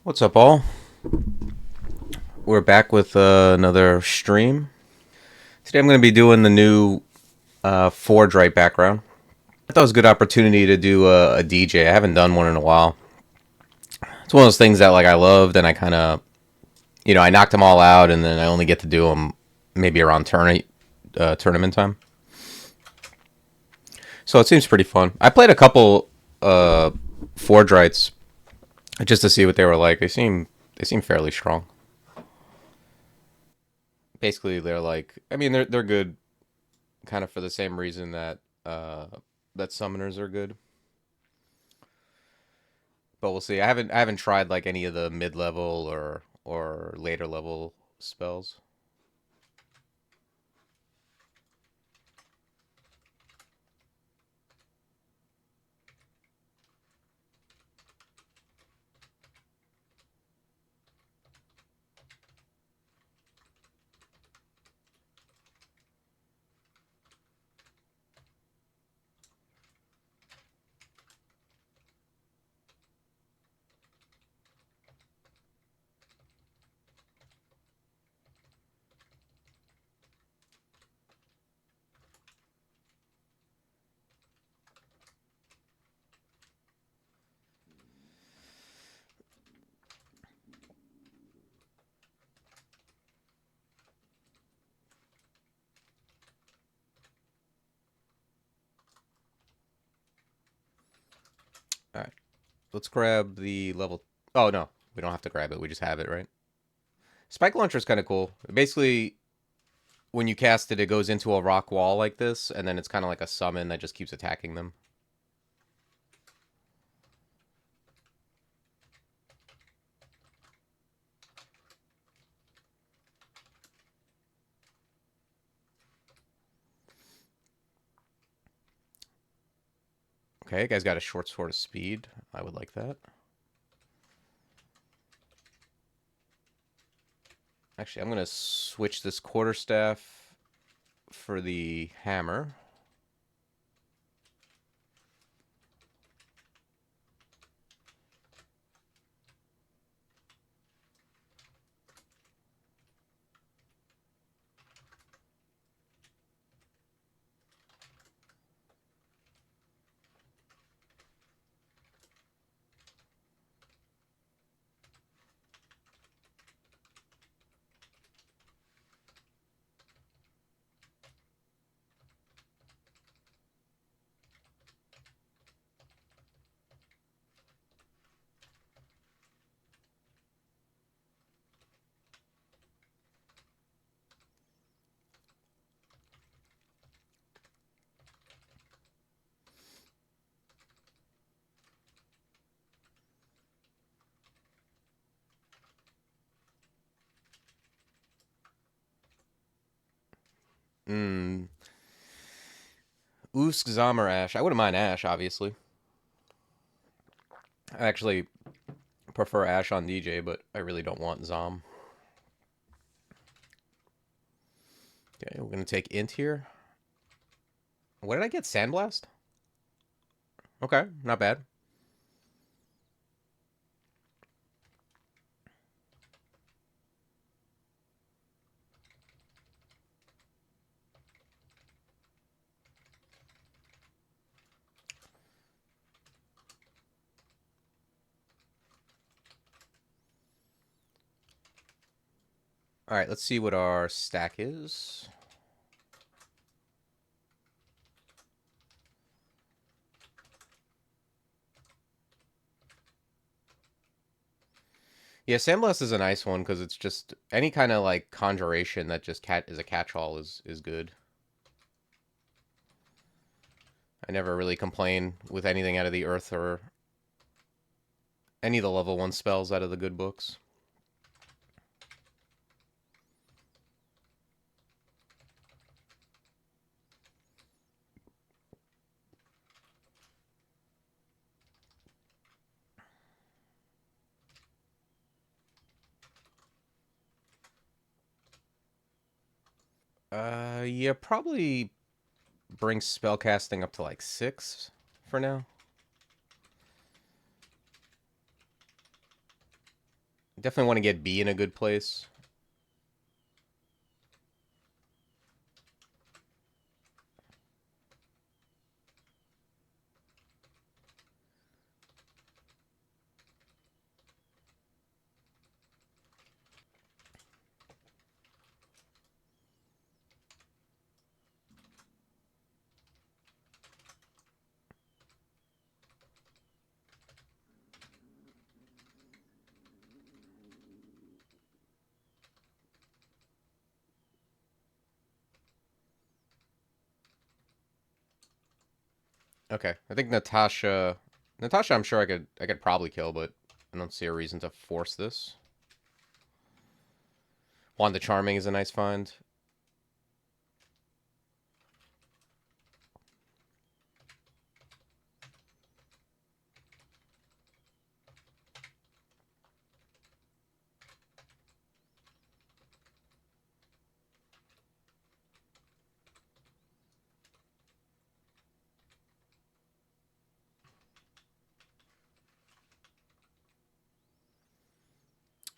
What's up, all? We're back with another stream. Today I'm going to be doing the new Forgewright background. I thought it was a good opportunity to do a DJ. I haven't done one in a while. It's one of those things that like I loved, and I kind of, I knocked them all out, and then I only get to do them maybe around tournament time. So it seems pretty fun. I played a couple Forgewrights just to see what they were like. They seem fairly strong. Basically, they're like, I mean, they're good kind of for the same reason that that summoners are good. But we'll see. I haven't tried like any of the mid level or later level spells. All right, let's grab the level. Oh no, we don't have to grab it. We just have it, right? Spike launcher is kind of cool. Basically, when you cast it, it goes into a rock wall like this, and then it's kind of like a summon that just keeps attacking them. Okay, guy's got a short sword of speed. I would like that. Actually, I'm gonna switch this quarterstaff for the hammer. Hmm. Usk, Zom, or Ash. I wouldn't mind Ash, obviously. I actually prefer Ash on DJ, but I really don't want Zom. Okay, we're gonna take Int here. What did I get? Sandblast? Okay, not bad. All right, let's see what our stack is. Yeah, Sandblast is a nice one because it's just any kind of like conjuration that just is a catch-all is good. I never really complain with anything out of the Earth or any of the level 1 spells out of the good books. Yeah, probably bring spellcasting up to like 6 for now. Definitely want to get B in a good place. Okay, I think Natasha. Natasha, I'm sure I could probably kill, but I don't see a reason to force this. Wanda Charming is a nice find.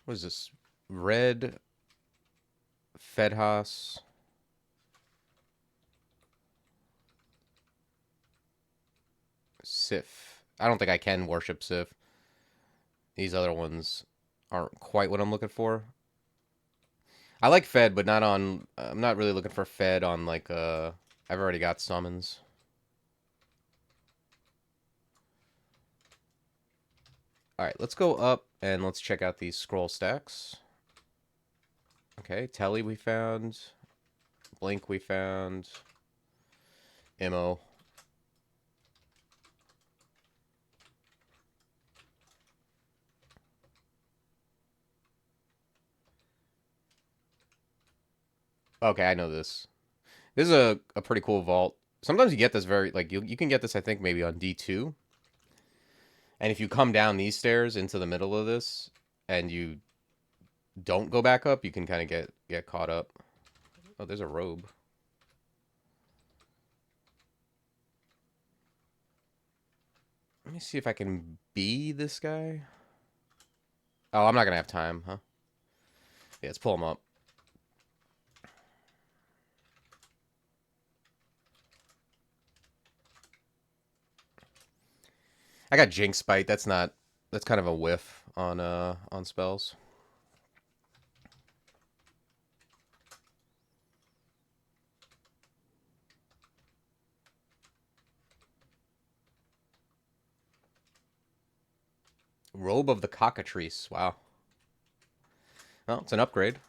What is this? Red Fedhas. Sif. I don't think I can worship Sif. These other ones aren't quite what I'm looking for. I like Fed, but not on. I'm not really looking for Fed on like. I've already got summons. All right, let's go up and let's check out these scroll stacks. Okay, Telly we found. Blink we found. Mo. Okay, I know this. This is a pretty cool vault. Sometimes you get this very, like, you can get this, I think, maybe on D2. And if you come down these stairs into the middle of this, and you don't go back up, you can kind of get caught up. Oh, there's a robe. Let me see if I can be this guy. Oh, I'm not going to have time, huh? Yeah, let's pull him up. I got Jinx Bite. That's not... That's kind of a whiff on spells. Robe of the Cockatrice. Wow. Well, it's an upgrade.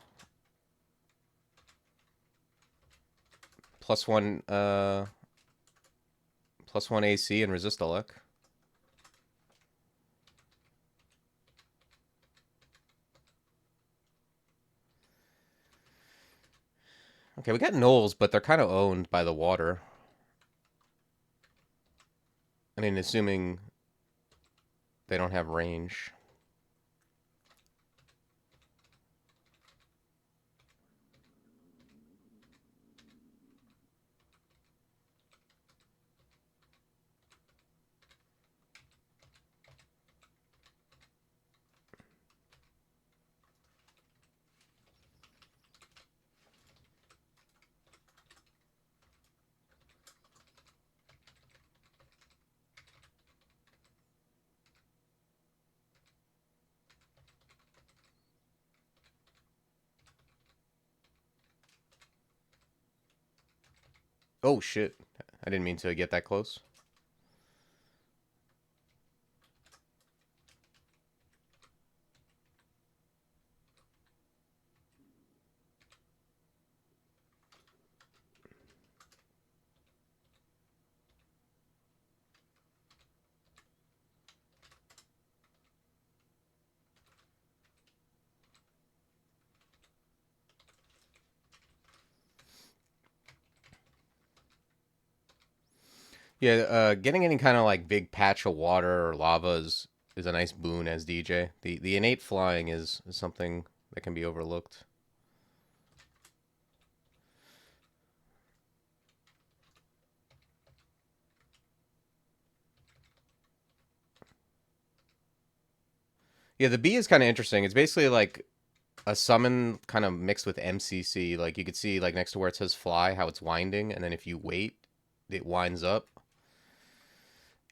Plus one AC and resist elec. Okay, we got Knolls, but they're kind of owned by the water. I mean, assuming they don't have range. Oh, shit. I didn't mean to get that close. Yeah, getting any kind of like big patch of water or lava is a nice boon as DJ. The innate flying is something that can be overlooked. Yeah, the B is kind of interesting. It's basically like a summon kind of mixed with MCC. Like you could see like next to where it says fly, how it's winding, and then if you wait, it winds up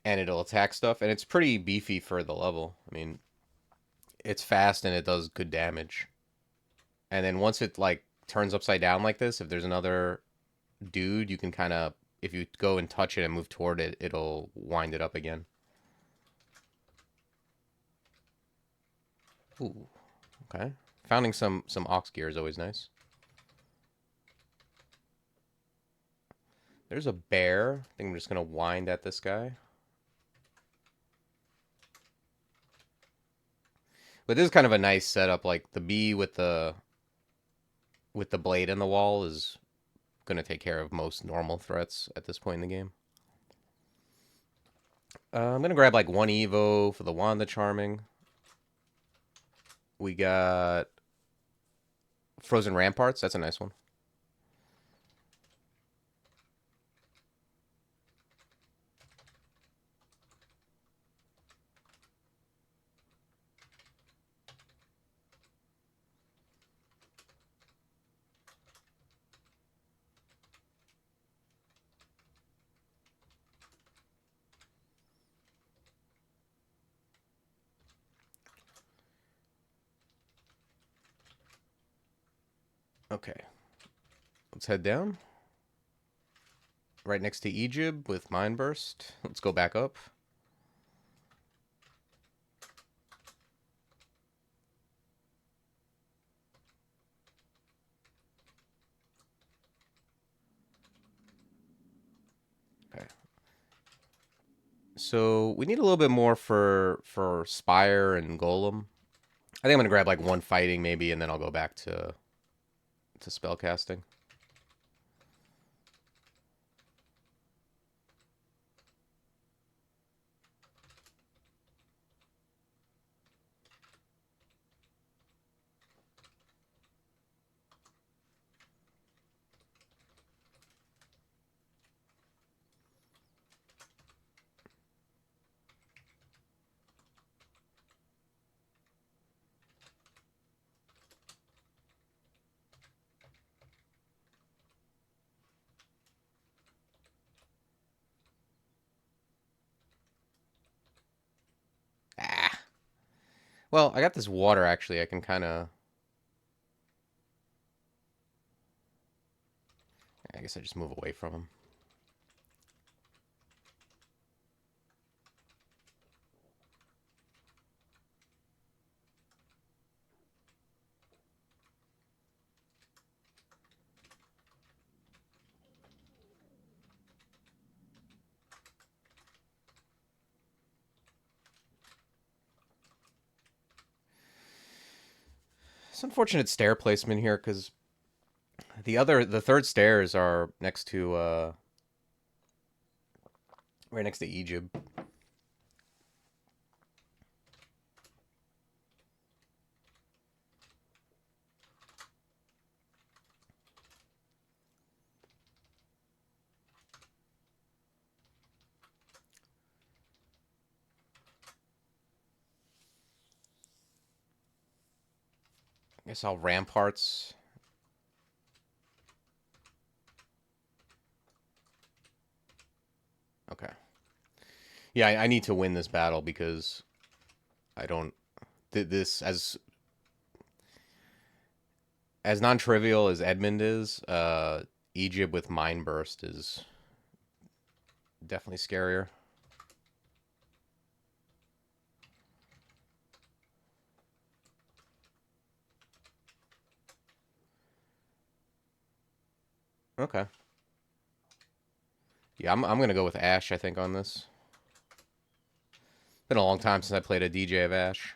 and it'll attack stuff, and it's pretty beefy for the level. I mean, it's fast and it does good damage. And then once it like turns upside down like this, if there's another dude, you can kind of if you go and touch it and move toward it, it'll wind it up again. Ooh, okay. Founding some ox gear is always nice. There's a bear. I think I'm just gonna wind at this guy. But this is kind of a nice setup. Like the bee with the blade in the wall is gonna take care of most normal threats at this point in the game. I'm gonna grab like one Evo for the Wand the Charming. We got Frozen Ramparts. That's a nice one. Okay, let's head down. Right next to Egypt with Mind Burst. Let's go back up. Okay. So we need a little bit more for Spire and Golem. I think I'm gonna grab like one fighting maybe, and then I'll go back to spellcasting. Ah. Well, I got this water actually. I can kind of. I guess I just move away from him. It's unfortunate stair placement here because the third stairs are next to right next to Egypt. I guess I'll ramparts. Okay. Yeah, I need to win this battle because I don't. This as non-trivial as Edmund is, Egypt with Mind Burst is definitely scarier. Okay. Yeah, I'm gonna go with Ash. I think on this. Been a long time since I played a DJ of Ash.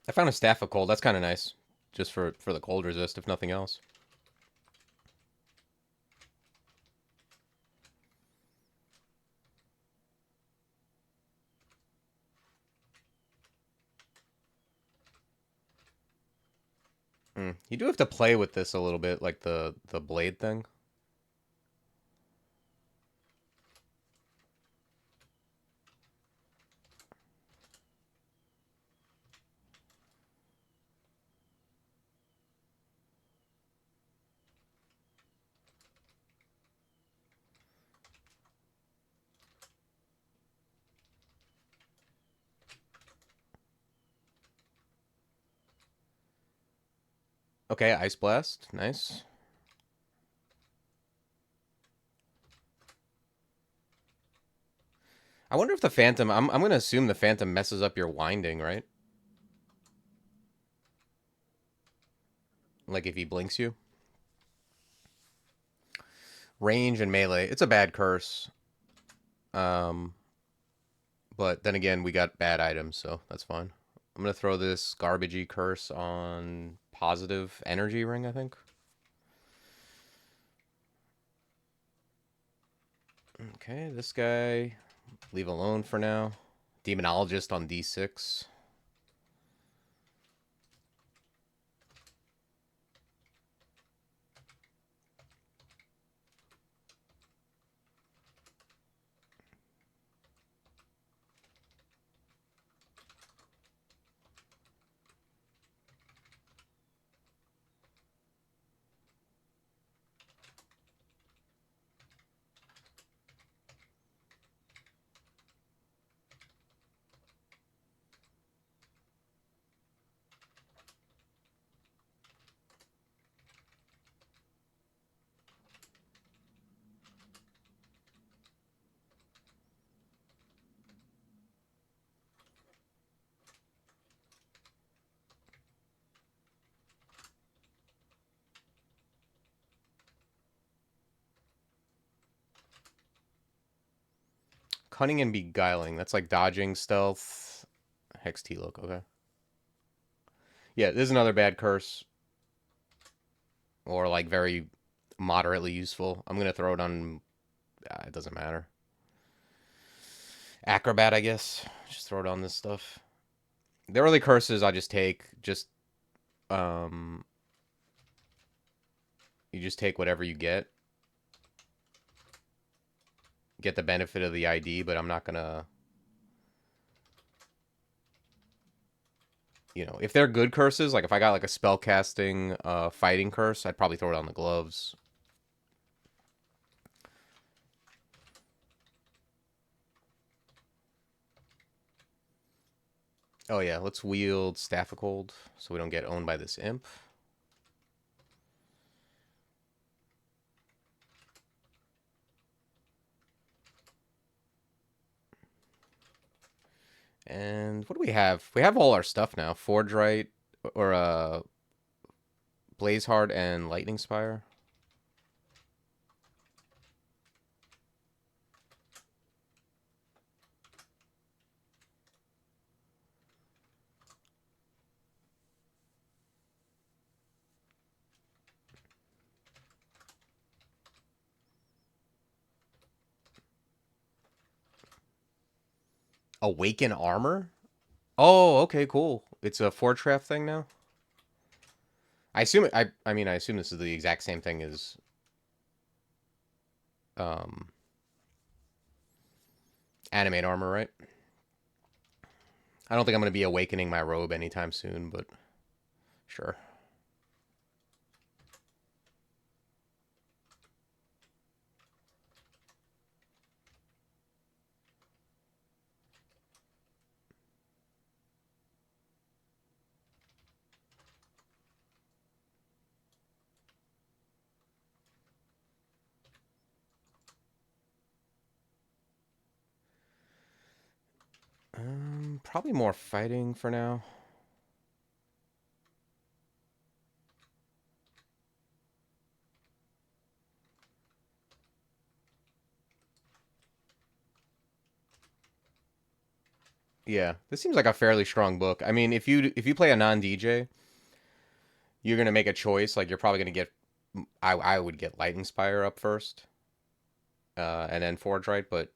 I found a Staff of Cold. That's kind of nice, just for the cold resist, if nothing else. You do have to play with this a little bit, like the blade thing. Okay, Ice Blast. Nice. I wonder if the Phantom... I'm going to assume the Phantom messes up your winding, right? Like if he blinks you. Range and melee. It's a bad curse. Um, but then again, we got bad items, so that's fine. I'm going to throw this garbagey curse on positive energy ring, I think. Okay, this guy, leave alone for now. Demonologist on D6. Cunning and Beguiling. That's like dodging, stealth, Hex T-Look. Okay. Yeah, this is another bad curse. Or like very moderately useful. I'm going to throw it on... it doesn't matter. Acrobat, I guess. Just throw it on this stuff. The early curses I just take. Um, you just take whatever you get. Get the benefit of the ID, but I'm not going to... You know, if they're good curses, like if I got like a spellcasting fighting curse, I'd probably throw it on the gloves. Oh yeah, let's wield Staff of Cold so we don't get owned by this imp. And what do we have? We have all our stuff now. Forgewright or Blazeheart and Lightning Spire. Awaken Armor? Oh, okay, cool. It's a 4-trap thing now? I assume I mean I assume this is the exact same thing as um Animate Armor, right? I don't think I'm going to be awakening my robe anytime soon, but sure. Probably more fighting for now. Yeah, this seems like a fairly strong book. I mean, if you play a non-DJ, you're gonna make a choice. Like you're probably gonna get, I would get Lightning Spire up first, and then Forgewright. But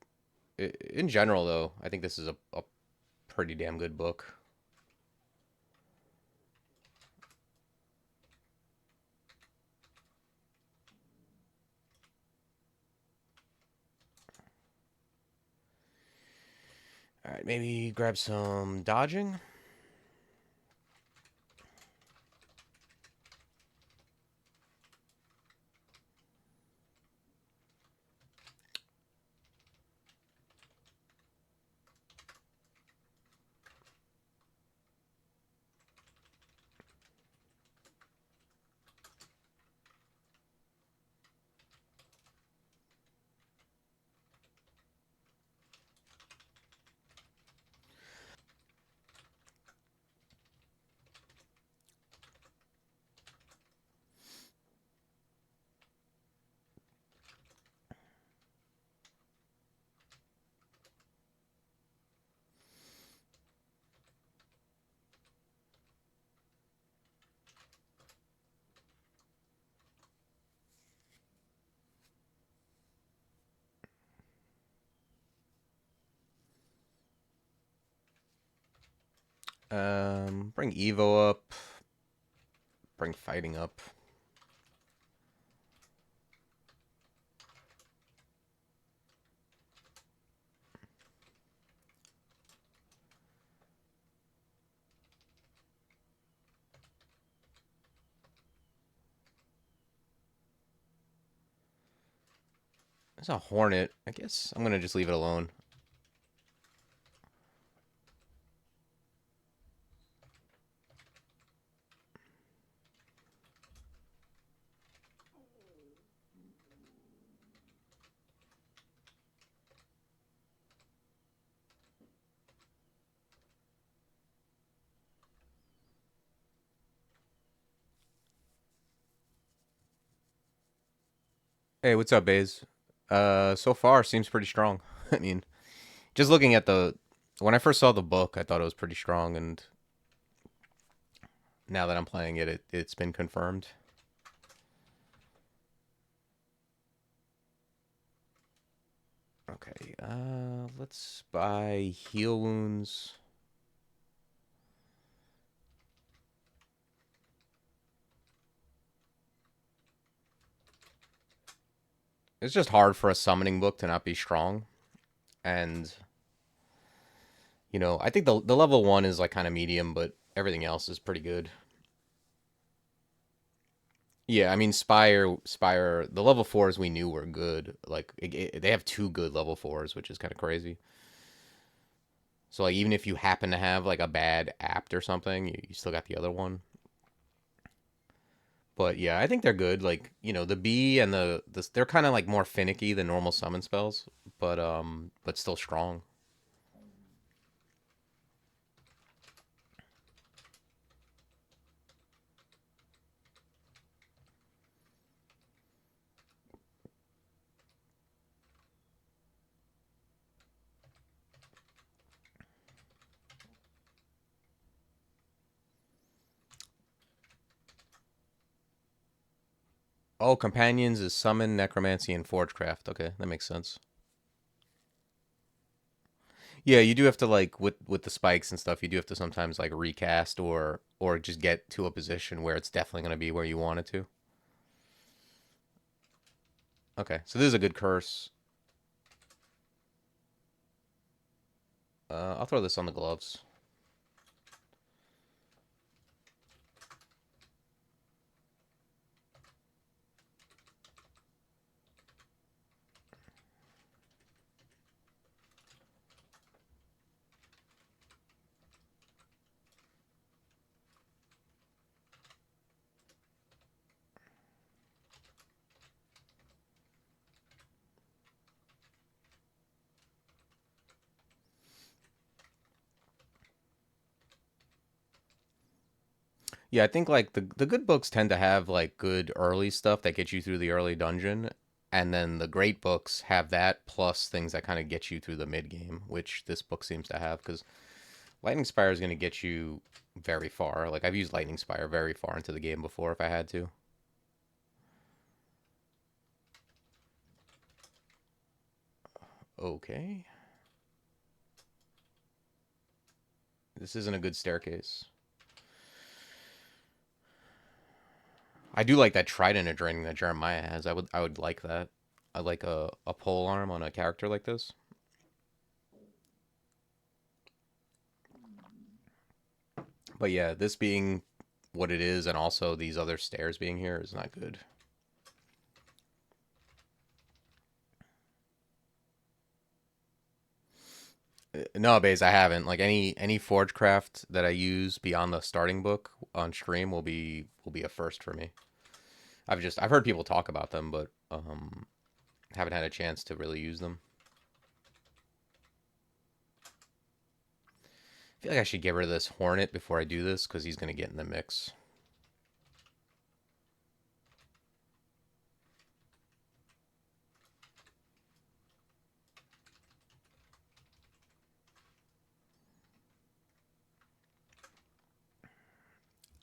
in general, though, I think this is a pretty damn good book. Alright, maybe grab some dodging. Bring Evo up. Bring fighting up. There's a Hornet. I guess I'm gonna just leave it alone. Hey, what's up, Baze? So far seems pretty strong. I mean, just looking at when I first saw the book, I thought it was pretty strong, and now that I'm playing it, it's been confirmed. Okay, let's buy heal wounds. It's just hard for a summoning book to not be strong, and I think the level 1 is like kind of medium, but everything else is pretty good. Yeah, I mean Spire. The level 4s we knew were good. Like they have two good level 4s, which is kind of crazy. So like even if you happen to have like a bad apt or something, you still got the other one. But yeah, I think they're good. Like the B and they're kind of like more finicky than normal summon spells, but still strong. Oh, companions is summon, necromancy, and forgecraft. Okay, that makes sense. Yeah, you do have to like with the spikes and stuff. You do have to sometimes like recast or just get to a position where it's definitely going to be where you want it to. Okay, so this is a good curse. I'll throw this on the gloves. Yeah, I think like the good books tend to have like good early stuff that gets you through the early dungeon, and then the great books have that plus things that kind of get you through the mid game, which this book seems to have because Lightning Spire is going to get you very far. Like I've used Lightning Spire very far into the game before if I had to. Okay. This isn't a good staircase. I do like that trident of draining that Jeremiah has. I would like that. I like a pole arm on a character like this. But yeah, this being what it is, and also these other stairs being here is not good. No, Baze, I haven't. Like any Forgecraft that I use beyond the starting book on stream will be a first for me. I've heard people talk about them, but haven't had a chance to really use them. I feel like I should get rid of this Hornet before I do this because he's gonna get in the mix.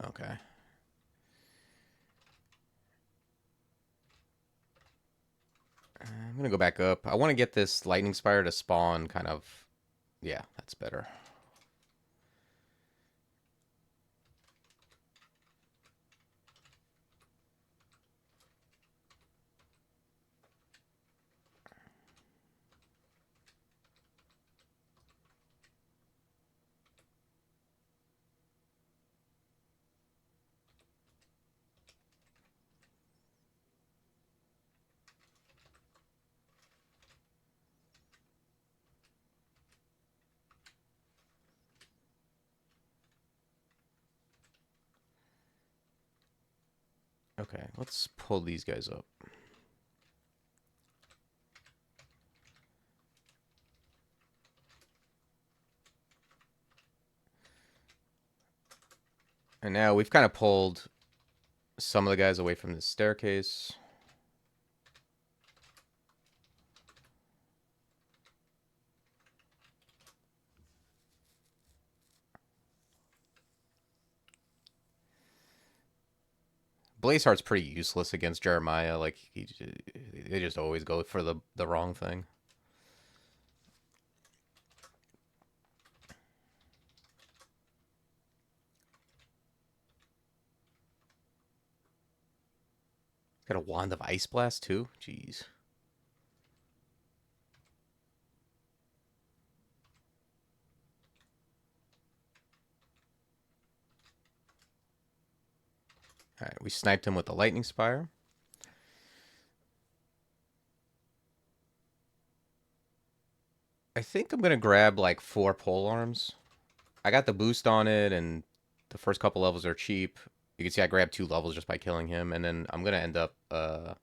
Okay. I'm gonna go back up. I want to get this Lightning Spire to spawn kind of. Yeah, that's better. Okay, let's pull these guys up. And now we've kind of pulled some of the guys away from the staircase. Blazeheart's pretty useless against Jeremiah. Like they just always go for the wrong thing. Got a Wand of Ice Blast too. Jeez. All right, we sniped him with the Lightning Spire. I think I'm gonna grab like 4 pole arms. I got the boost on it, and the first couple levels are cheap. You can see I grabbed 2 levels just by killing him, and then I'm gonna end up yeah,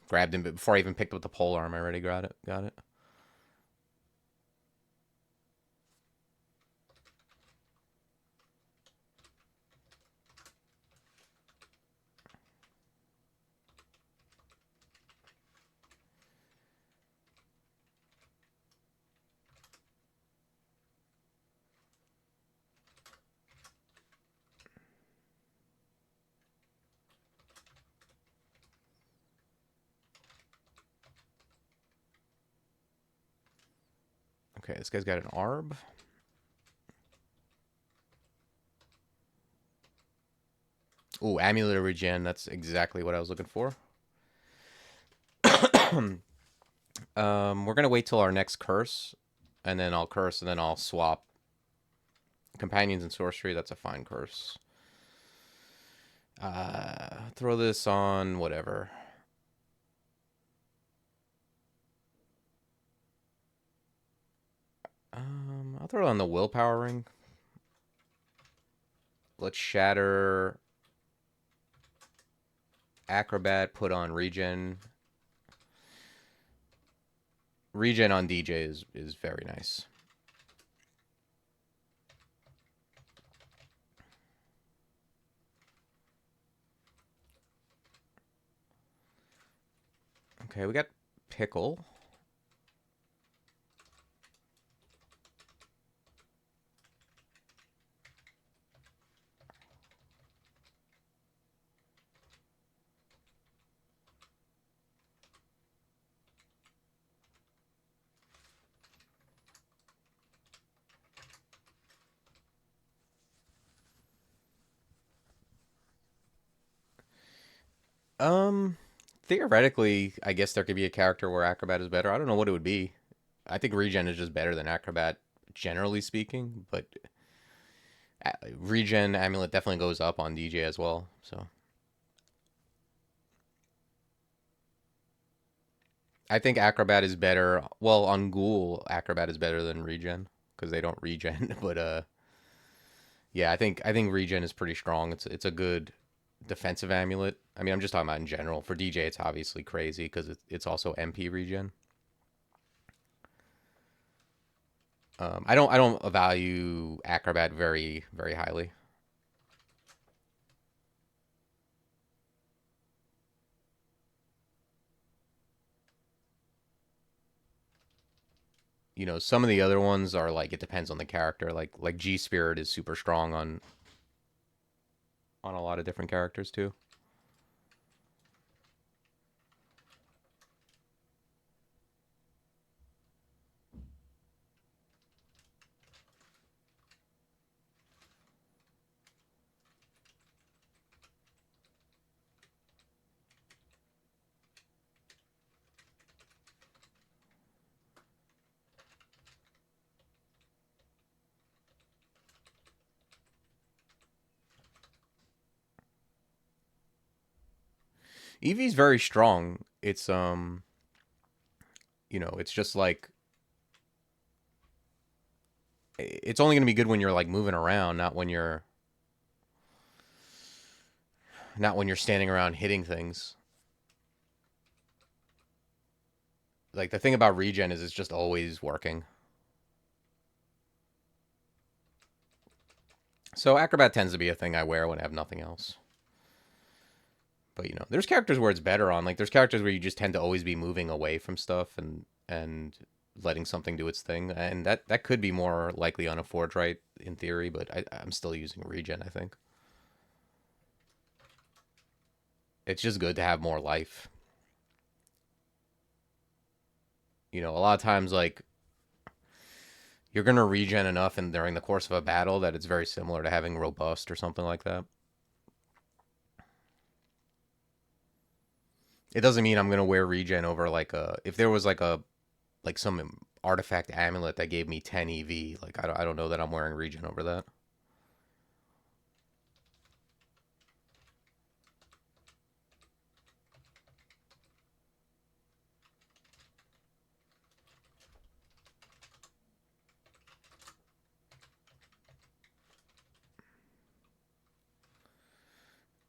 grabbed him, but before I even picked up the pole arm, I already got it. Got it. Okay, this guy's got an Arb. Ooh, Amulet of Regen. That's exactly what I was looking for. We're gonna wait till our next curse, and then I'll curse, and then I'll swap companions and sorcery. That's a fine curse. Throw this on whatever. I'll throw it on the willpower ring. Let's shatter acrobat. Put on regen. Regen on DJ is very nice. Okay, we got pickle. Theoretically, I guess there could be a character where acrobat is better. I don't know what it would be. I think regen is just better than acrobat, generally speaking. But regen amulet definitely goes up on DJ as well. So I think acrobat is better. Well, on ghoul, acrobat is better than regen because they don't regen. But yeah, I think regen is pretty strong. It's a good defensive amulet. I mean, I'm just talking about in general. For DJ, it's obviously crazy because it's also MP regen. I don't value acrobat very highly. Some of the other ones are like it depends on the character. Like G Spirit is super strong on a lot of different characters too. EV is very strong. It's just like it's only going to be good when you're like moving around, not when you're standing around hitting things. Like the thing about regen is it's just always working. So acrobat tends to be a thing I wear when I have nothing else. But there's characters where it's better on. Like there's characters where you just tend to always be moving away from stuff and letting something do its thing, and that could be more likely on a Forgewright in theory. But I'm still using regen. I think it's just good to have more life. A lot of times like you're gonna regen enough and during the course of a battle that it's very similar to having robust or something like that. It doesn't mean I'm gonna wear regen over like a if there was like some artifact amulet that gave me 10 EV. Like I don't know that I'm wearing regen over that.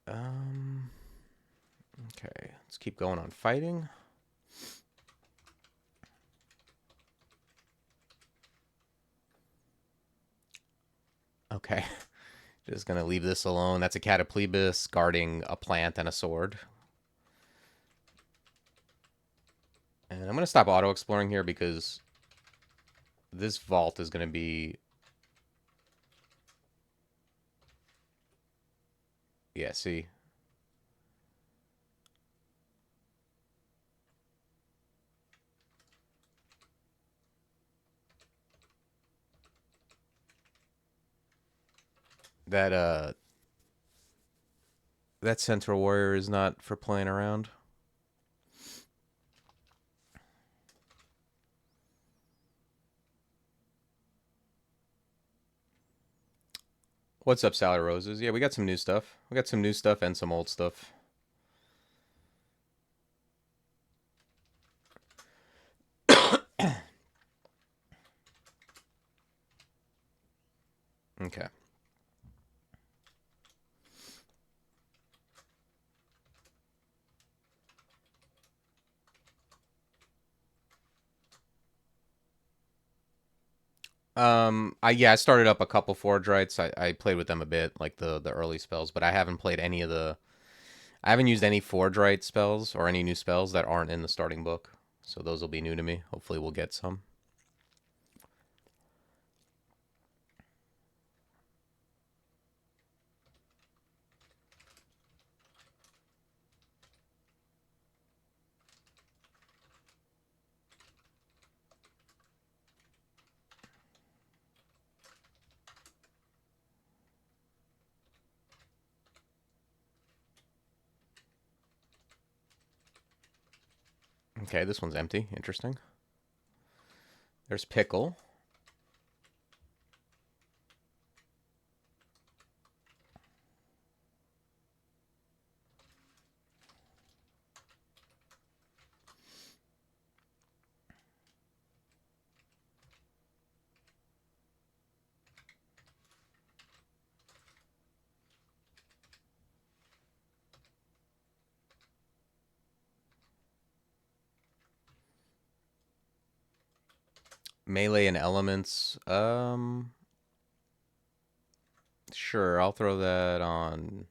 Um. Okay, let's keep going on fighting. Okay, just gonna leave this alone. That's a Cataplebis guarding a plant and a sword. And I'm gonna stop auto exploring here because this vault is gonna be, yeah. See, that that Central Warrior is not for playing around. What's up, Sally Roses? Yeah, we got some new stuff. We got some new stuff and some old stuff. Okay. I started up a couple Forgewrights. I played with them a bit, like the early spells, but I haven't played any of the. I haven't used any Forgewright spells or any new spells that aren't in the starting book. So those will be new to me. Hopefully, we'll get some. Okay, this one's empty. Interesting. There's Pickle. Melee and elements. Sure, I'll throw that on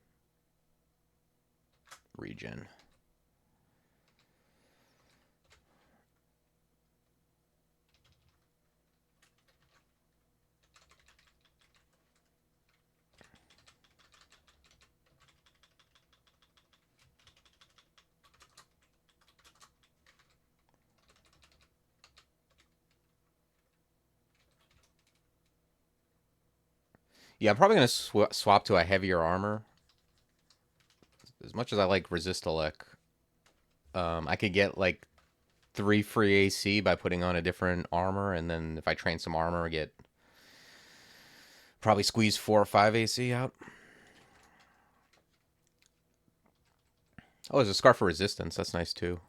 regen. Yeah, I'm probably going to swap to a heavier armor. As much as I like resist elect, I could get like 3 free AC by putting on a different armor, and then if I train some armor, I get probably squeeze 4 or 5 AC out. Oh, there's a Scarf for Resistance. That's nice too.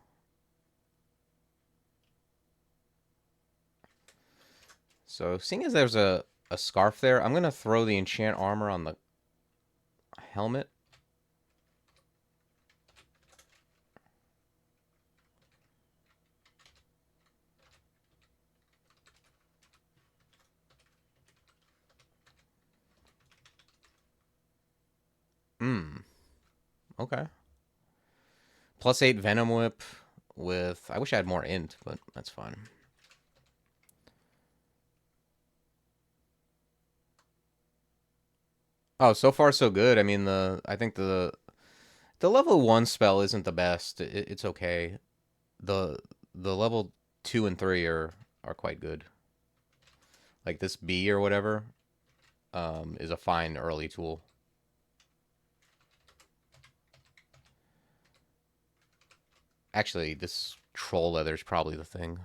So seeing as there's a Scarf there, I'm going to throw the enchant armor on the helmet. Okay. +8 Venom Whip with... I wish I had more int, but that's fine. Oh, so far so good. I mean, I think the level 1 spell isn't the best. It's okay. The level 2 and 3 are quite good. Like this B or whatever is a fine early tool. Actually, this troll leather is probably the thing.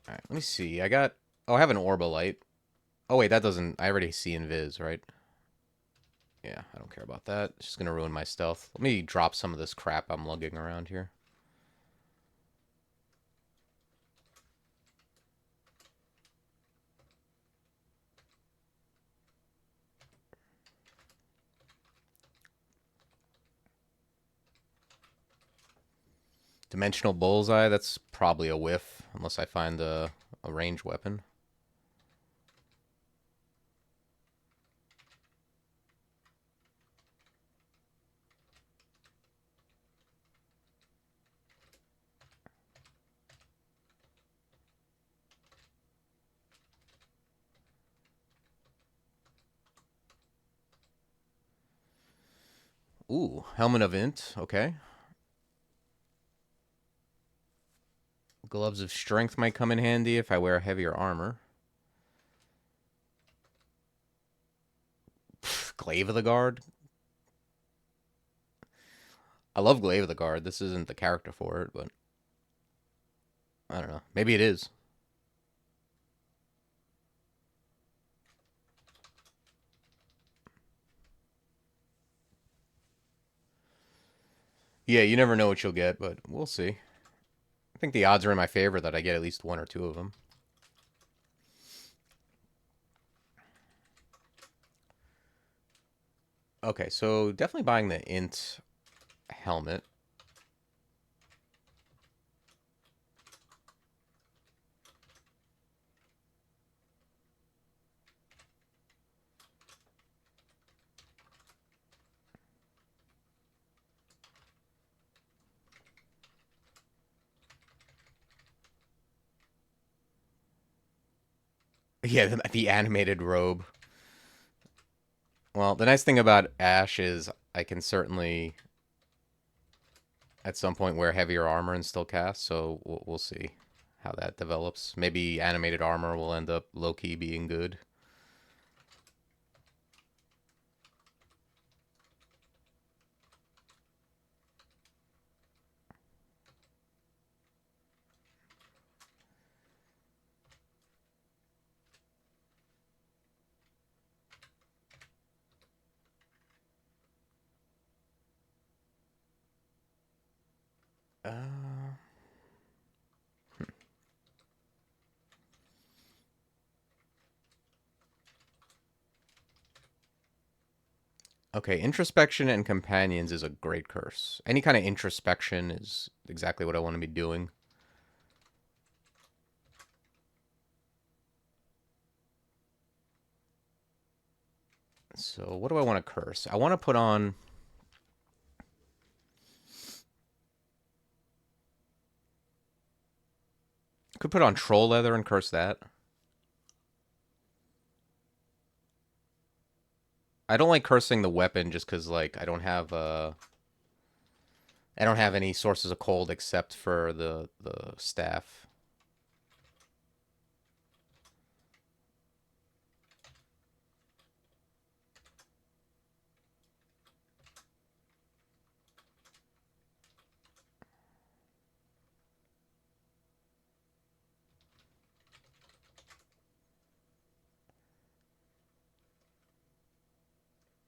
All right, let me see. I got... Oh, I have an Orbalite. Oh, wait, that doesn't... I already see Invis, right? Yeah, I don't care about that. It's just going to ruin my stealth. Let me drop some of this crap I'm lugging around here. Dimensional Bullseye, that's probably a whiff, unless I find a range weapon. Ooh, Helmet of Int, okay. Gloves of Strength might come in handy if I wear heavier armor. Glaive of the Guard. I love Glaive of the Guard. This isn't the character for it, but I don't know. Maybe it is. Yeah, you never know what you'll get, but we'll see. I think the odds are in my favor that I get at least 1 or 2 of them. Okay, so definitely buying the Int helmet. Yeah, the animated robe. Well, the nice thing about Ash is I can certainly at some point wear heavier armor and still cast, so we'll see how that develops. Maybe animated armor will end up low-key being good. Okay, introspection and companions is a great curse. Any kind of introspection is exactly what I want to be doing. So what do I want to curse? I want to put on... Could put on troll leather and curse that. I don't like cursing the weapon just because, like, I don't have any sources of cold except for the staff.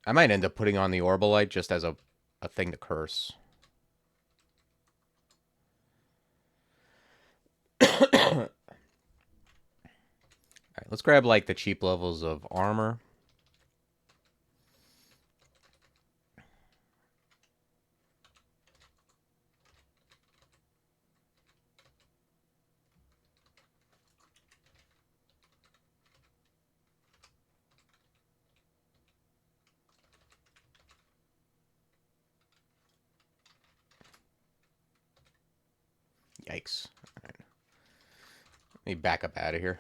I might end up putting on the Orbalite just as a thing to curse. Alright, let's grab, like, the cheap levels of armor. Yikes. Alright. Let me back up out of here.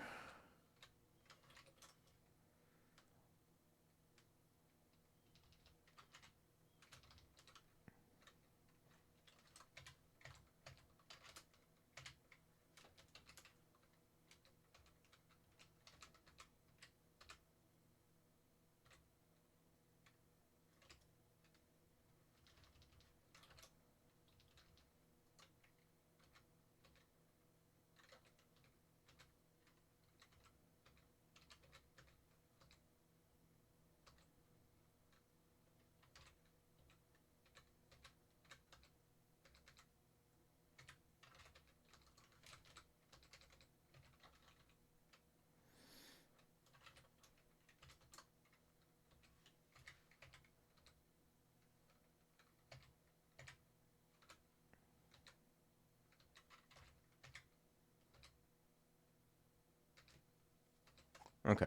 Okay.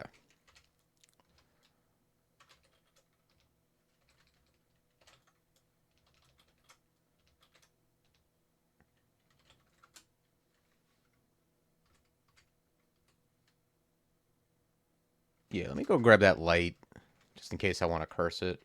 Yeah, let me go grab that light, just in case I want to curse it.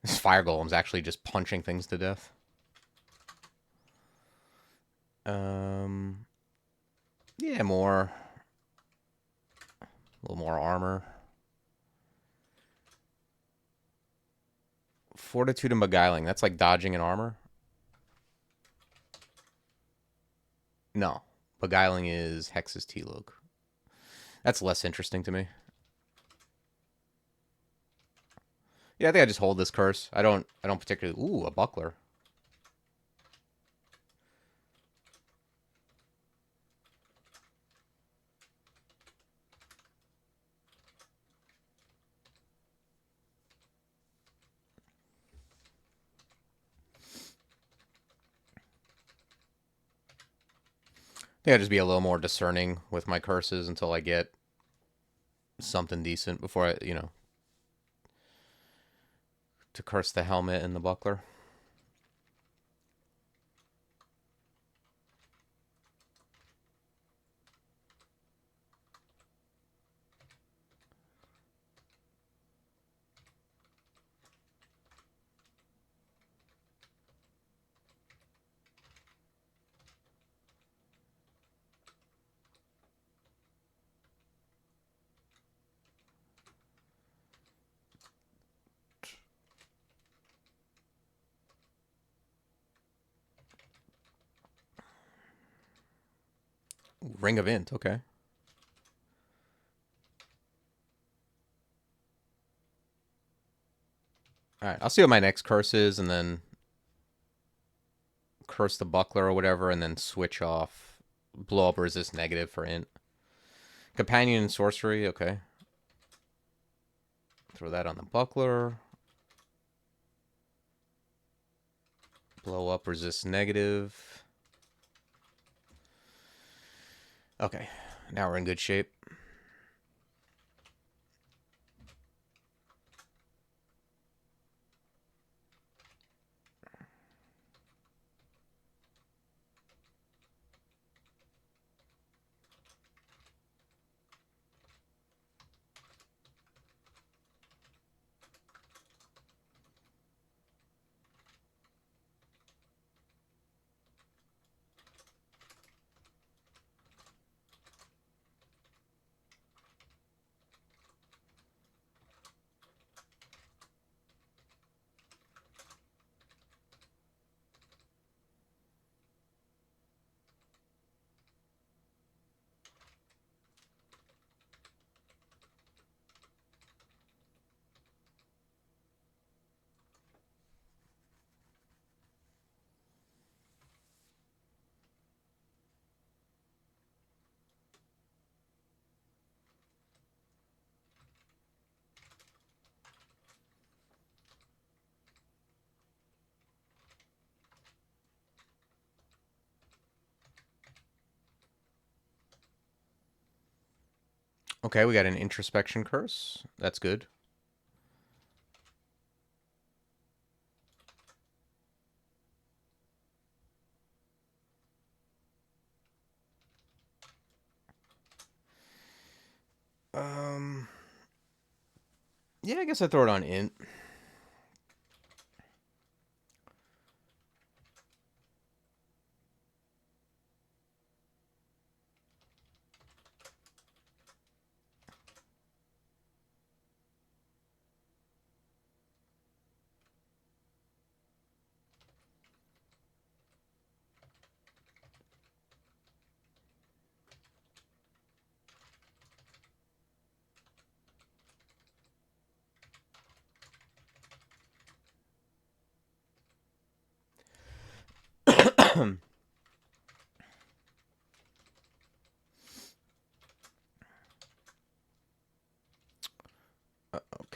This fire golem's actually just punching things to death. Yeah, more. A little more armor. Fortitude and beguiling. That's like dodging and armor. No. Beguiling is Hex's T-Log. That's less interesting to me. Yeah, I think I just hold this curse. I don't particularly... Ooh, a buckler. I think I'll just be a little more discerning with my curses until I get something decent before I, to curse the helmet and the buckler. Ring of Int, okay. Alright, I'll see what my next curse is, and then curse the buckler or whatever, and then switch off blow up resist negative for Int. Companion and sorcery, okay. Throw that on the buckler. Blow up resist negative. Okay, now we're in good shape. Okay, we got an introspection curse. That's good. Yeah, I guess I throw it on Int.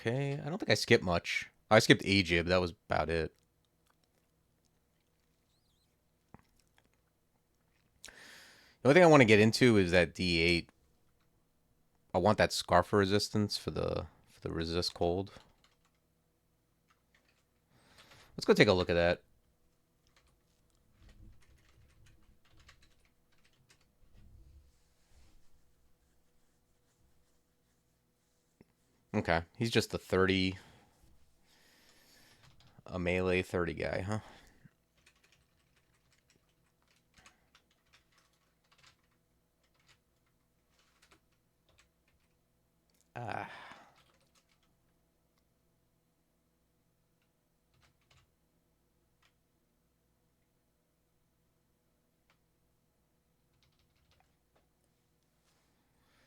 Okay, I don't think I skipped much. I skipped Egypt. That was about it. The only thing I want to get into is that D8. I want that scarf resistance for the resist cold. Let's go take a look at that. Okay, he's just a 30, a melee 30 guy, huh? Ah.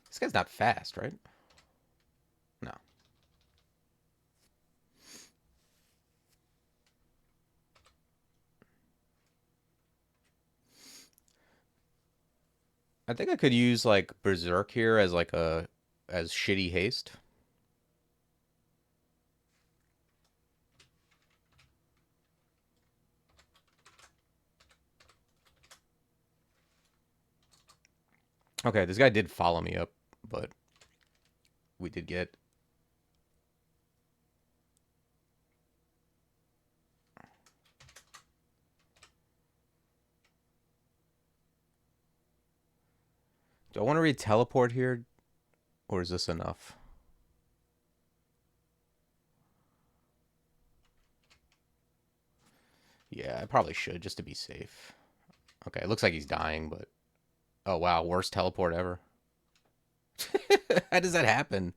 This guy's not fast, right? No. I think I could use like Berserk here as like a as shitty haste. Okay, this guy did follow me up, but we did get. Do I want to read teleport here, or is this enough? Yeah, I probably should just to be safe. Okay, it looks like he's dying, but oh wow, worst teleport ever. How does that happen?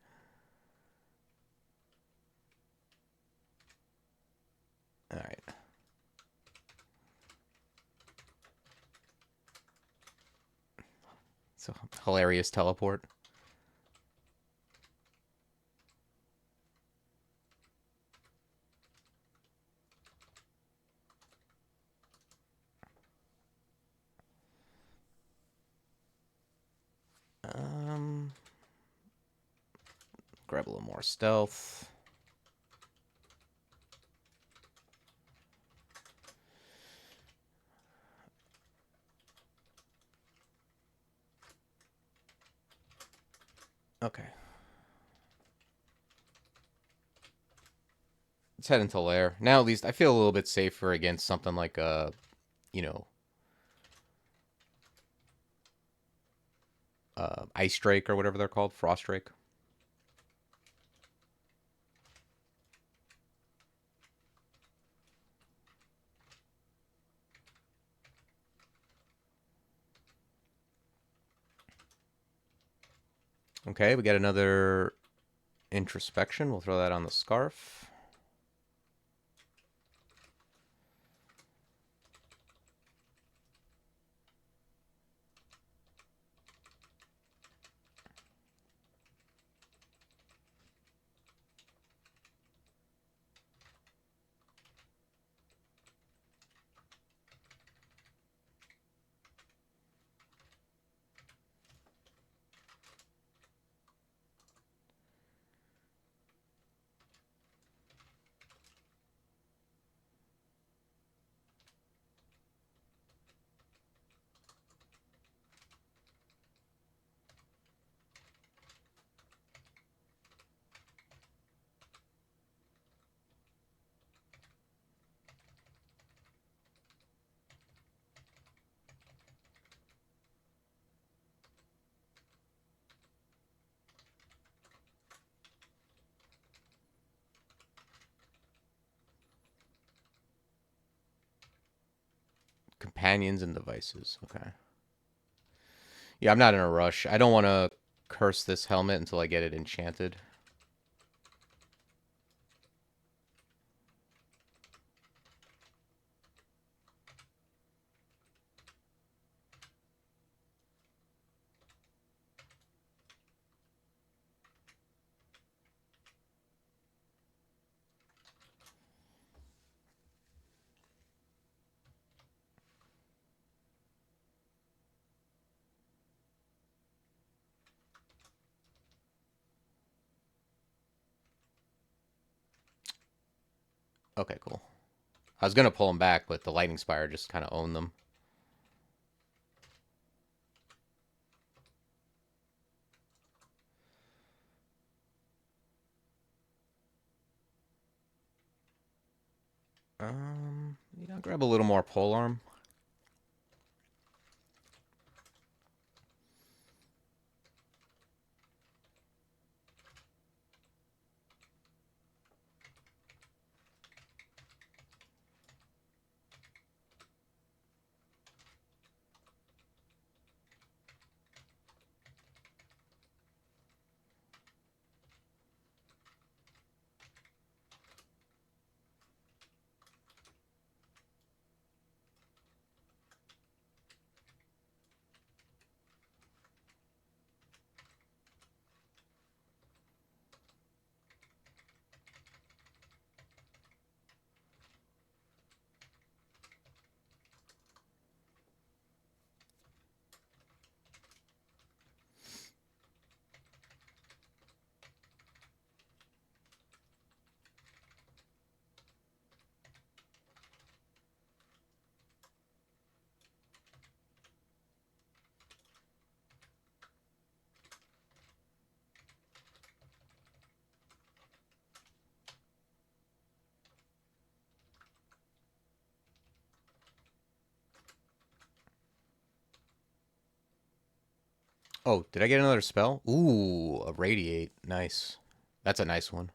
All right. a hilarious teleport. Grab a little more stealth. Okay. Let's head into Lair. Now at least I feel a little bit safer against something like you know, Ice Drake or whatever they're called, Frost Drake. Okay, we got another introspection. We'll throw that on the scarf. Companions and devices. Okay. Yeah, I'm not in a rush. I don't want to curse this helmet until I get it enchanted. Okay, cool. I was going to pull them back, but the Lightning Spire just kind of owned them. Yeah, I'll grab a little more polearm. Oh, did I get another spell? Ooh, a Radiate. Nice. That's a nice one.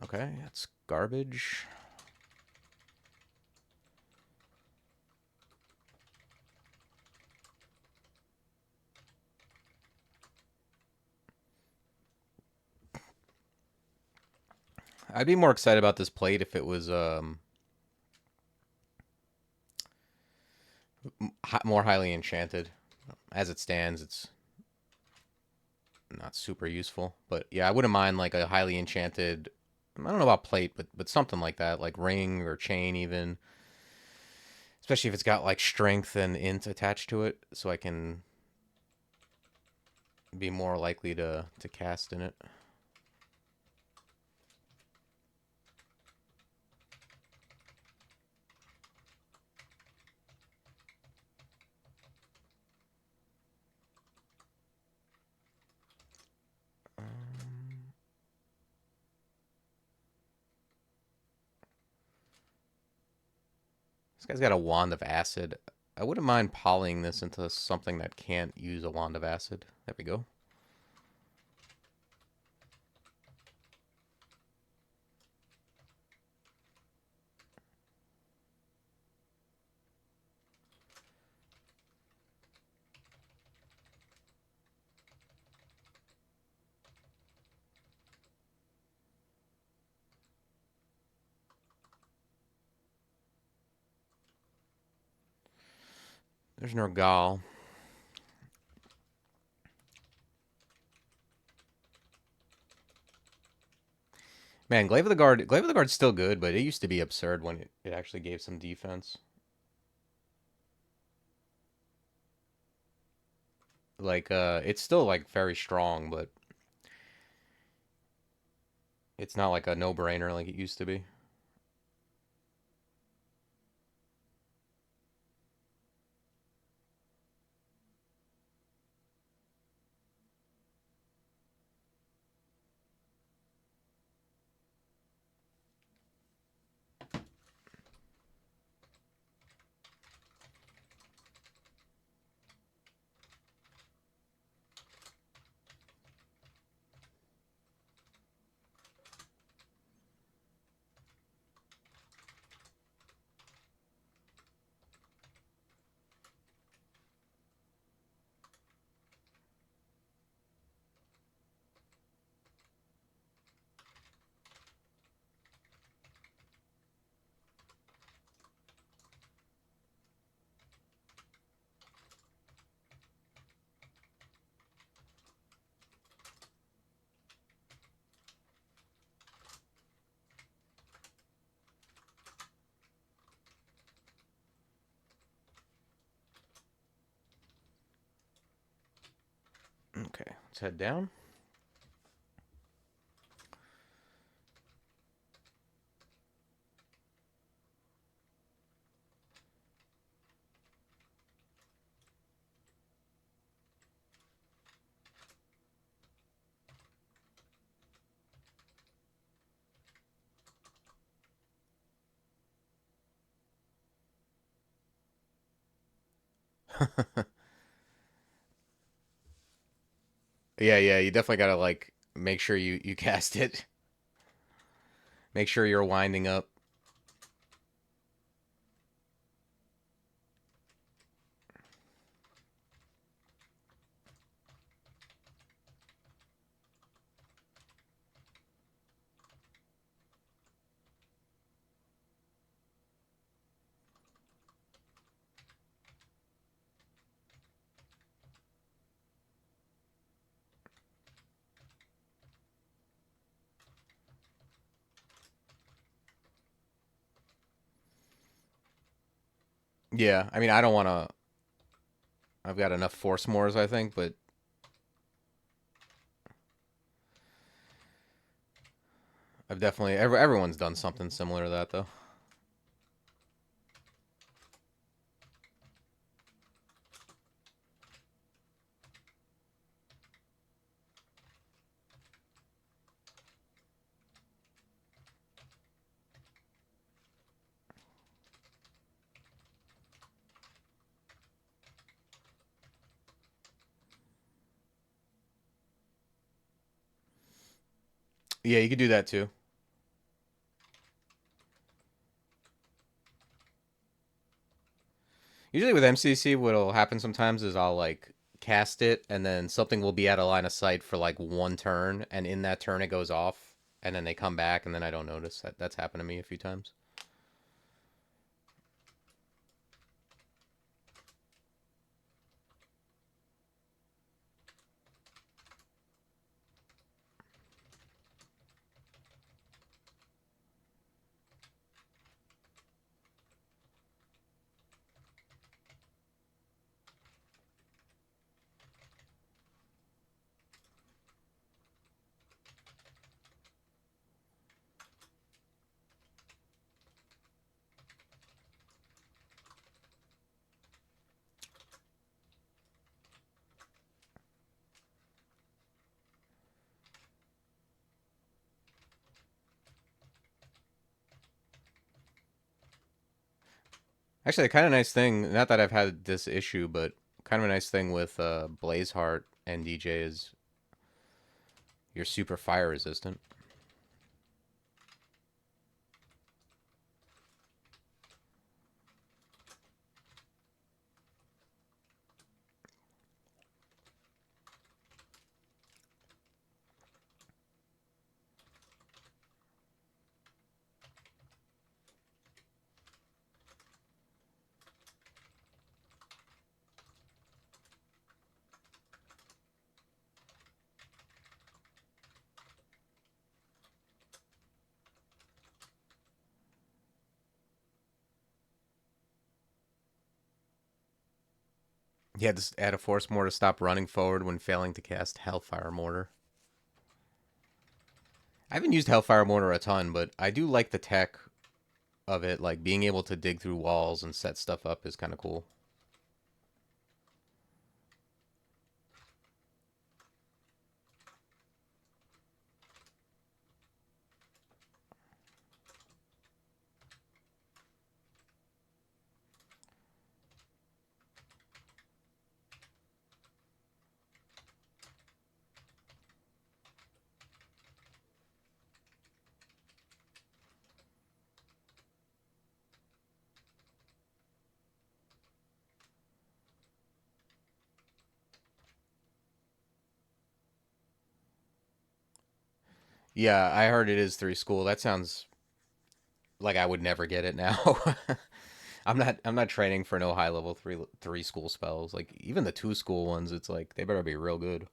Okay, that's garbage. I'd be more excited about this plate if it was more highly enchanted. As it stands, it's not super useful. But yeah, I wouldn't mind like a highly enchanted. I don't know about plate, but something like that, like ring or chain even. Especially if it's got like strength and int attached to it, so I can be more likely to cast in it. This guy's got a wand of acid. I wouldn't mind polying this into something that can't use a wand of acid. There we go. There's Nergal. Man, Glaive of the Guard's still good, but it used to be absurd when it actually gave some defense. Like, it's still like very strong, but it's not like a no-brainer like it used to be. Okay, let's head down. Yeah, you definitely gotta like make sure you cast it. Make sure you're winding up. Yeah, I mean, I don't want to. I've got enough force mores, I think, but I've definitely everyone's done something similar to that though. Yeah, you could do that too. Usually with MCC, what'll happen sometimes is I'll like cast it, and then something will be out of line of sight for like one turn, and in that turn it goes off, and then they come back, and then I don't notice. That's happened to me a few times. Actually, a kind of nice thing, not that I've had this issue, but kind of a nice thing with Blazeheart and DJ is you're super fire resistant. Yeah, just add a force mortar to stop running forward when failing to cast Hellfire Mortar. I haven't used Hellfire Mortar a ton, but I do like the tech of it. Like being able to dig through walls and set stuff up is kind of cool. Yeah, I heard it is 3 school. That sounds like I would never get it now. I'm not training for no high level three school spells. Like even the 2 school ones, it's like they better be real good.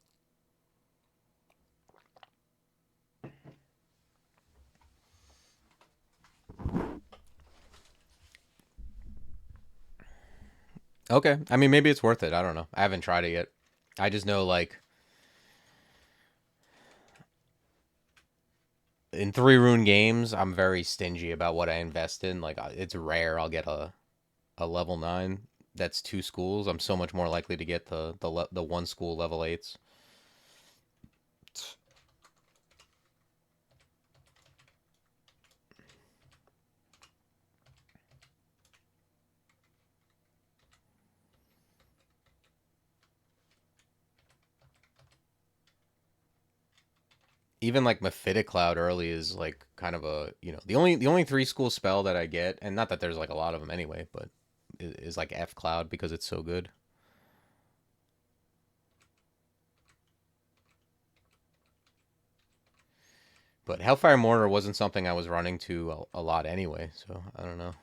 Okay, I mean maybe it's worth it. I don't know. I haven't tried it yet. I just know like in 3 rune games, I'm very stingy about what I invest in. Like it's rare I'll get a level 9 that's 2 schools. I'm so much more likely to get the 1 school level 8s. Even like Mephitic Cloud early is like kind of a the only 3 school spell that I get, and not that there's like a lot of them anyway, but is like F Cloud because it's so good. But Hellfire Mortar wasn't something I was running to a lot anyway, so I don't know.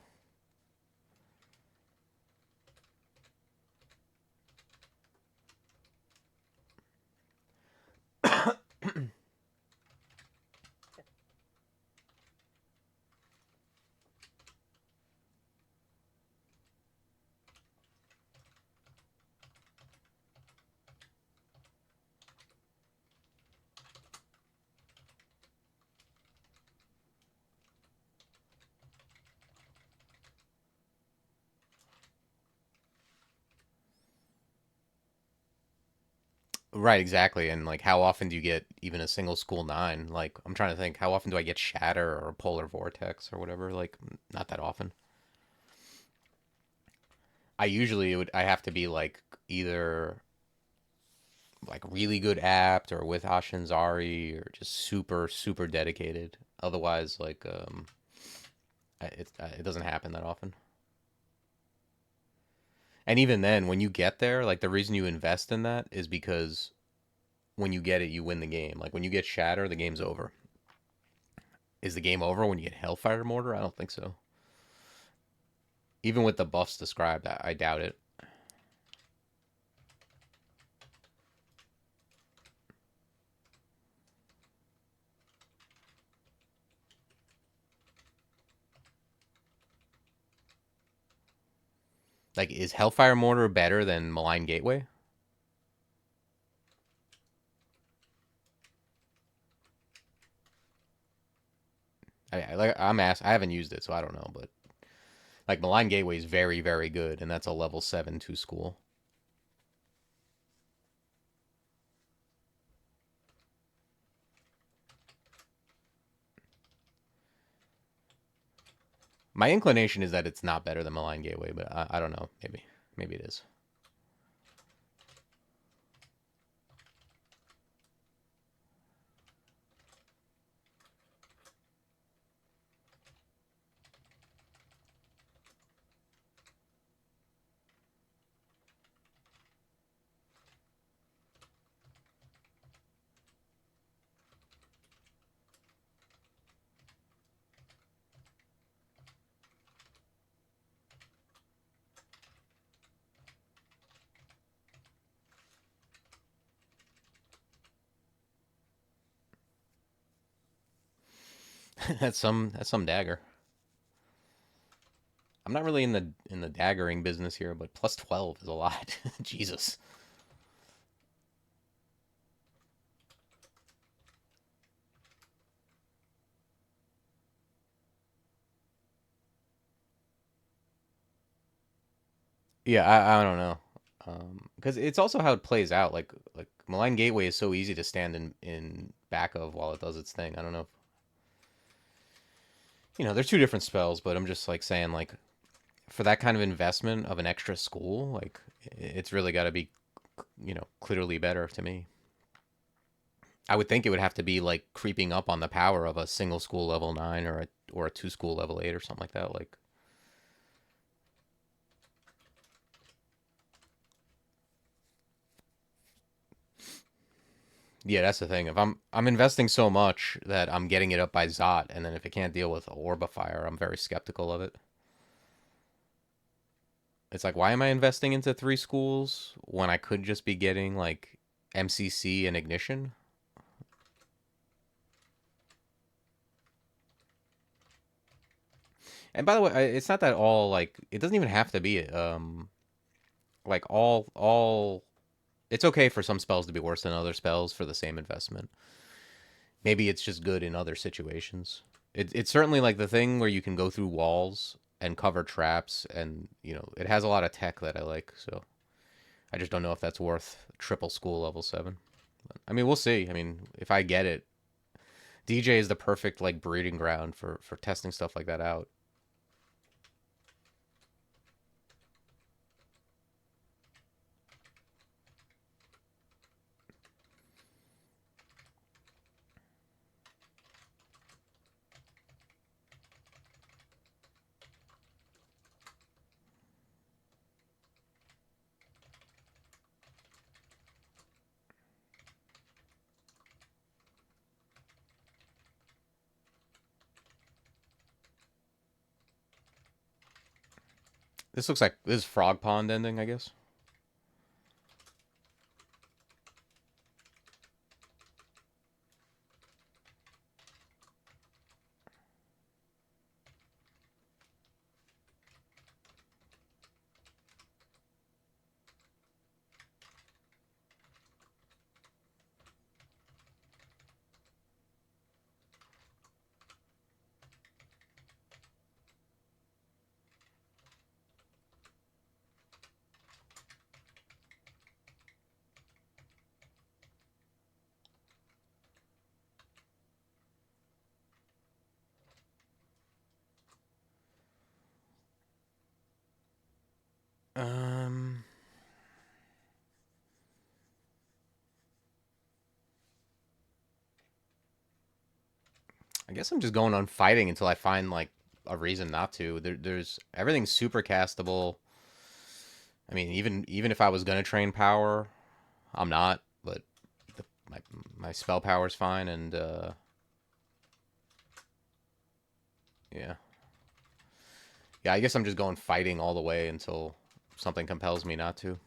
Right, exactly. And like how often do you get even a single school 9? Like I'm trying to think how often do I get Shatter or Polar Vortex or whatever? Like not that often. I usually would I have to be like either like really good apt or with Ashinzari or just super super dedicated. Otherwise, like it doesn't happen that often. And even then, when you get there, like the reason you invest in that is because when you get it, you win the game. Like when you get Shatter, the game's over. Is the game over when you get Hellfire Mortar? I don't think so. Even with the buffs described, I doubt it. Like, is Hellfire Mortar better than Malign Gateway? I haven't used it, so I don't know. But like, Malign Gateway is very, very good, and that's a level 7 school. My inclination is that it's not better than Malign Gateway, but I don't know. Maybe it is. That's some dagger. I'm not really in the daggering business here, but plus 12 is a lot. Jesus. Yeah, I don't know. Because it's also how it plays out. Like Malign Gateway is so easy to stand in back of while it does its thing. I don't know. They're two different spells, but I'm just like saying like for that kind of investment of an extra school, like it's really got to be clearly better to me. I would think it would have to be like creeping up on the power of a single school level 9 or a two school level 8 or something like that. Like, yeah, that's the thing. If I'm investing so much that I'm getting it up by Zot, and then if it can't deal with Orb of Fire, I'm very skeptical of it. It's like, why am I investing into three schools when I could just be getting like MCC and Ignition? And by the way, it's not that all like it doesn't even have to be like all. It's okay for some spells to be worse than other spells for the same investment. Maybe it's just good in other situations. It's certainly like the thing where you can go through walls and cover traps, and it has a lot of tech that I like. So I just don't know if that's worth triple school level 7. I mean, we'll see. I mean, if I get it, DJ is the perfect like breeding ground for testing stuff like that out. This looks like this is Frog Pond ending, I guess. Um, I guess I'm just going on fighting until I find like a reason not to. There's everything's super castable. I mean, even if I was gonna train power, I'm not. But my spell power is fine, and yeah, yeah. I guess I'm just going fighting all the way until something compels me not to.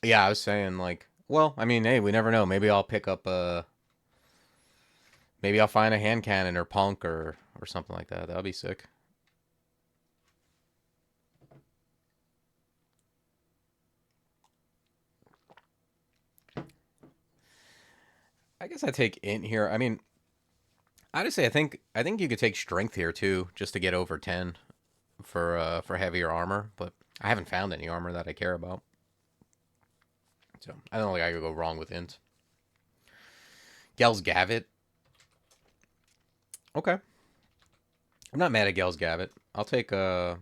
Yeah, I was saying like, well, I mean, hey, we never know. Maybe I'll pick up maybe I'll find a hand cannon or punk or something like that. That'll be sick. I guess I take int here. I mean, honestly, I think you could take strength here too, just to get over 10 for heavier armor. But I haven't found any armor that I care about, so I don't think I could go wrong with int. Gell's Gavit. Okay, I'm not mad at Gell's Gavit. I'll take a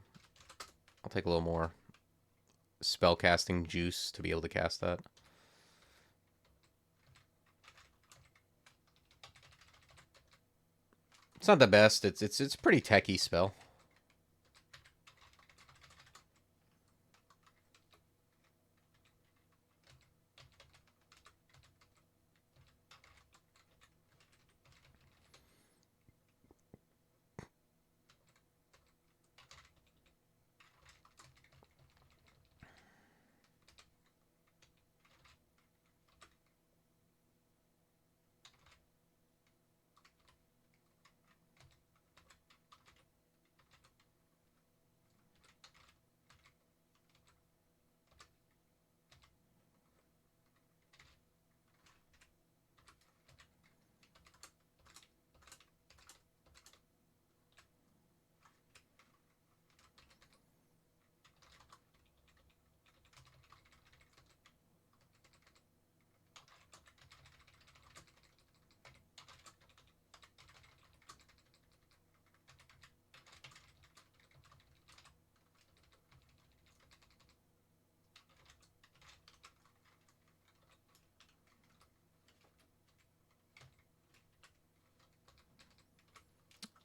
little more spell casting juice to be able to cast that. It's not the best. It's a pretty techy spell.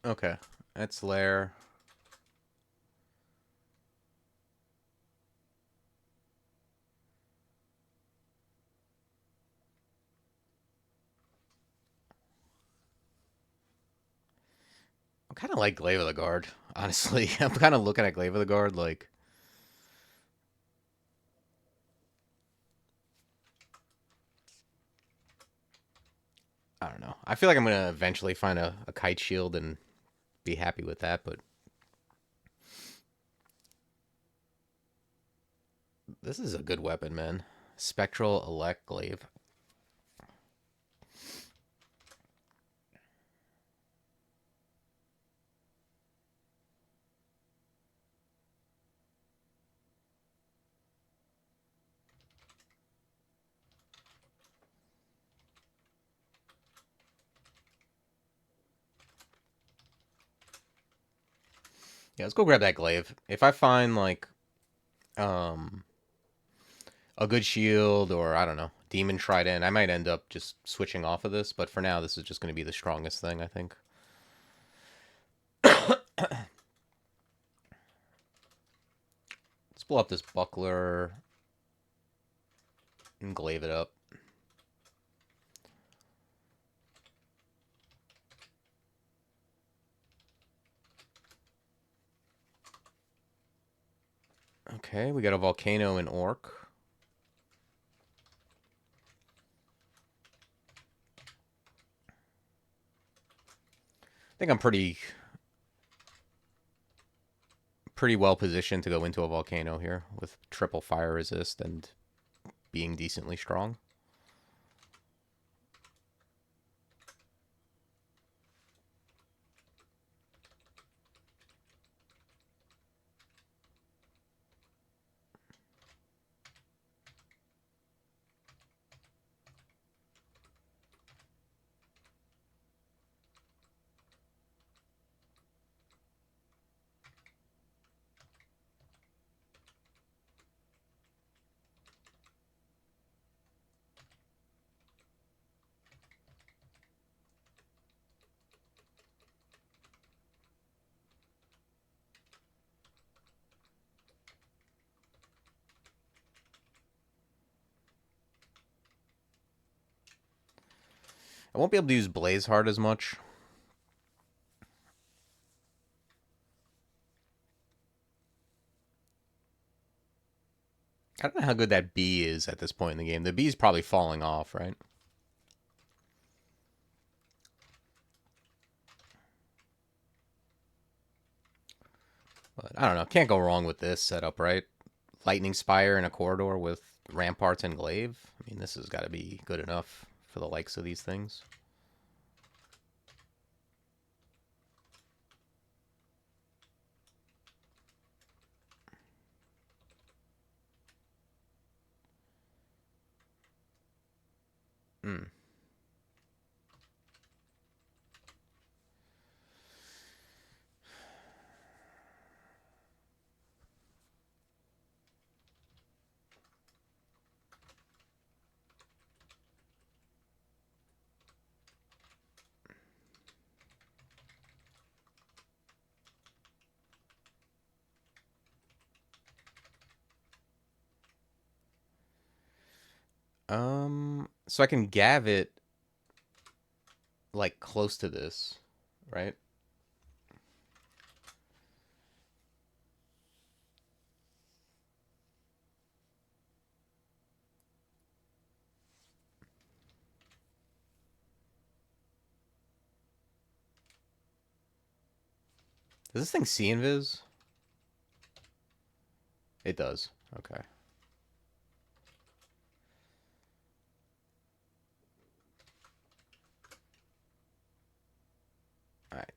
Okay, that's Lair. I'm kind of like Glaive of the Guard, honestly. I'm kind of looking at Glaive of the Guard like, I don't know. I feel like I'm gonna eventually find a kite shield and be happy with that, but this is a good weapon, man. Spectral Elect Glaive. Yeah, let's go grab that Glaive. If I find like um a good shield or I don't know, Demon Trident, I might end up just switching off of this, but for now this is just going to be the strongest thing, I think. Let's blow up this buckler and glaive it up. Okay, we got a Volcano and Orc. I think I'm pretty well positioned to go into a Volcano here with triple fire resist and being decently strong. I won't be able to use Blaze Heart as much. I don't know how good that bee is at this point in the game. The bee's probably falling off, right? But I don't know. Can't go wrong with this setup, right? Lightning Spire in a corridor with Ramparts and Glaive. I mean, this has got to be good enough for the likes of these things. Hmm. So I can gav it like close to this, right? Does this thing see invis? It does. Okay. Alright.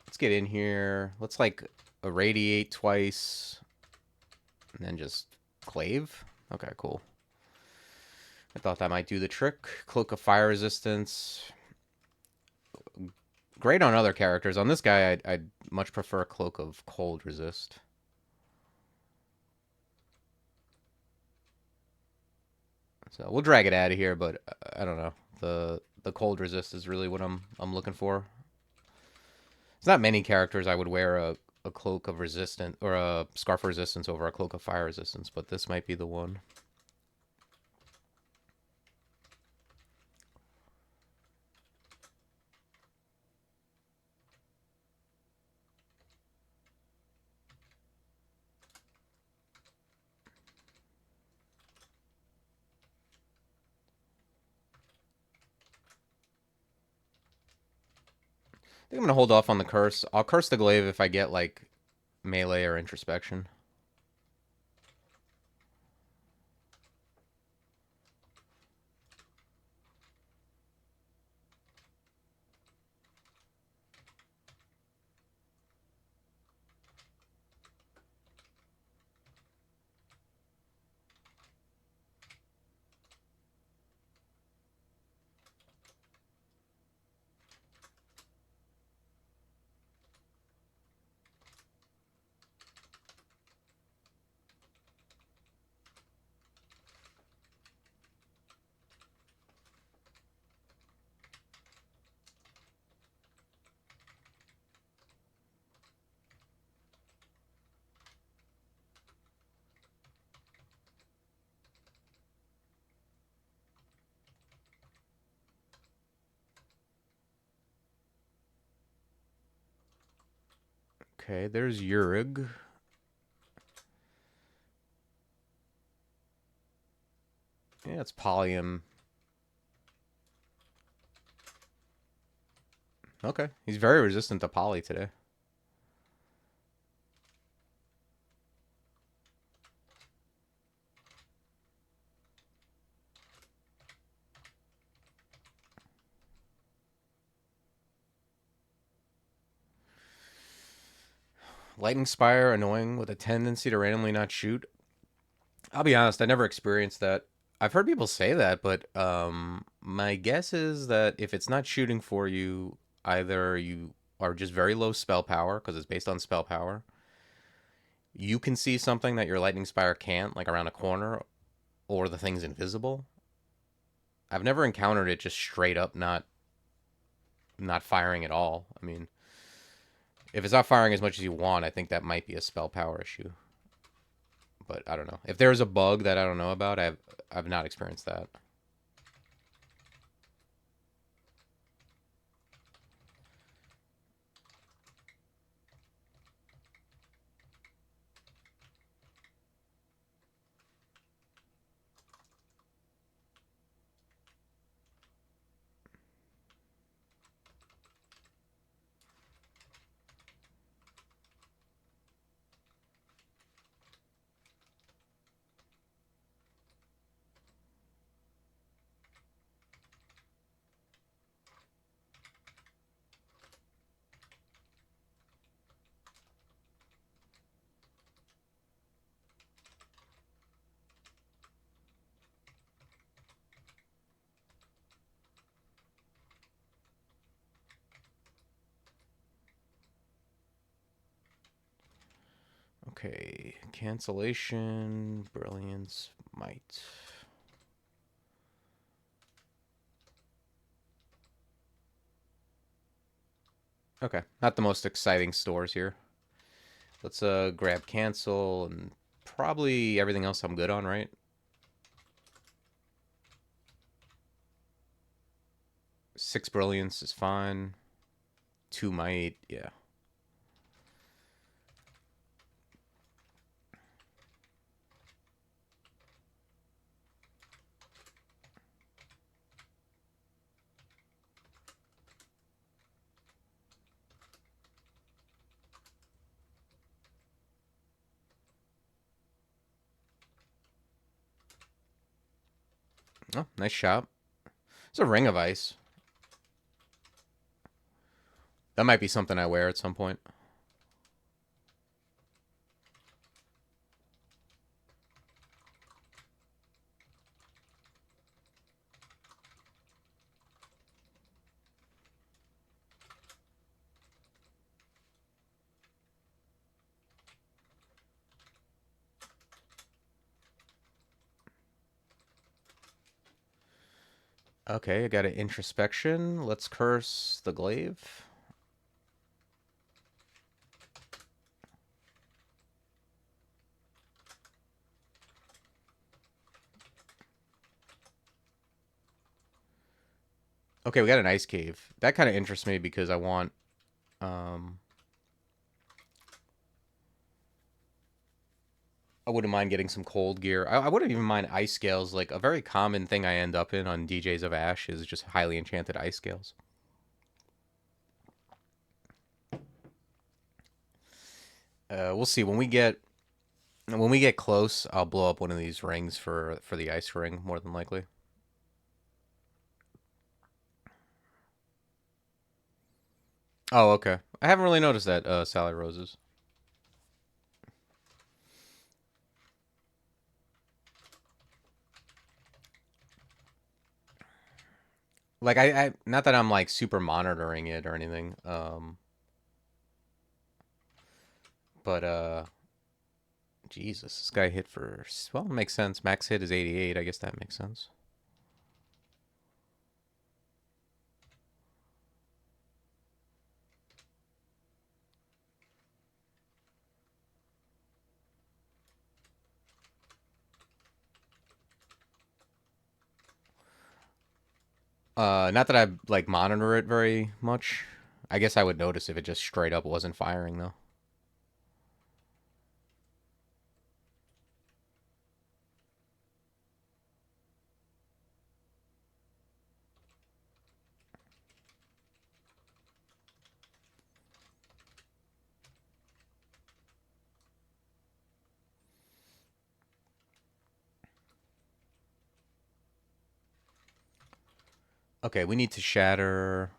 Let's get in here. Let's like irradiate twice. And then just clave. Okay, cool. I thought that might do the trick. Cloak of Fire Resistance. Great on other characters. On this guy, I'd much prefer Cloak of Cold Resist. So we'll drag it out of here, but I don't know. The Cold Resist is really what I'm looking for. There's not many characters I would wear a Cloak of Resistance or a Scarf of Resistance over a Cloak of Fire Resistance, but this might be the one. I think I'm gonna hold off on the curse. I'll curse the glaive if I get like melee or introspection. Okay, there's Yurig. Yeah, it's Polyum. Okay, he's very resistant to Poly today. Lightning Spire, annoying with a tendency to randomly not shoot. I'll be honest, I never experienced that. I've heard people say that, but my guess is that if it's not shooting for you, either you are just very low spell power because it's based on spell power. You can see something that your Lightning Spire can't, like around a corner, or the thing's invisible. I've never encountered it just straight up not firing at all. I mean, if it's not firing as much as you want, I think that might be a spell power issue. But I don't know. If there's a bug that I don't know about, I've not experienced that. Okay, cancellation, brilliance, might. Okay, not the most exciting stores here. Let's grab cancel and probably everything else I'm good on, right? Six brilliance is fine. Two might, yeah. Oh, nice shot. It's a ring of ice. That might be something I wear at some point. Okay, I got an introspection. Let's curse the glaive. Okay, we got an ice cave. That kind of interests me because I want I wouldn't mind getting some cold gear. I wouldn't even mind ice scales. Like a very common thing I end up in on DJs of Ash is just highly enchanted ice scales. We'll see when we get close. I'll blow up one of these rings for the ice ring more than likely. Oh, okay. I haven't really noticed that Sally Roses. Like I not that I'm like super monitoring it or anything. But Jesus, this guy hit for well, it makes sense. Max hit is 88. I guess that makes sense. Not that I like monitor it very much. I guess I would notice if it just straight up wasn't firing though. Okay, we need to shatter.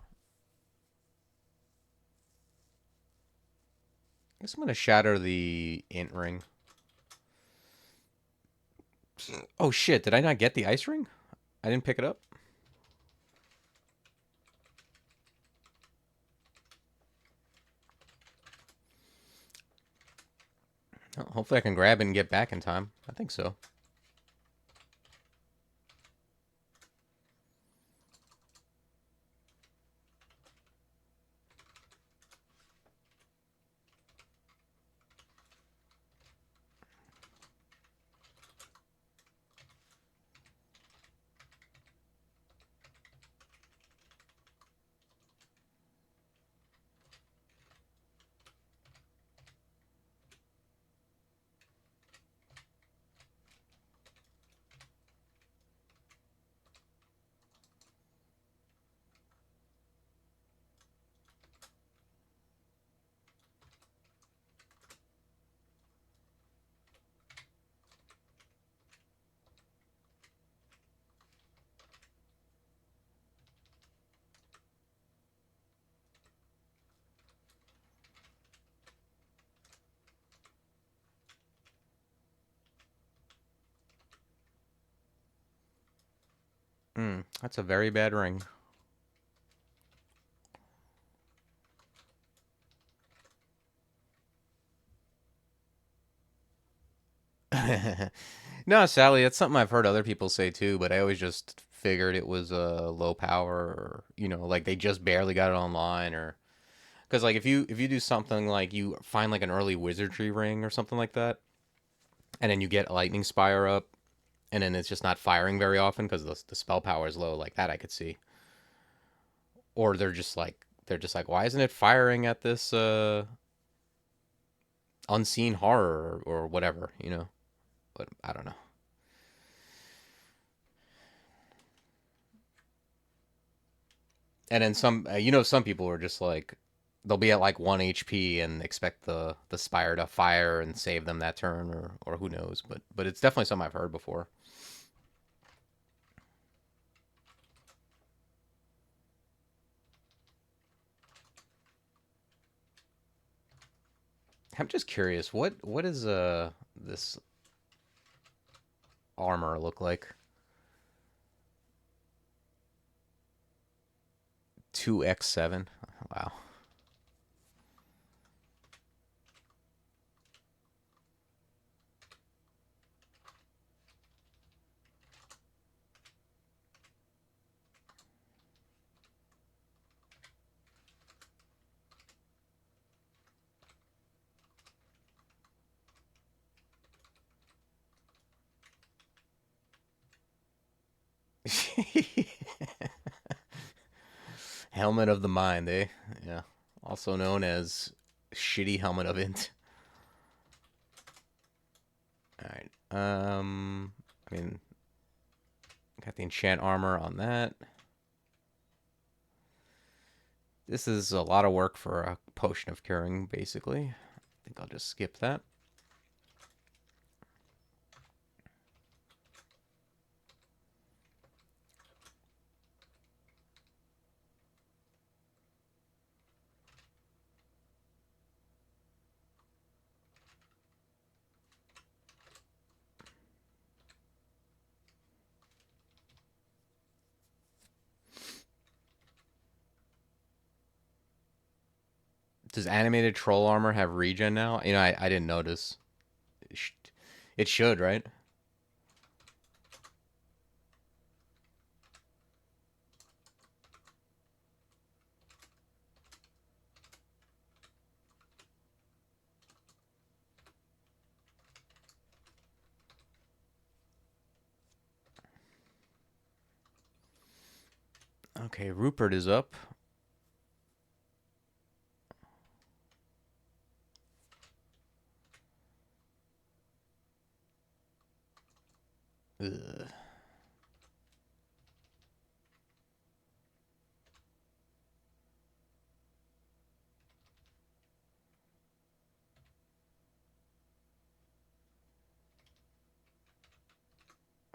I guess I'm gonna shatter the int ring. Oh shit! Did I not get the ice ring? I didn't pick it up. Oh, hopefully, I can grab it and get back in time. I think so. That's a very bad ring. No, Sally, that's something I've heard other people say too, but I always just figured it was low power, or like they just barely got it online, or because like if you do something like you find like an early wizardry ring or something like that, and then you get lightning spire up, and then it's just not firing very often because the spell power is low, like that I could see, or they're just like why isn't it firing at this unseen horror or whatever. But I don't know. And then some people are just like they'll be at like 1 HP and expect the spire to fire and save them that turn, or who knows, but it's definitely something I've heard before. I'm just curious, what is this armor look like? 2x7. Wow. Helmet of the mind, eh? Yeah. Also known as shitty helmet of int. All right. I mean, got the enchant armor on that. This is a lot of work for a potion of curing, basically. I think I'll just skip that. Does animated troll armor have regen now? I didn't notice. It should, right? Okay, Rupert is up. Ugh.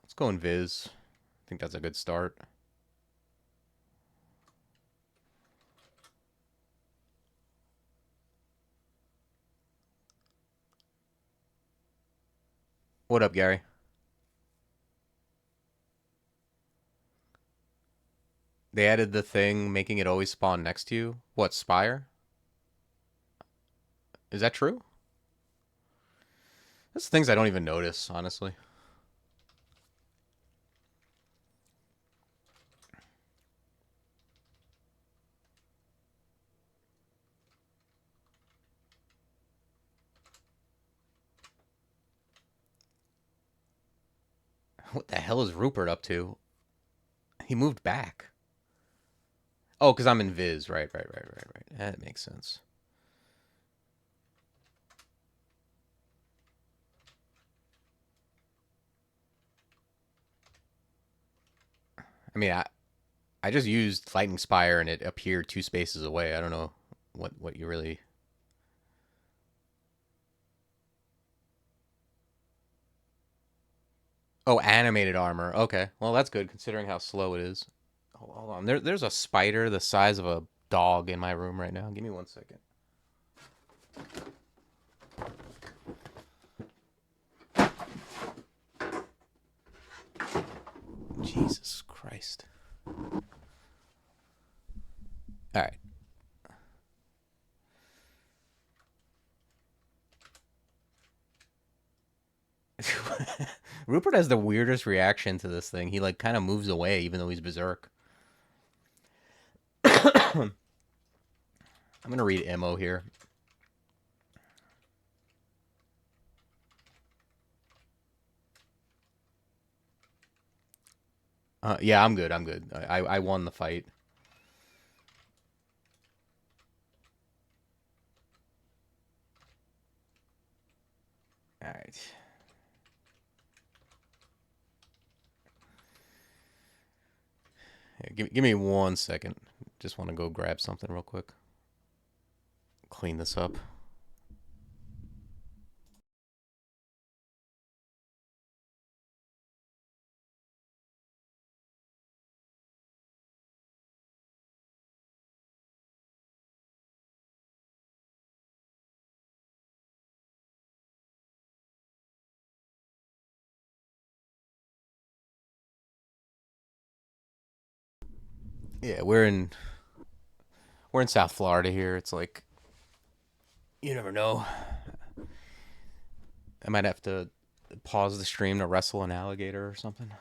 Let's go in Viz. I think that's a good start. What up, Gary? They added the thing making it always spawn next to you. What, Spire? Is that true? That's things I don't even notice, honestly. What the hell is Rupert up to? He moved back. Oh, because I'm in Viz. Right. That makes sense. I mean, I just used Lightning Spire and it appeared 2 spaces away. I don't know what you really. Oh, animated armor. Okay, well that's good considering how slow it is. Hold on. There's a spider the size of a dog in my room right now. Give me 1 second. Jesus Christ. All right. Rupert has the weirdest reaction to this thing. He like kind of moves away even though he's berserk. I'm gonna read ammo here. Yeah, I'm good. I'm good. I won the fight. All right. Yeah, give me 1 second. Just want to go grab something real quick. Clean this up. Yeah, we're in South Florida here. It's like you never know. I might have to pause the stream to wrestle an alligator or something.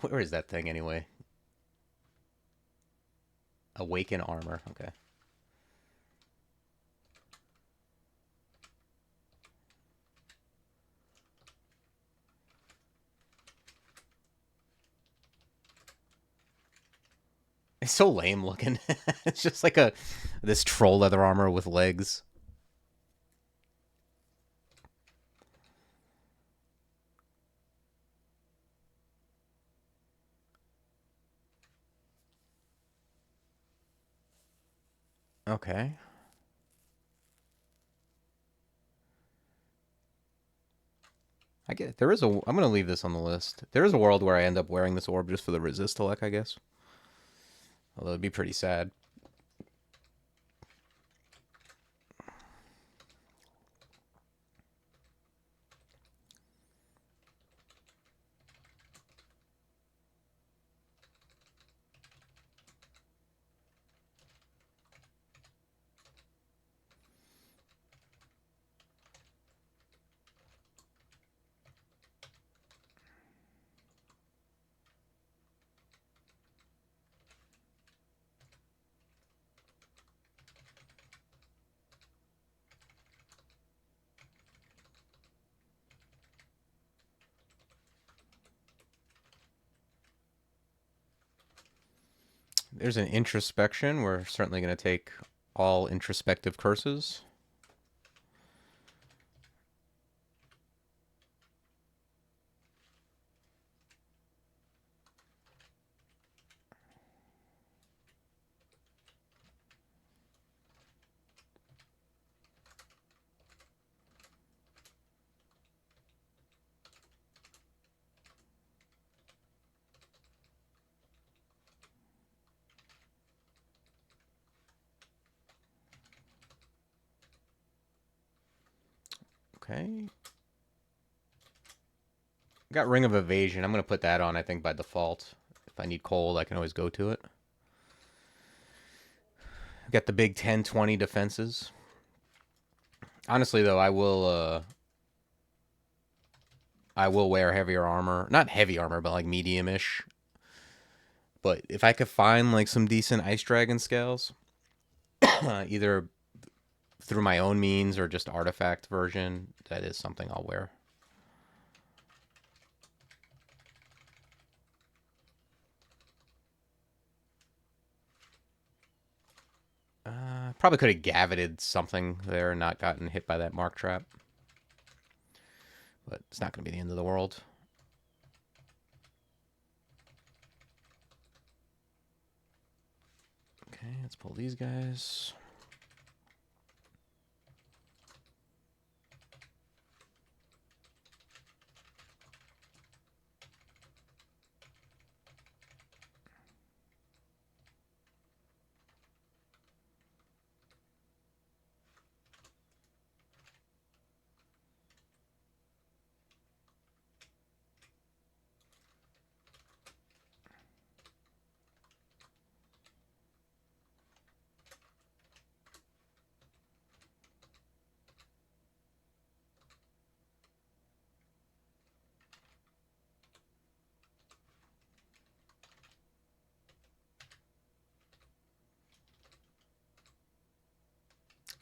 Where is that thing anyway? Awaken armor. Okay. It's so lame looking. It's just like this troll leather armor with legs. Okay. I get there is a. I'm gonna leave this on the list. There is a world where I end up wearing this orb just for the resistolek, I guess. Although it'd be pretty sad. There's an introspection. We're certainly gonna take all introspective curses. Okay. Got Ring of Evasion. I'm gonna put that on, I think, by default. If I need cold, I can always go to it. Got the big 10-20 defenses. Honestly, though, I will wear heavier armor. Not heavy armor, but like medium-ish. But if I could find like some decent Ice Dragon scales, either through my own means or just artifact version, that is something I'll wear. Probably could have gaveted something there and not gotten hit by that mark trap. But it's not going to be the end of the world. Okay, let's pull these guys.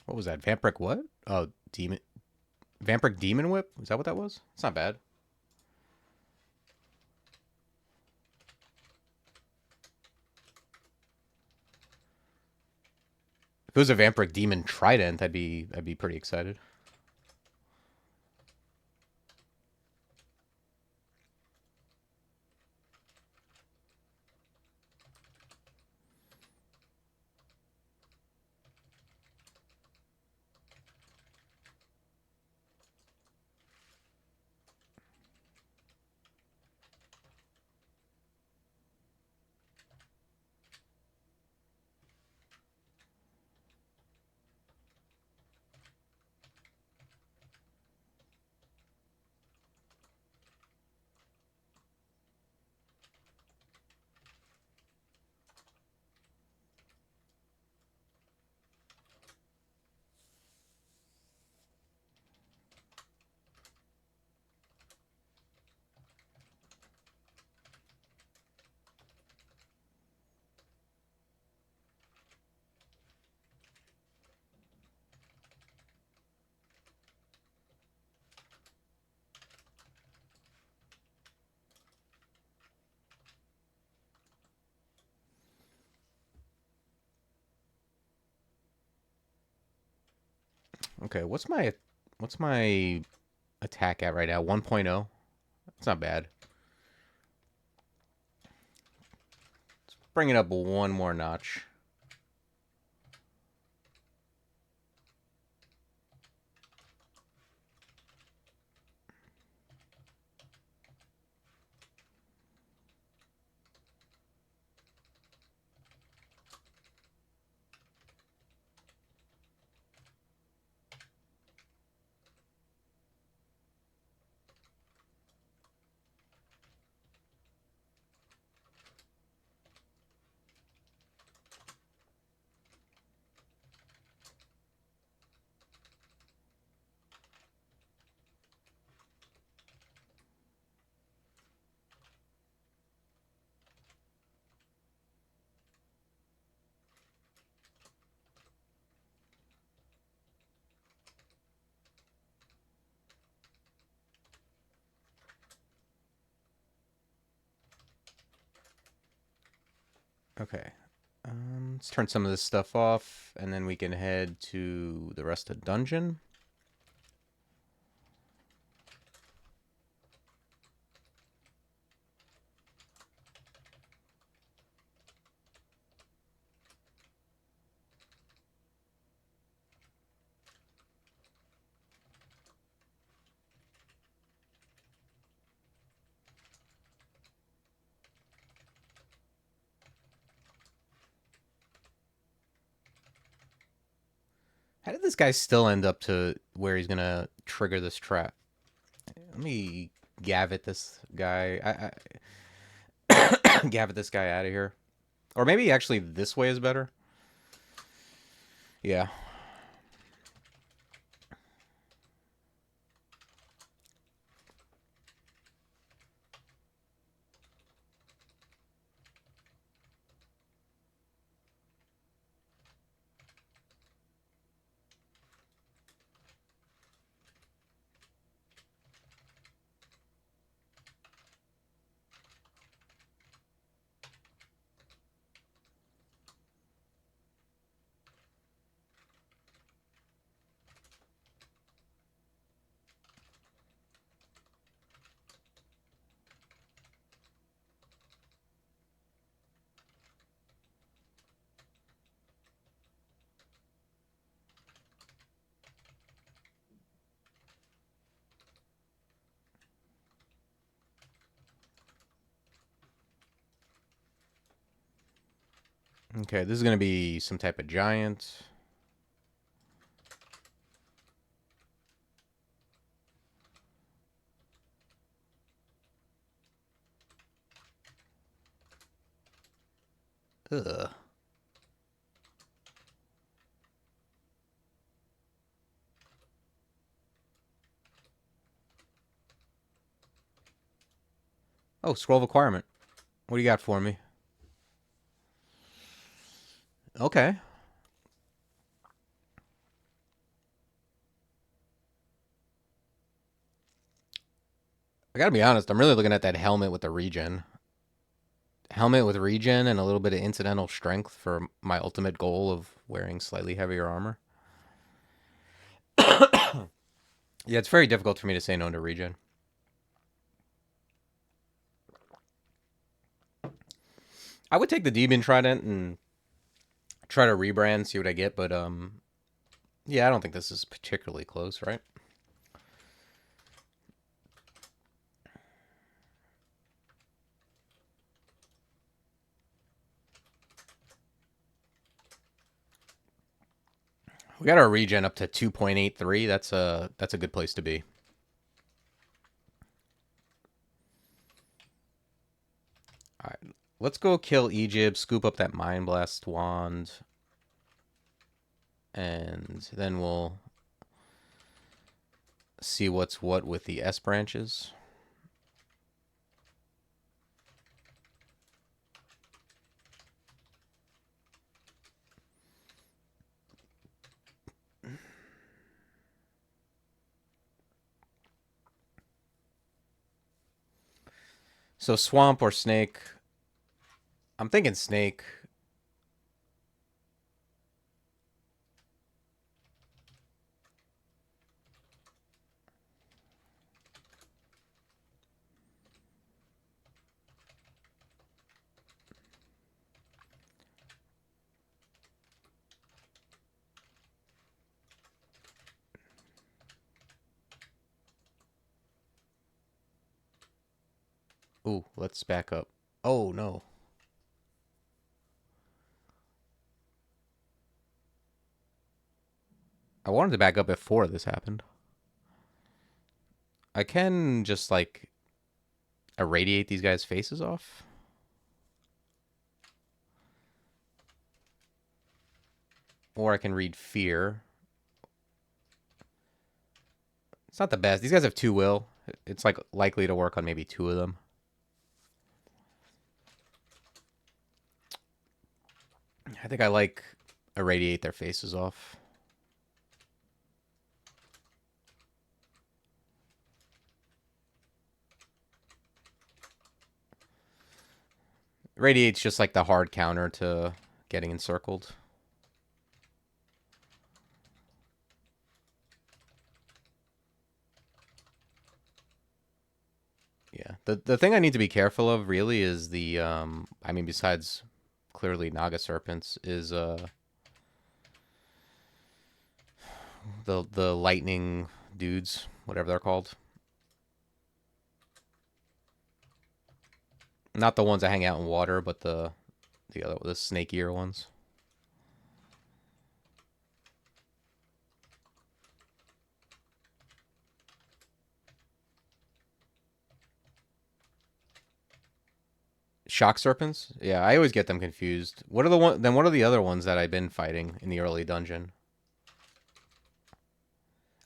What was that? Vampiric what? Oh, demon. Vampiric demon whip? Is that what that was? It's not bad. If it was a Vampiric demon trident, I'd be pretty excited. Okay, what's my attack at right now? 1.0. It's not bad. Let's bring it up one more notch. Okay. Let's turn some of this stuff off, and then we can head to the rest of the dungeon. How did this guy still end up to where he's gonna trigger this trap? Let me gavit this guy. Gavit this guy out of here. Or maybe actually this way is better. Yeah. Okay, this is going to be some type of giant. Ugh. Oh, scroll of acquirement. What do you got for me? Okay. I gotta be honest, I'm really looking at that helmet with the regen. Helmet with regen and a little bit of incidental strength for my ultimate goal of wearing slightly heavier armor. Yeah, it's very difficult for me to say no to regen. I would take the Demon Trident and try to rebrand, see what I get, but yeah, I don't think this is particularly close, right? We got our regen up to 2.83. That's a good place to be. All right, let's go kill Egypt, scoop up that Mind Blast wand, and then we'll see what's what with the S branches. So swamp or snake? I'm thinking snake. Ooh, let's back up. Oh no. I wanted to back up before this happened. I can just like irradiate these guys' faces off. Or I can read fear. It's not the best. These guys have 2 will. It's like likely to work on maybe 2 of them. I think I like irradiate their faces off. Radiate's just like the hard counter to getting encircled. Yeah. The thing I need to be careful of really is the I mean besides clearly Naga serpents is the lightning dudes, whatever they're called. Not the ones that hang out in water, but the snakier ones. Shock serpents? Yeah, I always get them confused. What are the one? Then what are the other ones that I've been fighting in the early dungeon?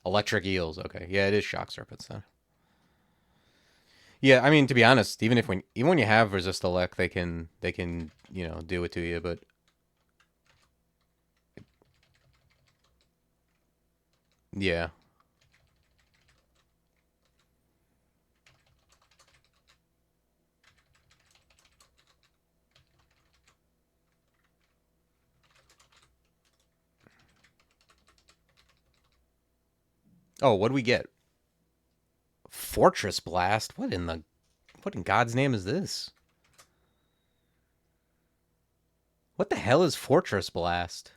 Electric eels. Okay, yeah, it is shock serpents then. Yeah, I mean to be honest, even when you have resist elect, they can do it to you. But yeah. Oh, what do we get? Fortress blast. What in God's name is this? What the hell is fortress blast?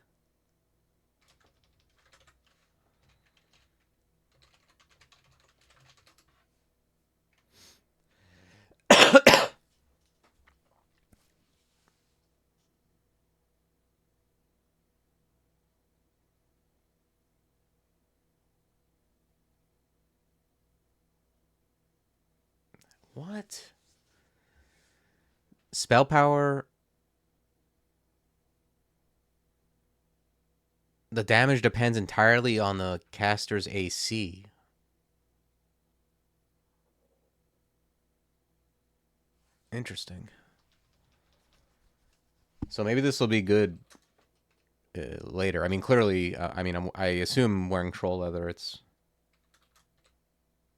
What? Spell power. The damage depends entirely on the caster's AC. Interesting. So maybe this will be good later. I mean, clearly, I assume wearing troll leather, it's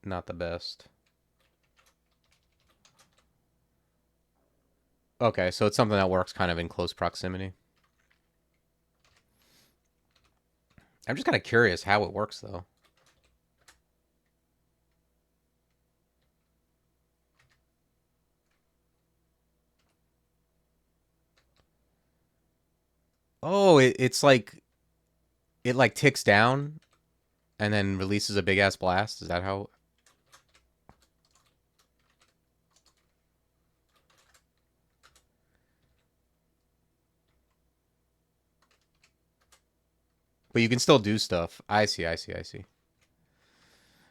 not the best. Okay, so it's something that works kind of in close proximity. I'm just kind of curious how it works, though. Oh, it's like it like ticks down and then releases a big ass blast. Is that how? But you can still do stuff. I see. I see. I see.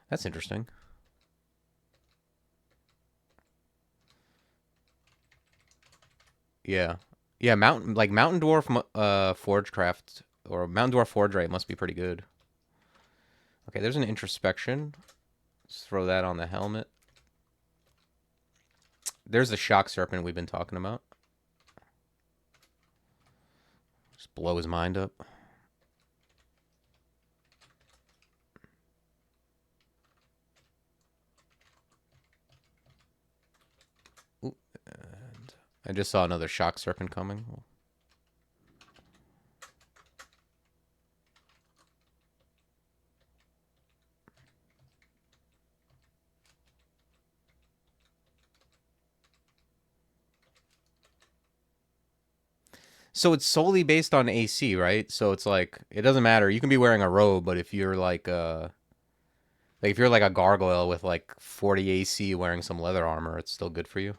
That's interesting. Yeah, yeah. Mountain Dwarf, Forgecraft or Mountain Dwarf Forgewright must be pretty good. Okay, there's an introspection. Let's throw that on the helmet. There's the shock serpent we've been talking about. Just blow his mind up. Ooh, and I just saw another shock serpent coming. So it's solely based on AC, right? So it's like it doesn't matter. You can be wearing a robe, but if you're like if you're like a gargoyle with like 40 AC wearing some leather armor, it's still good for you.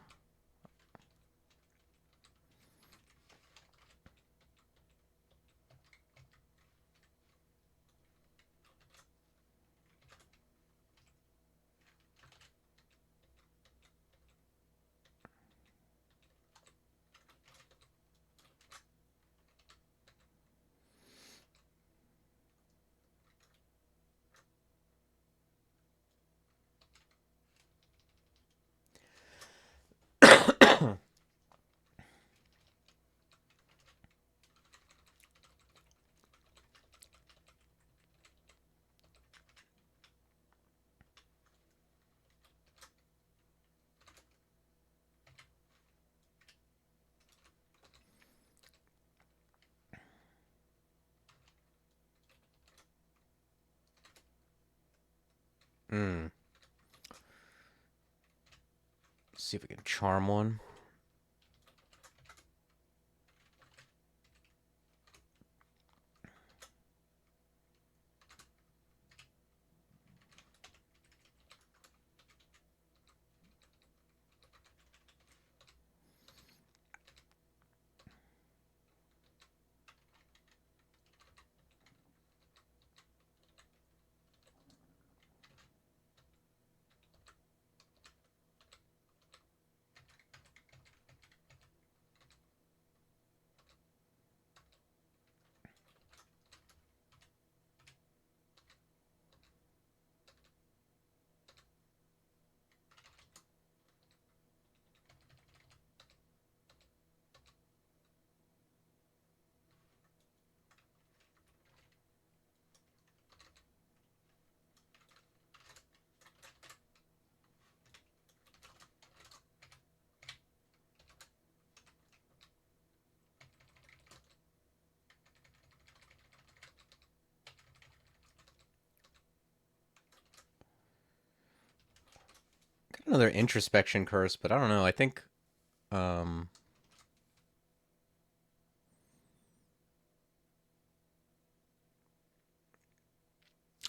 Hmm. See if we can charm one. Got another introspection curse, but I don't know. I think um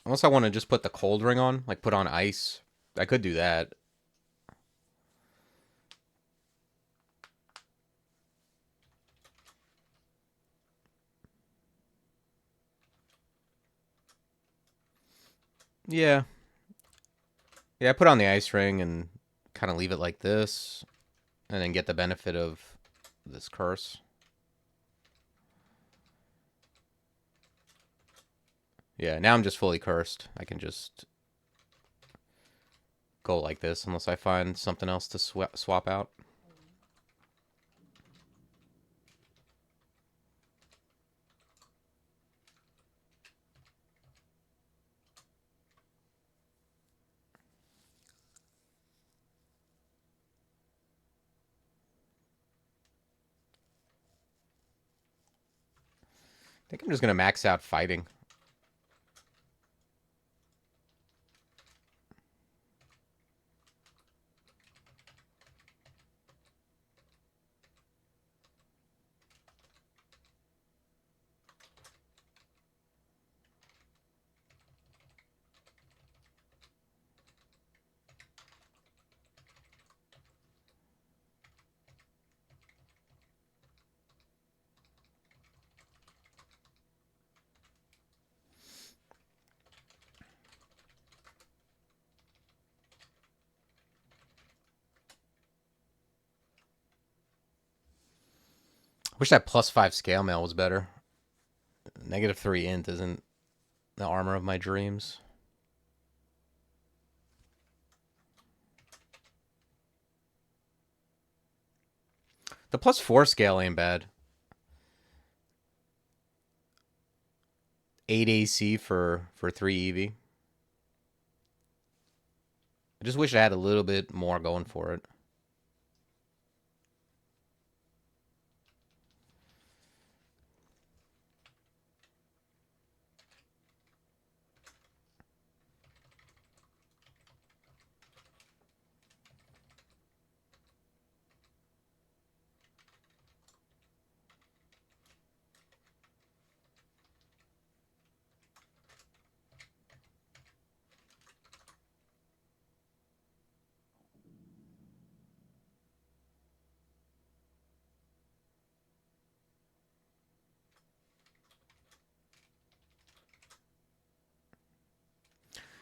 unless I want to just put the cold ring on, like put on ice, I could do that. Yeah. Yeah, I put on the ice ring and kind of leave it like this and then get the benefit of this curse. Yeah, now I'm just fully cursed. I can just go like this unless I find something else to swap out. I think I'm just going to max out fighting. Wish that +5 scale mail was better. -3 int isn't the armor of my dreams. The +4 scale ain't bad. 8 AC for 3 EV. I just wish I had a little bit more going for it.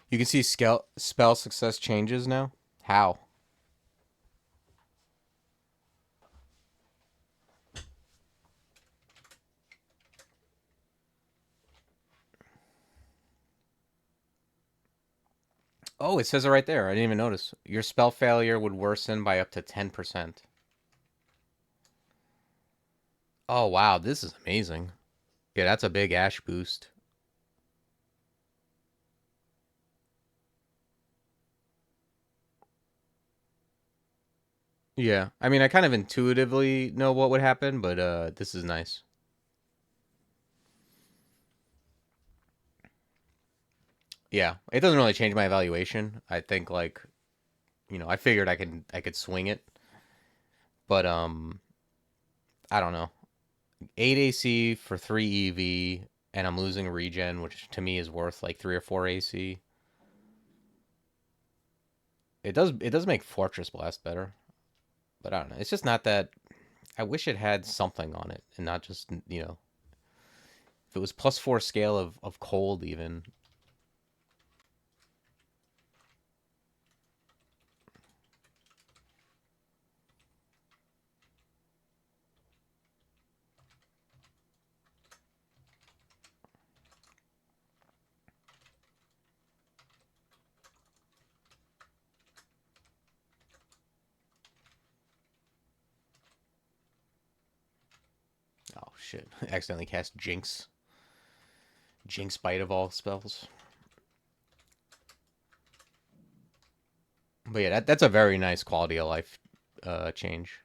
You can see spell success changes now. How? Oh, it says it right there. I didn't even notice. Your spell failure would worsen by up to 10%. Oh, wow. This is amazing. Yeah, that's a big Ash boost. Yeah. I mean, I kind of intuitively know what would happen, but this is nice. Yeah. It doesn't really change my evaluation. I think like, I figured I could swing it, but I don't know. 8 AC for 3 EV and I'm losing regen, which to me is worth like 3 or 4 AC. It does make Fortress Blast better, but I don't know. It's just not that. I wish it had something on it and not just if it was +4 scale of cold even. Oh shit! I accidentally cast Jinx. Jinx Bite of all spells. But yeah, that's a very nice quality of life change.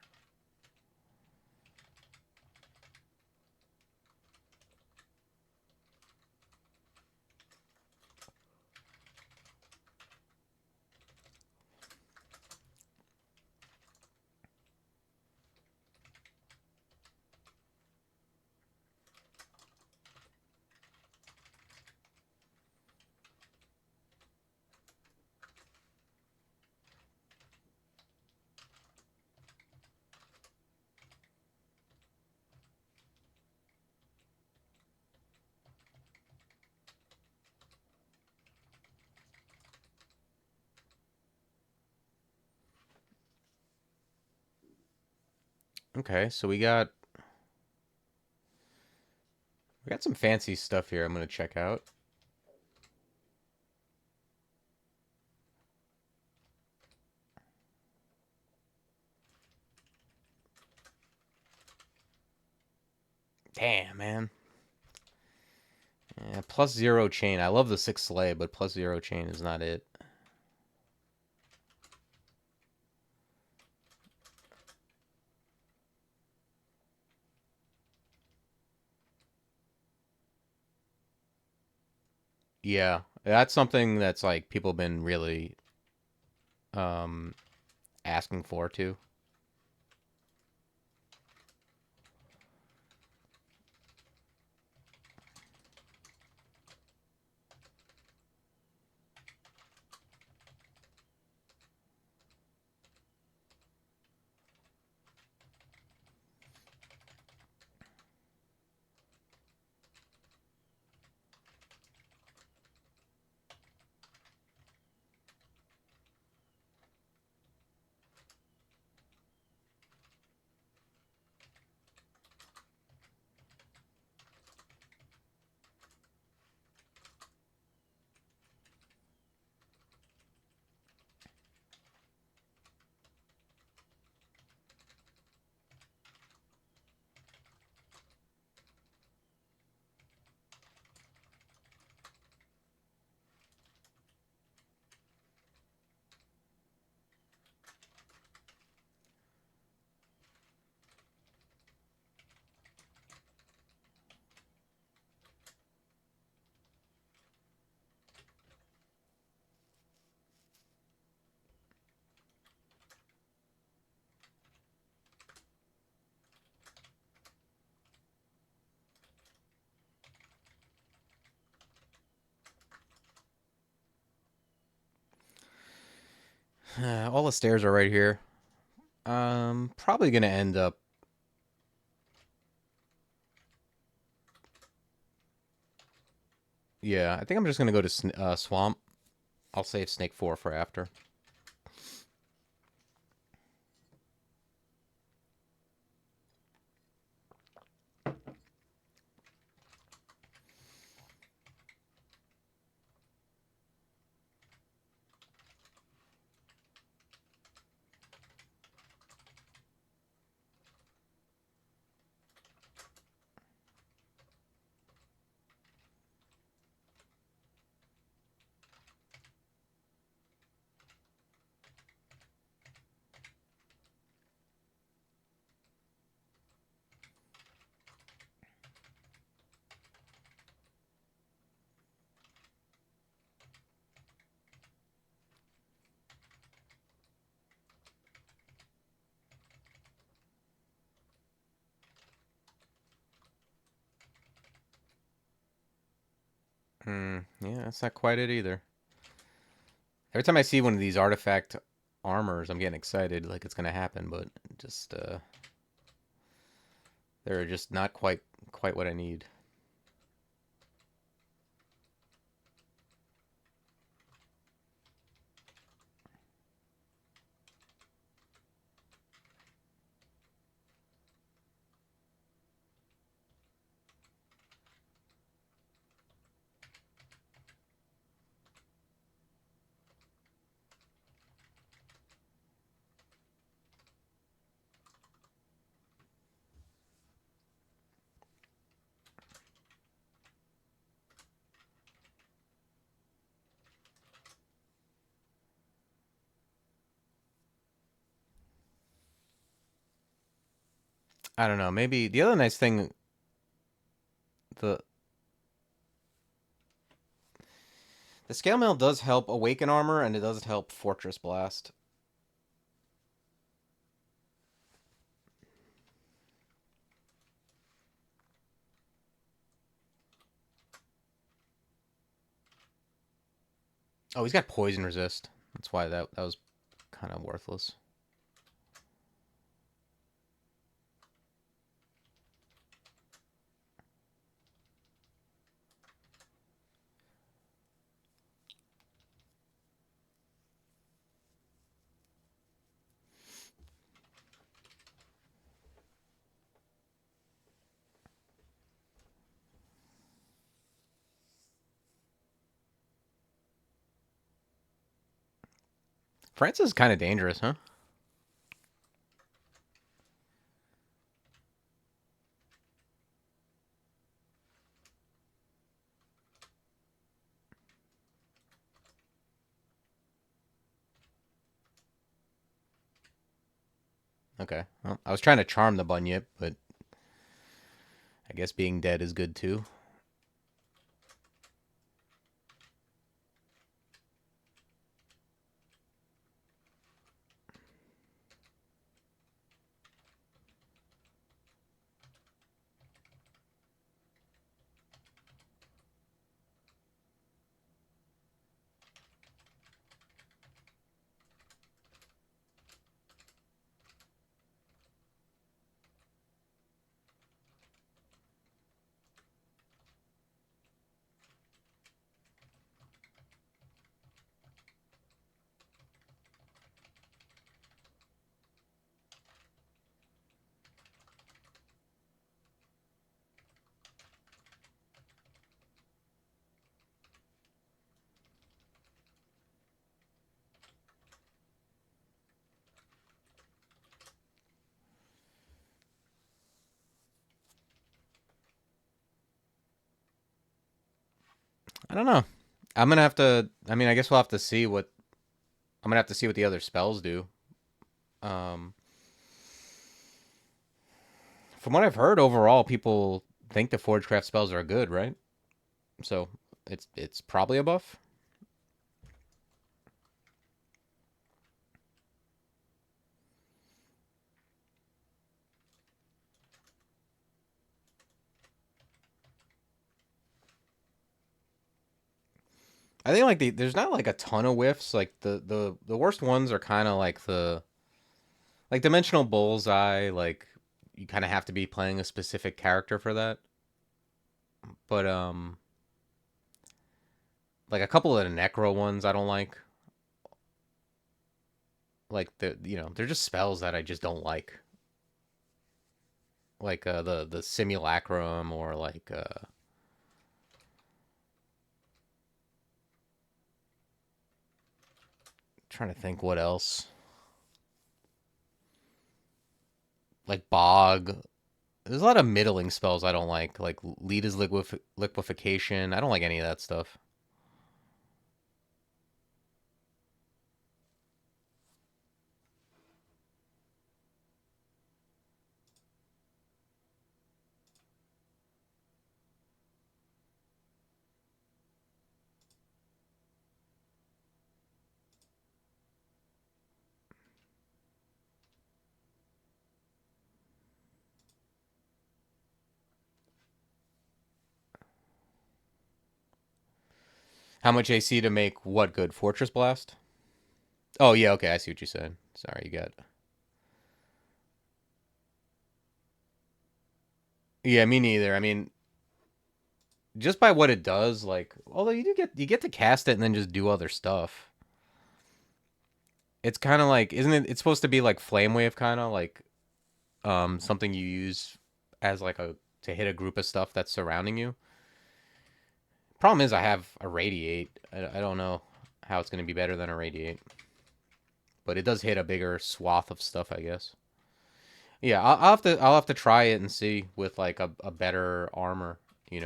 Okay, so we got some fancy stuff here I'm going to check out. Damn, man. Yeah, +0 chain. I love the 6 sleigh, but +0 chain is not it. Yeah, that's something that's like people have been really um, asking for too. All the stairs are right here. Probably gonna end up. Yeah, I think I'm just gonna go to swamp. I'll save snake 4 for after. Yeah, that's not quite it either. Every time I see one of these artifact armors, I'm getting excited, like it's gonna happen, but just they're just not quite what I need. I don't know. Maybe the other nice thing, the the scale mail does help awaken armor, and it does help fortress blast. Oh, he's got poison resist. That's why that was kind of worthless. France is kind of dangerous, huh? Okay. Well, I was trying to charm the bunyip, but I guess being dead is good too. I don't know. I'm gonna have to. I mean, I guess we'll have to see what. I'm gonna have to see what the other spells do. Um, from what I've heard, overall, people think the Forgecraft spells are good, right? So it's probably a buff. I think like there's not like a ton of whiffs. Like the worst ones are kind of like the like dimensional bullseye. Like you kind of have to be playing a specific character for that. But like a couple of the necro ones I don't like. Like they're just spells that I just don't like. Like the simulacrum or like trying to think what else. Like bog. There's a lot of middling spells I don't like lead is liquefaction. I don't like any of that stuff. How much AC to make what good? Fortress Blast? Oh yeah, okay, I see what you said. Sorry, you got. Yeah, me neither. I mean, just by what it does, like, although you get to cast it and then just do other stuff. It's kind of like, isn't it? It's supposed to be like Flame Wave, kind of like something you use as like a to hit a group of stuff that's surrounding you. Problem is, I have a Radiate. I don't know how it's going to be better than a Radiate, but it does hit a bigger swath of stuff, I guess. Yeah, I'll have to try it and see with like a better armor, you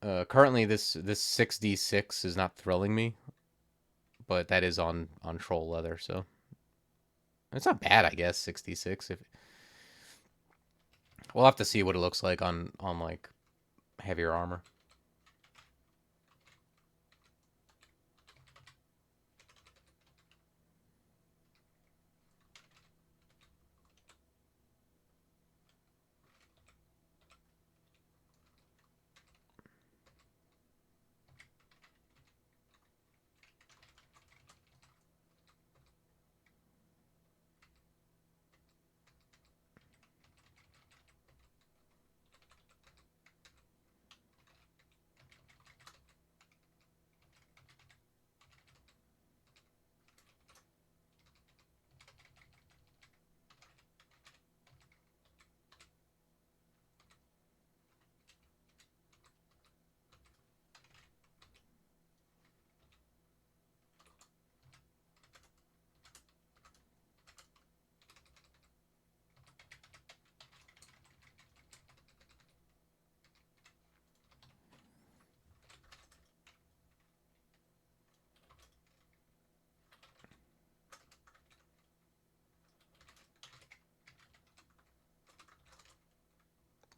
know. Currently this 6d6 is not thrilling me, but that is on troll leather, so it's not bad, I guess. 6d6. If we'll have to see what it looks like on like heavier armor.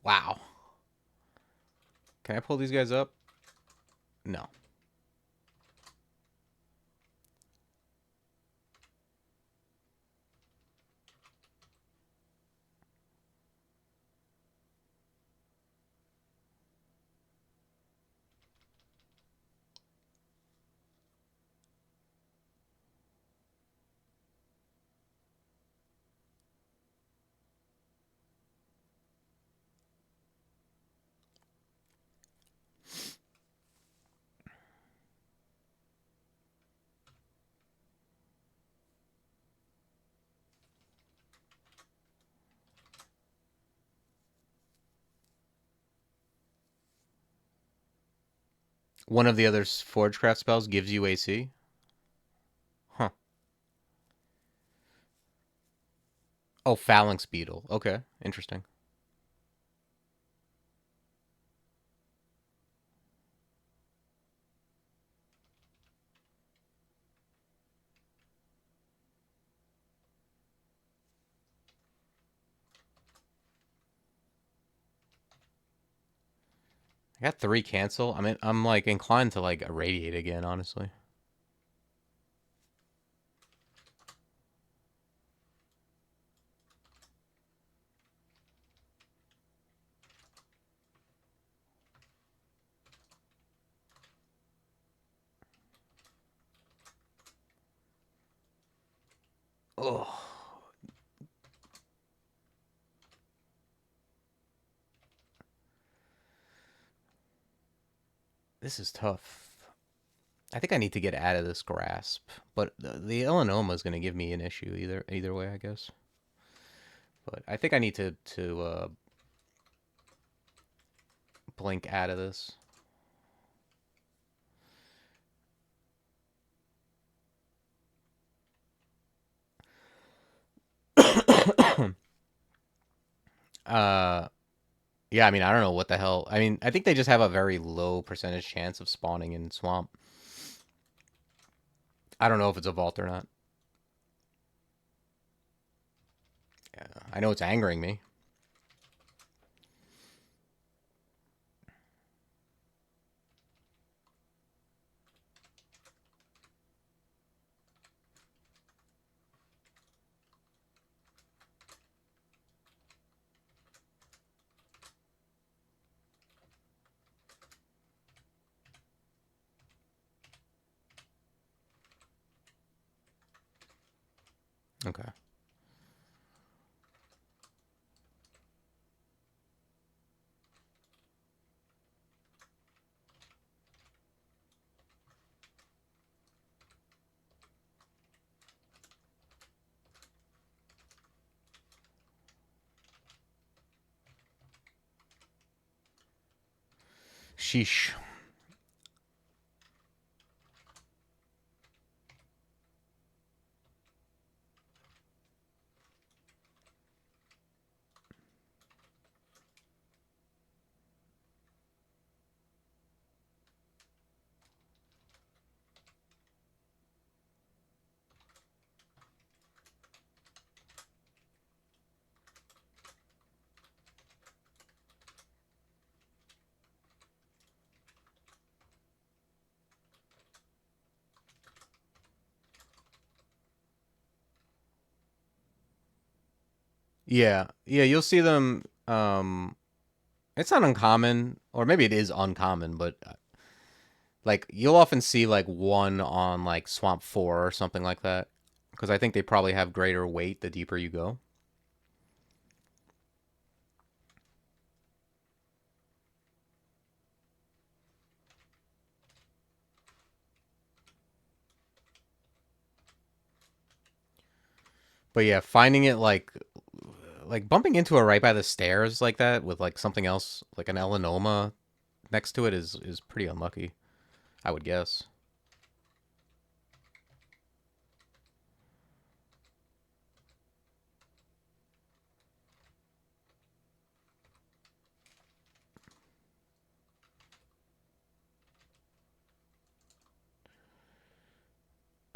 Wow. Can I pull these guys up? No. One of the other Forgecraft spells gives you AC? Huh. Oh, Phalanx Beetle. Okay, interesting. I got 3 cancel. I mean, I'm like inclined to like irradiate again, honestly. Oh, this is tough. I think I need to get out of this grasp, but the Illinois is going to give me an issue either way, I guess. But I think I need to blink out of this. uh, yeah, I mean, I don't know what the hell. I mean, I think they just have a very low percentage chance of spawning in swamp. I don't know if it's a vault or not. Yeah, I know it's angering me. Okay. Sheesh. Yeah, yeah, you'll see them. It's not uncommon, or maybe it is uncommon, but like you'll often see like one on like Swamp 4 or something like that, because I think they probably have greater weight the deeper you go. But yeah, finding it like bumping into it right by the stairs like that with like something else like an Elanoma next to it is pretty unlucky, I would guess.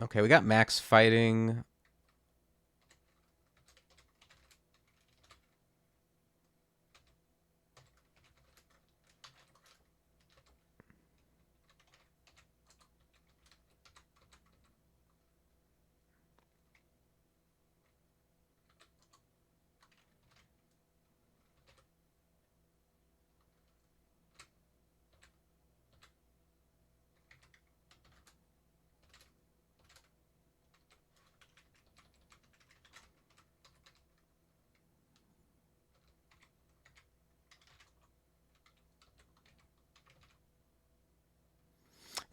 Okay, we got Max fighting.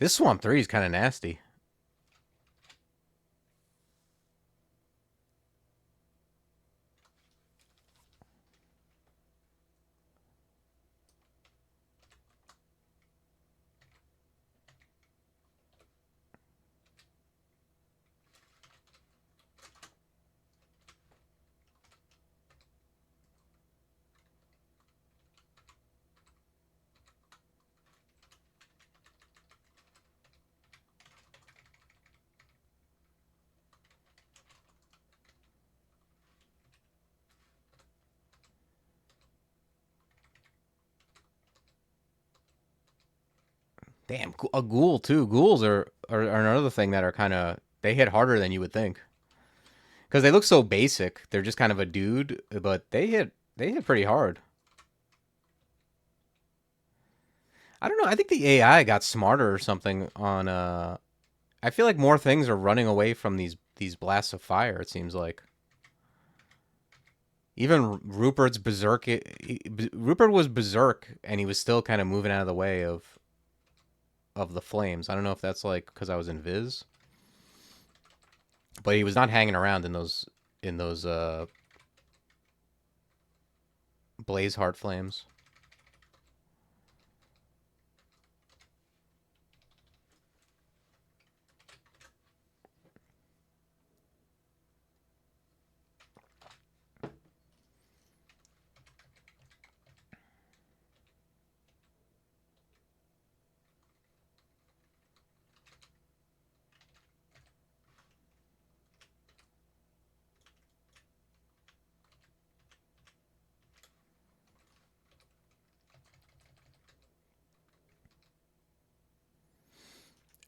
This Swamp 3 is kind of nasty. Damn, a ghoul too. Ghouls are another thing that are kind of, they hit harder than you would think because they look so basic. They're just kind of a dude, but they hit pretty hard. I don't know. I think the AI got smarter or something on. I feel like more things are running away from these blasts of fire. It seems like even Rupert's berserk. Rupert was berserk, and he was still kind of moving out of the way of the flames. I don't know if that's like because I was in Viz, but he was not hanging around in those blaze heart flames.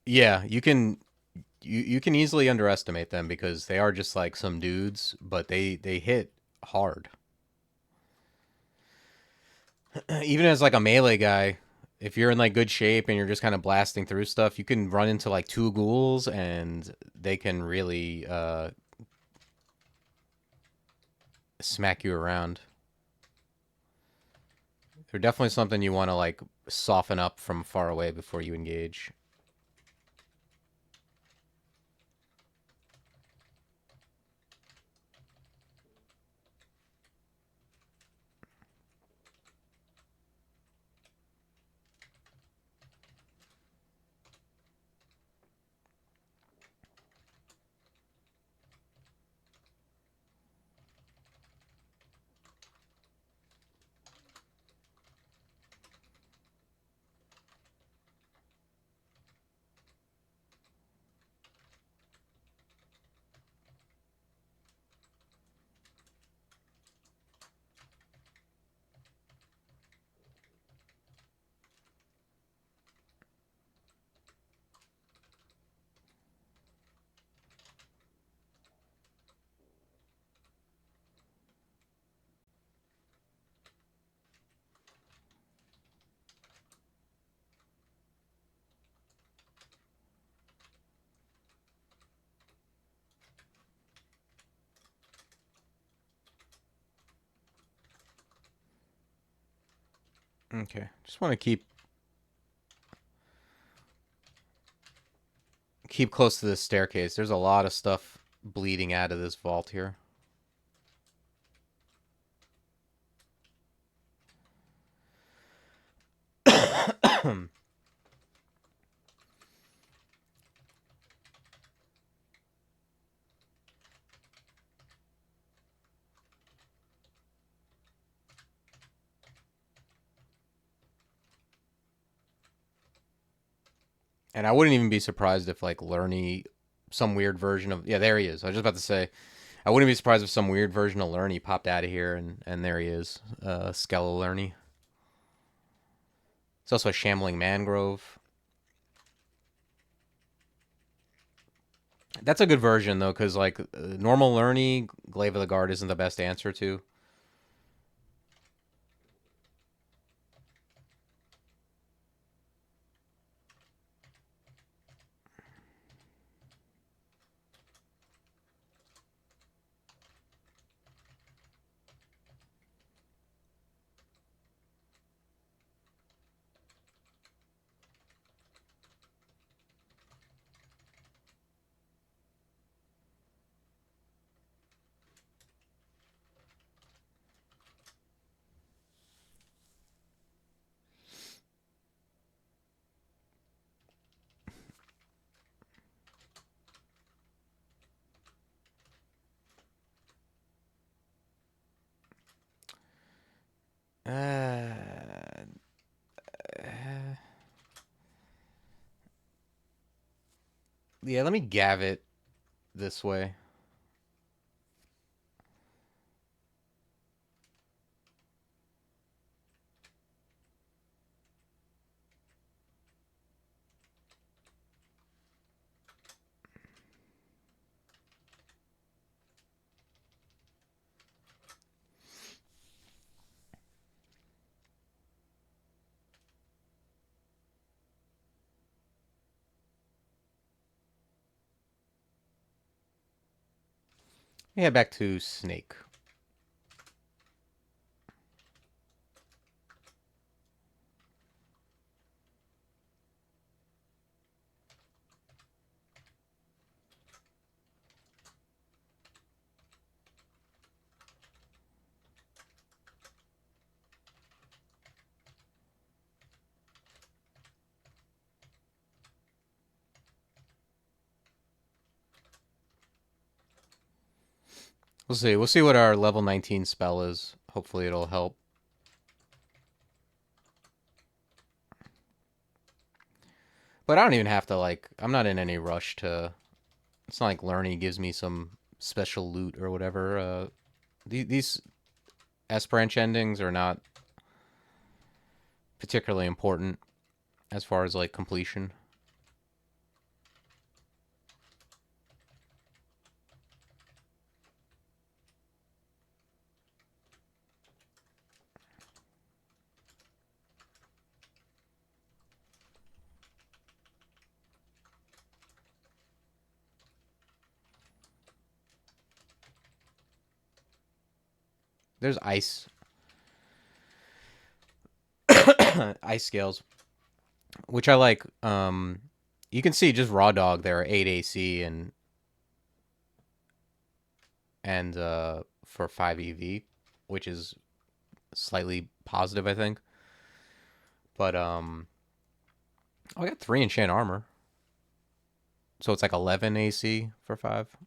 Yeah, you can easily underestimate them because they are just like some dudes, but they hit hard. Even as like a melee guy, if you're in like good shape and you're just kind of blasting through stuff, you can run into like two ghouls and they can really smack you around. They're definitely something you want to like soften up from far away before you engage. Okay, just want to keep close to this staircase. There's a lot of stuff bleeding out of this vault here. And I wouldn't even be surprised if like Lerny, some weird version of, yeah, there he is. I was just about to say, I wouldn't be surprised if some weird version of Lerny popped out of here and there he is, Skella Lerny. It's also a shambling mangrove. That's a good version though, because like normal Lerny, Glaive of the Guard isn't the best answer to. Uh, yeah, let me gav it this way. Yeah, back to snake. We'll see. We'll see what our level 19 spell is. Hopefully it'll help. But I don't even have to, like, I'm not in any rush to... It's not like learning gives me some special loot or whatever. These S-branch endings are not particularly important as far as, like, completion. There's ice. Ice scales, which I like. You can see just raw dog there, 8 AC and for 5 EV, which is slightly positive, I think. But I got 3 enchant armor, so it's like 11 AC for 5.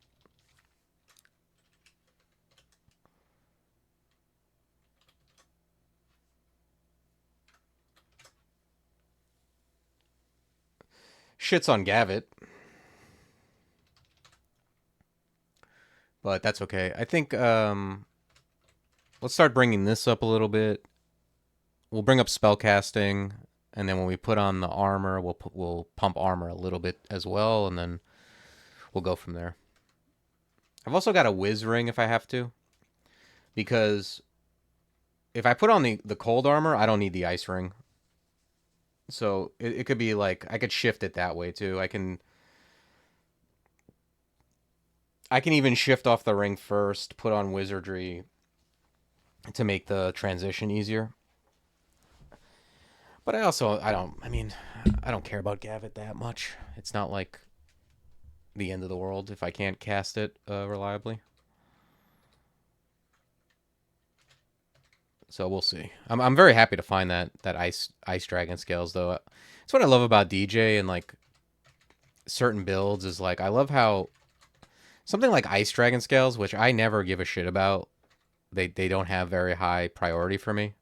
Shits on Gavit, but that's okay. I think let's start bringing this up a little bit. We'll bring up spellcasting, and then when we put on the armor, we'll pump armor a little bit as well, and then we'll go from there. I've also got a whiz ring if I have to, because if I put on the cold armor, I don't need the ice ring. So it could be like I could shift it that way too. I can even shift off the ring first, put on wizardry to make the transition easier. But I don't care about Gavit that much. It's not like the end of the world if I can't cast it reliably. So we'll see. I'm very happy to find that ice dragon scales though. That's what I love about DJ and like certain builds is like I love how something like ice dragon scales, which I never give a shit about. They don't have very high priority for me,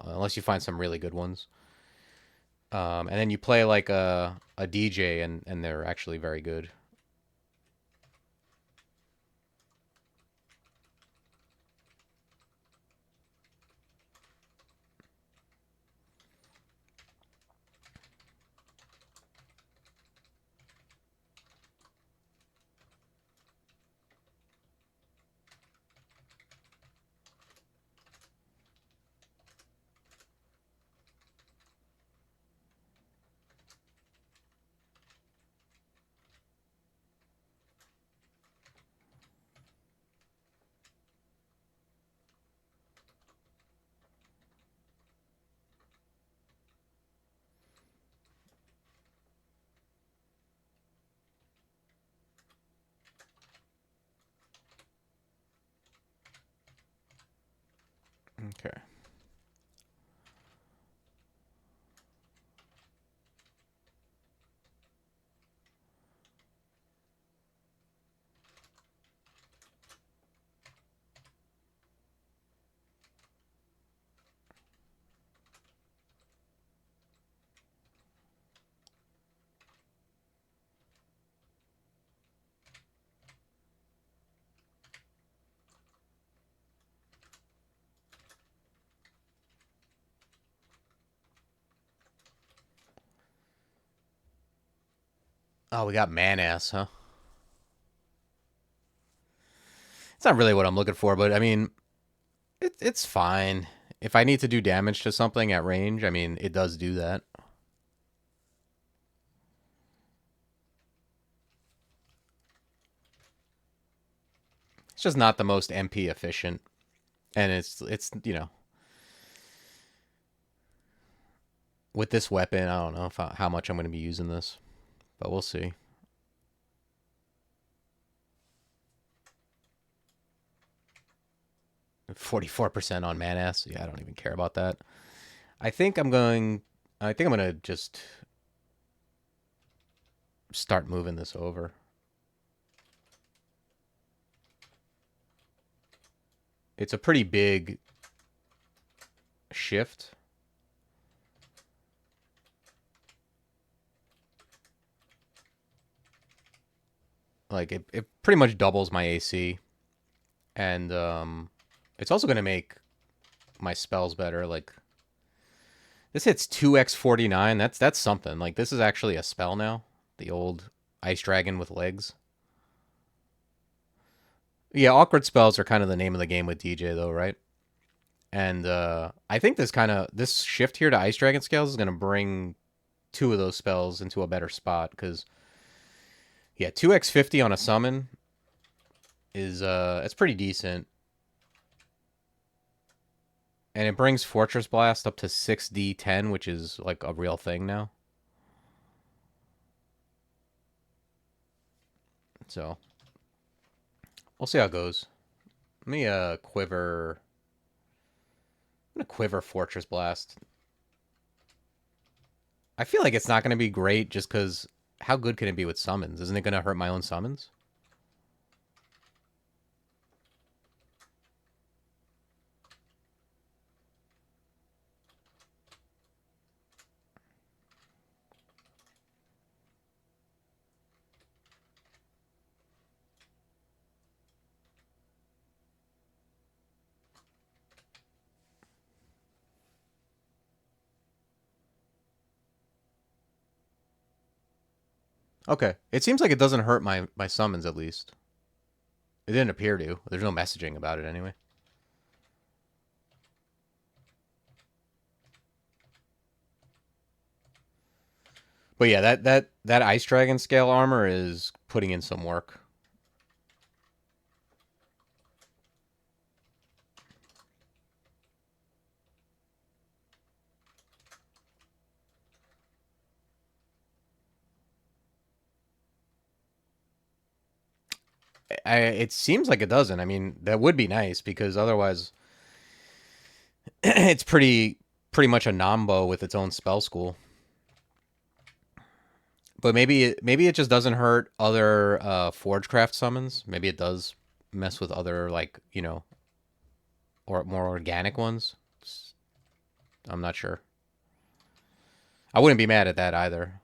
unless you find some really good ones. And then you play like a DJ and they're actually very good. Okay. Oh, we got man-ass, huh? It's not really what I'm looking for, but I mean, it's fine. If I need to do damage to something at range, I mean, it does do that. It's just not the most MP efficient, and it's you know, with this weapon, I don't know how much I'm going to be using this, but we'll see. 44% on man-ass. Yeah, I don't even care about that. I think I'm going. I think I'm gonna just start moving this over. It's a pretty big shift. Like it pretty much doubles my AC, and it's also gonna make my spells better. Like this hits 2x49. That's something. Like this is actually a spell now. The old ice dragon with legs. Yeah, awkward spells are kind of the name of the game with DJ though, right? And I think this shift here to ice dragon scales is gonna bring two of those spells into a better spot because yeah, 2x50 on a summon is it's pretty decent. And it brings Fortress Blast up to 6d10, which is like a real thing now. So we'll see how it goes. Let me quiver. I'm gonna quiver Fortress Blast. I feel like it's not gonna be great just because how good can it be with summons? Isn't it gonna hurt my own summons? Okay. It seems like it doesn't hurt my summons at least. It didn't appear to. There's no messaging about it anyway. But yeah, that Ice Dragon scale armor is putting in some work. It seems like it doesn't. I mean, that would be nice because otherwise, it's pretty much a Nambo with its own spell school. But maybe it just doesn't hurt other Forgecraft summons. Maybe it does mess with other like or more organic ones. I'm not sure. I wouldn't be mad at that either.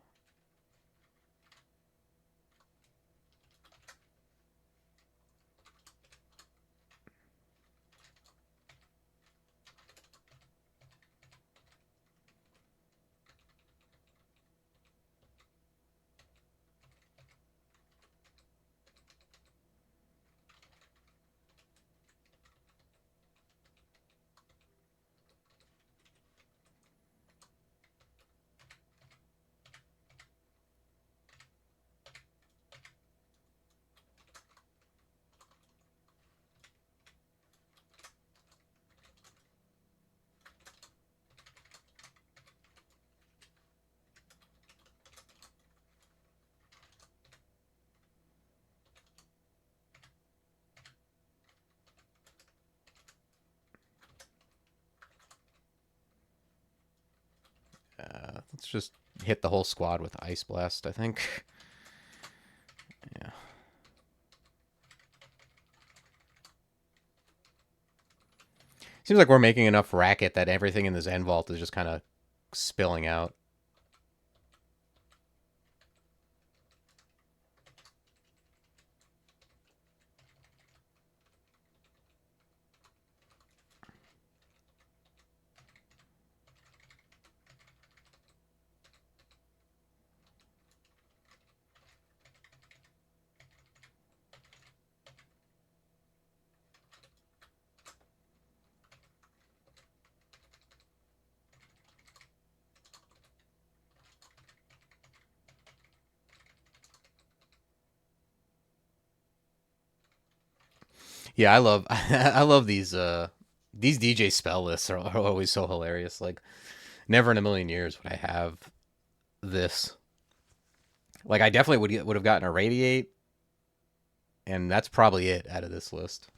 Let's just hit the whole squad with Ice Blast, I think. Yeah. Seems like we're making enough racket that everything in this end vault is just kind of spilling out. Yeah, I love I love these DJ spell lists are always so hilarious. Like never in a million years would I have this. Like I definitely would have gotten a radiate, and that's probably it out of this list.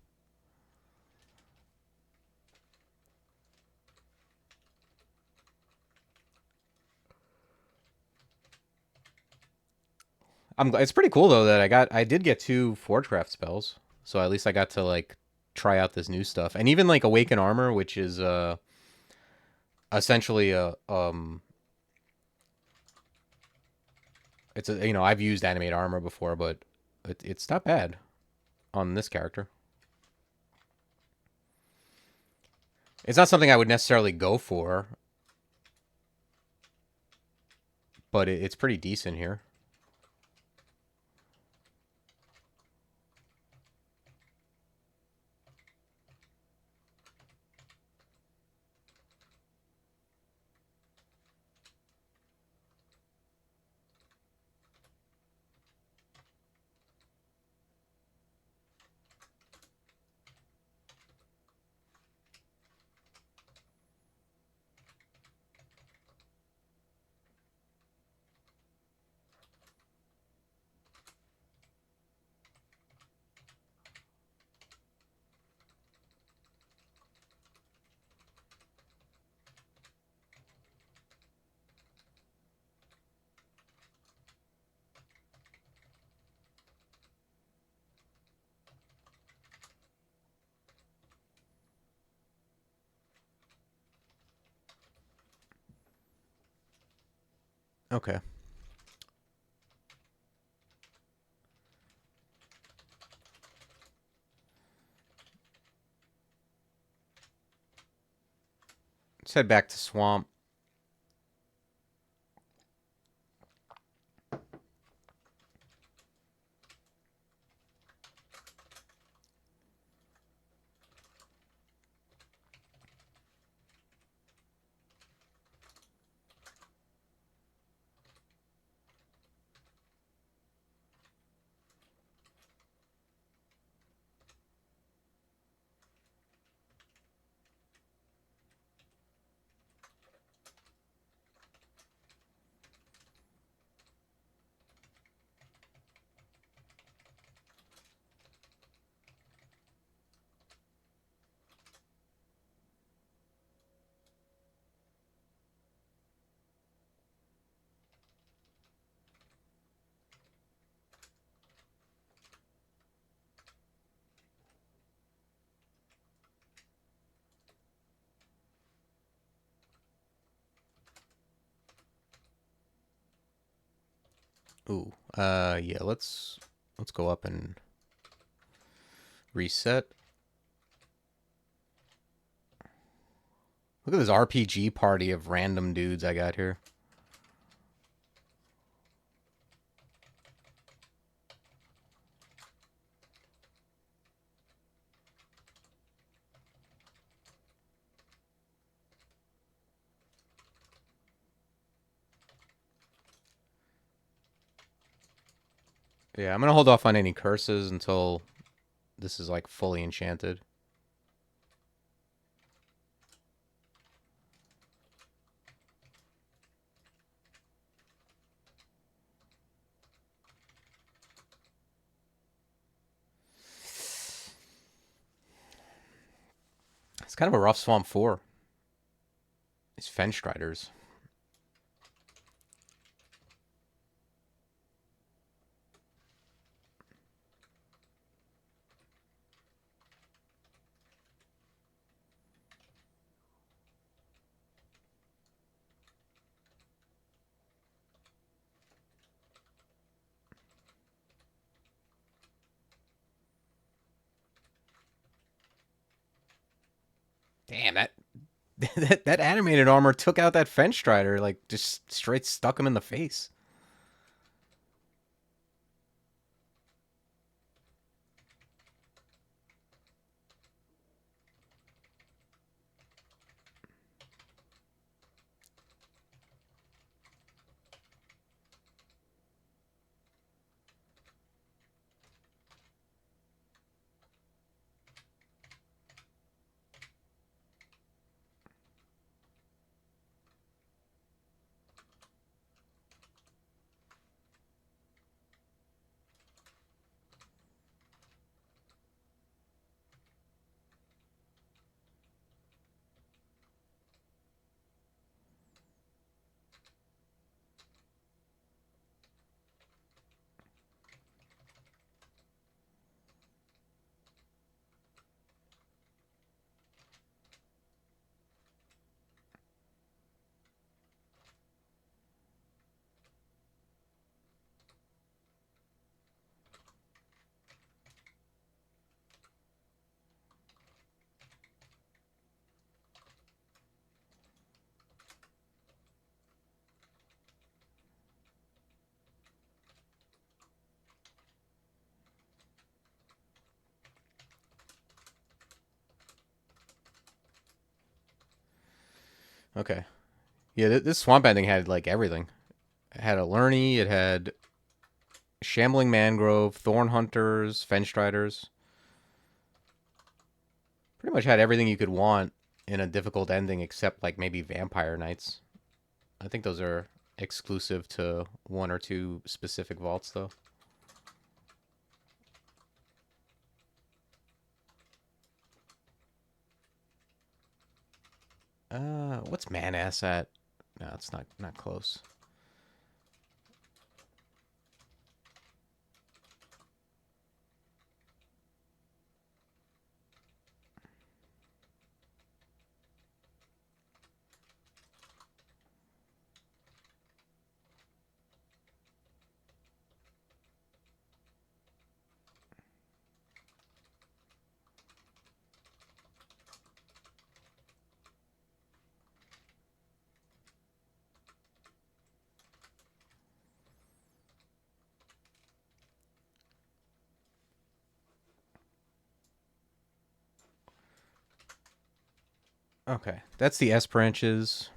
It's pretty cool though that I did get two Forgecraft spells, so at least I got to like try out this new stuff, and even like Awaken Armor, which is essentially a it's a I've used Animate Armor before, but it's not bad on this character. It's not something I would necessarily go for, but it's pretty decent here. Okay. Let's head back to Swamp. Ooh. Yeah, let's go up and reset. Look at this RPG party of random dudes I got here. Yeah, I'm gonna hold off on any curses until this is like fully enchanted. It's kind of a rough Swamp 4. These Fenstriders. Damn, that animated armor took out that Fenstrider, like just straight stuck him in the face. Okay. Yeah, this swamp ending had like everything. It had a Lurny, it had Shambling Mangrove, Thorn Hunters, Fenstriders. Pretty much had everything you could want in a difficult ending except like maybe Vampire Knights. I think those are exclusive to one or two specific vaults though. What's Manass at? No, it's not close. Okay, that's the S branches.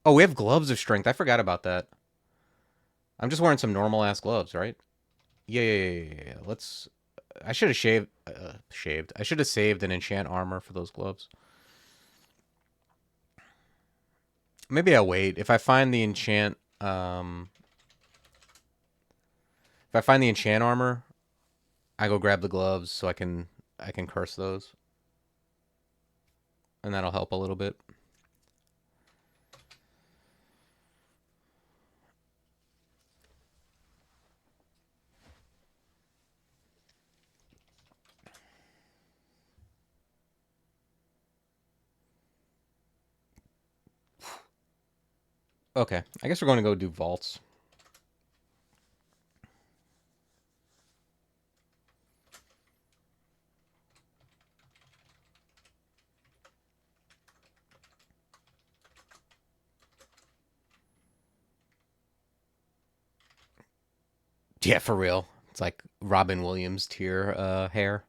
Oh, we have gloves of strength. I forgot about that. I'm just wearing some normal ass gloves, right? Yeah. Let's. I should have shaved. Shaved. I should have saved an enchant armor for those gloves. Maybe I'll wait. If I find the enchant, if I find the enchant armor, I go grab the gloves so I can curse those, and that'll help a little bit. Okay, I guess we're going to go do vaults. Yeah, for real. It's like Robin Williams tier hair.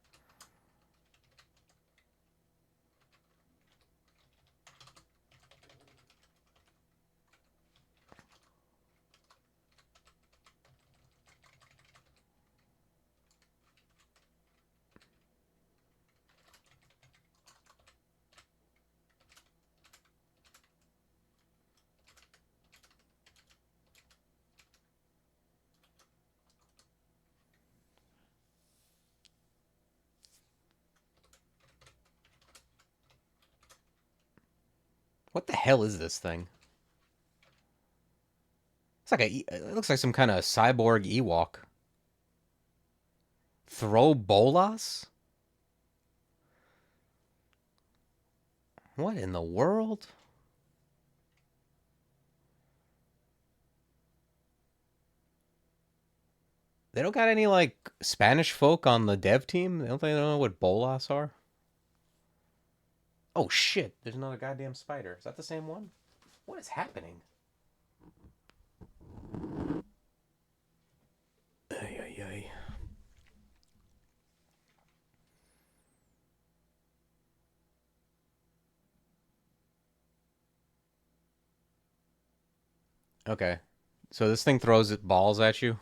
What the hell is this thing? It's like it looks like some kind of cyborg Ewok. Throw bolas? What in the world? They don't got any like Spanish folk on the dev team. They don't know what bolas are. Oh shit! There's another goddamn spider. Is that the same one? What is happening? Ay, ay, ay. Okay, so this thing throws balls at you.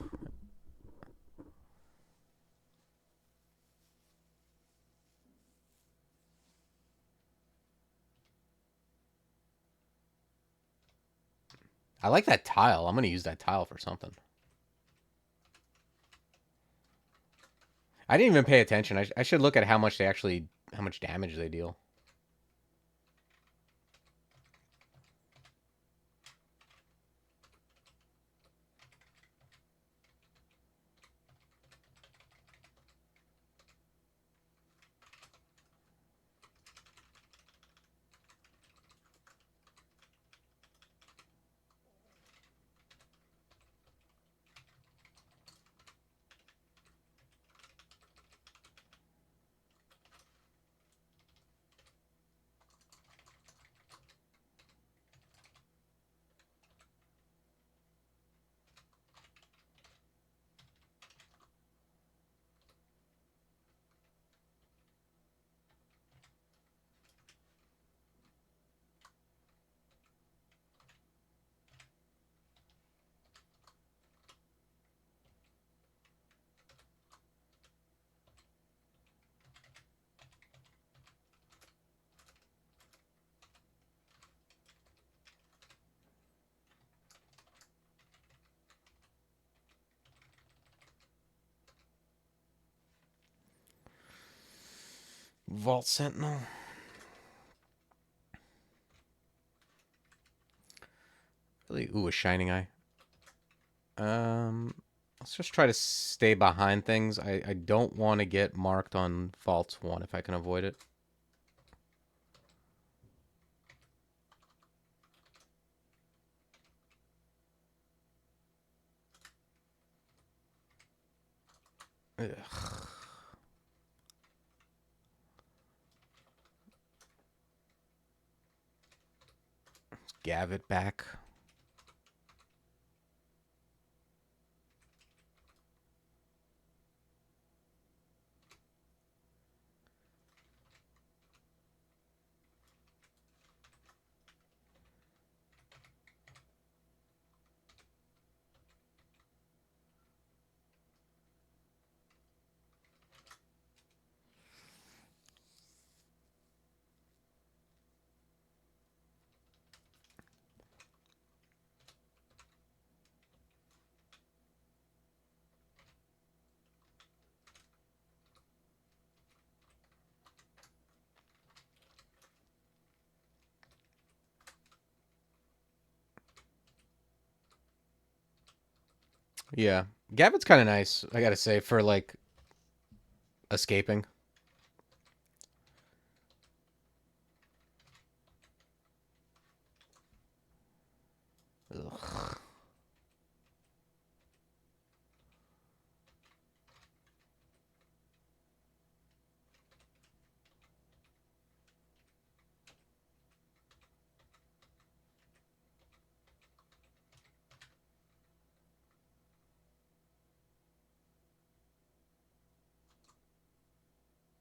I like that tile. I'm gonna use that tile for something. I didn't even pay attention. I should look at how much damage they deal. Vault Sentinel. Really, ooh, a Shining Eye. Let's just try to stay behind things. I don't want to get marked on Vault 1 if I can avoid it. Ugh. Let's gav it back. Yeah. Gavin's kind of nice, I gotta say, for, like, escaping. Ugh.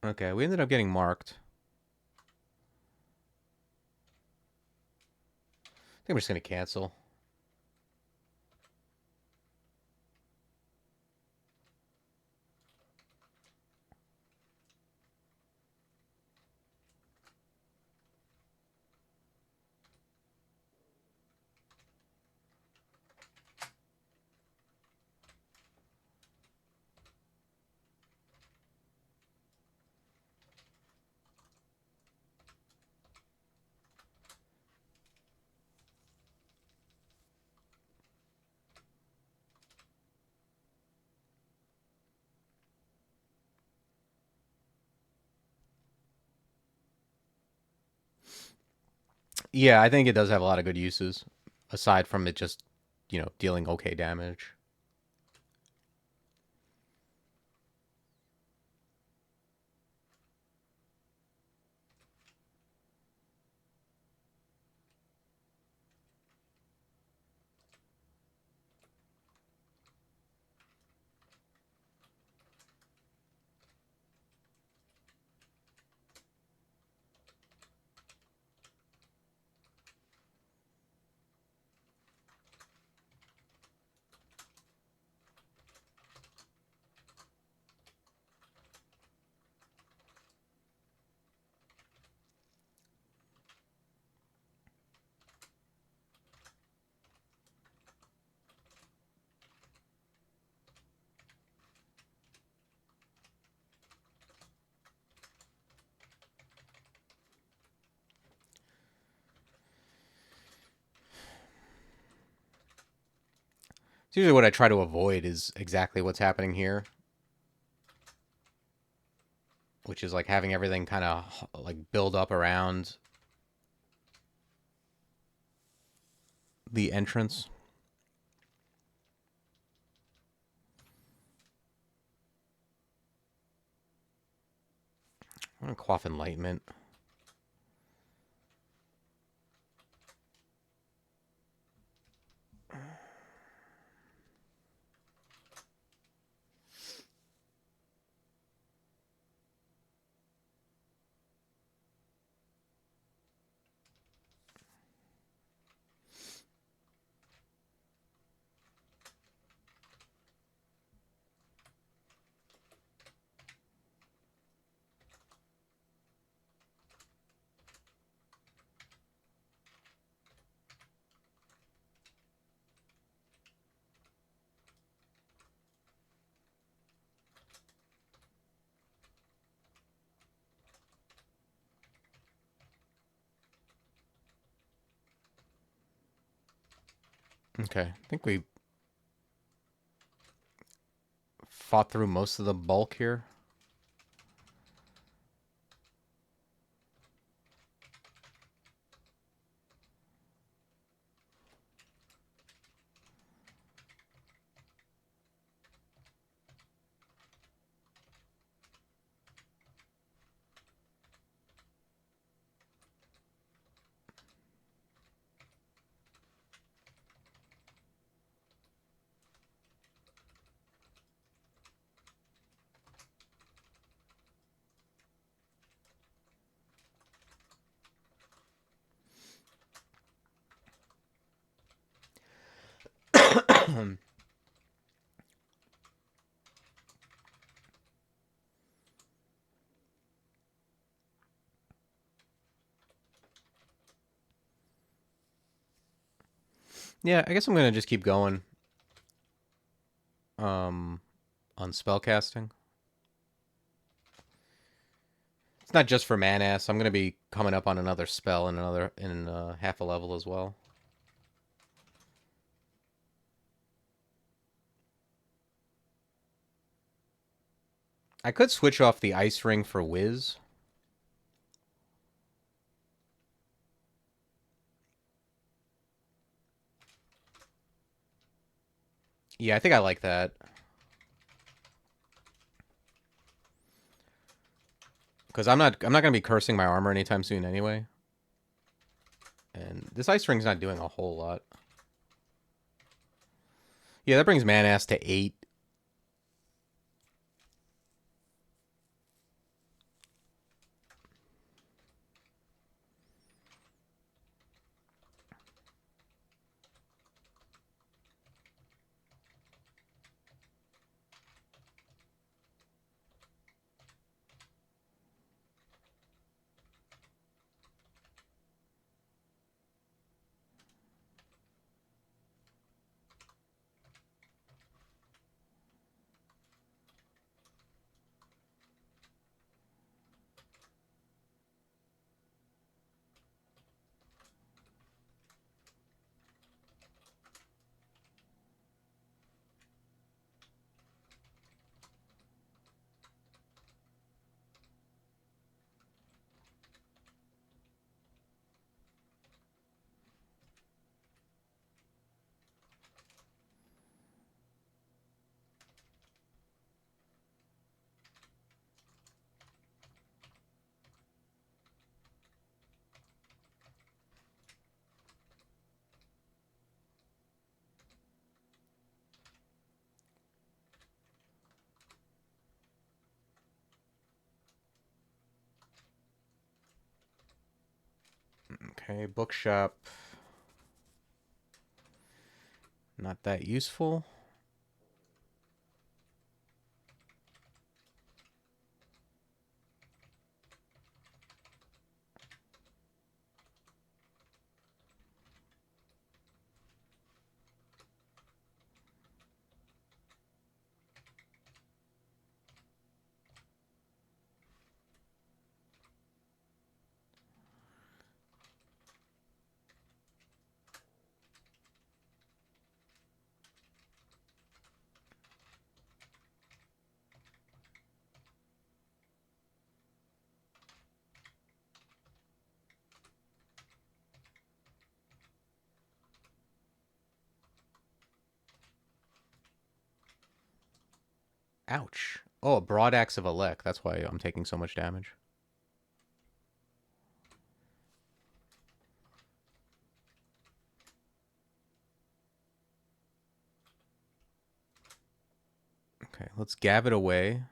Okay, we ended up getting marked. I think we're just gonna cancel. Yeah, I think it does have a lot of good uses, aside from it just, dealing okay damage. So usually what I try to avoid is exactly what's happening here, which is like having everything kind of like build up around the entrance. I'm gonna quaff enlightenment. Okay, I think we fought through most of the bulk here. Yeah, I guess I'm gonna just keep going on spellcasting. It's not just for mana, so I'm gonna be coming up on another spell in half a level as well. I could switch off the ice ring for Wiz. Yeah, I think I like that. Because I'm not gonna be cursing my armor anytime soon anyway. And this ice ring's not doing a whole lot. Yeah, that brings Manass to 8. Okay, bookshop. Not that useful. Ouch. Oh, a broad axe of Alec. That's why I'm taking so much damage. Okay, let's gab it away.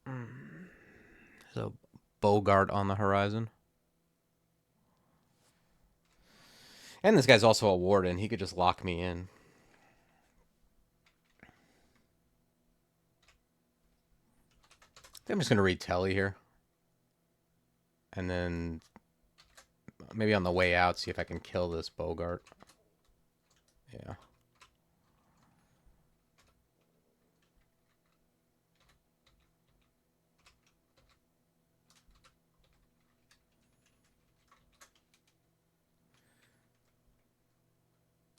There's a Bogart on the horizon. And this guy's also a warden. He could just lock me in. I'm just going to read Telly here. And then maybe on the way out, see if I can kill this Bogart. Yeah.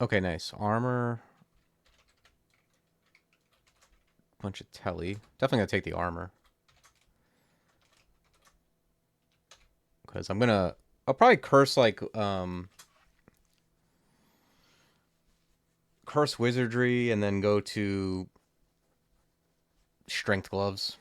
Okay, nice. Armor. Bunch of telly. Definitely gonna take the armor. Because I'll probably curse like, curse wizardry and then go to strength gloves.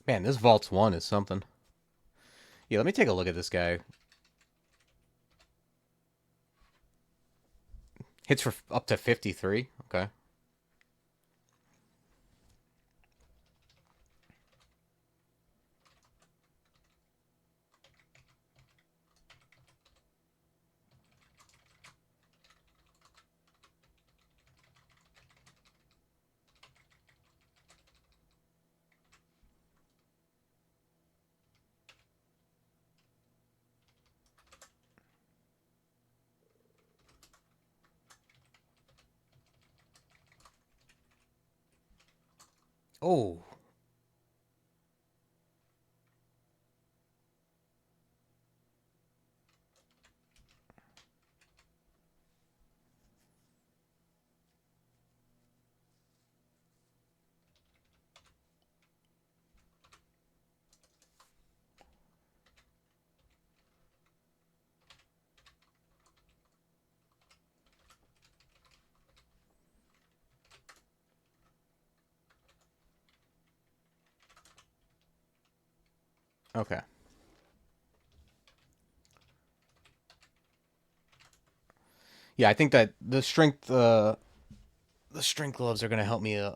Man, this Vaults 1 is something. Yeah, let me take a look at this guy. Hits for up to 53. Okay. Oh. Okay. Yeah, I think that the strength gloves are gonna help me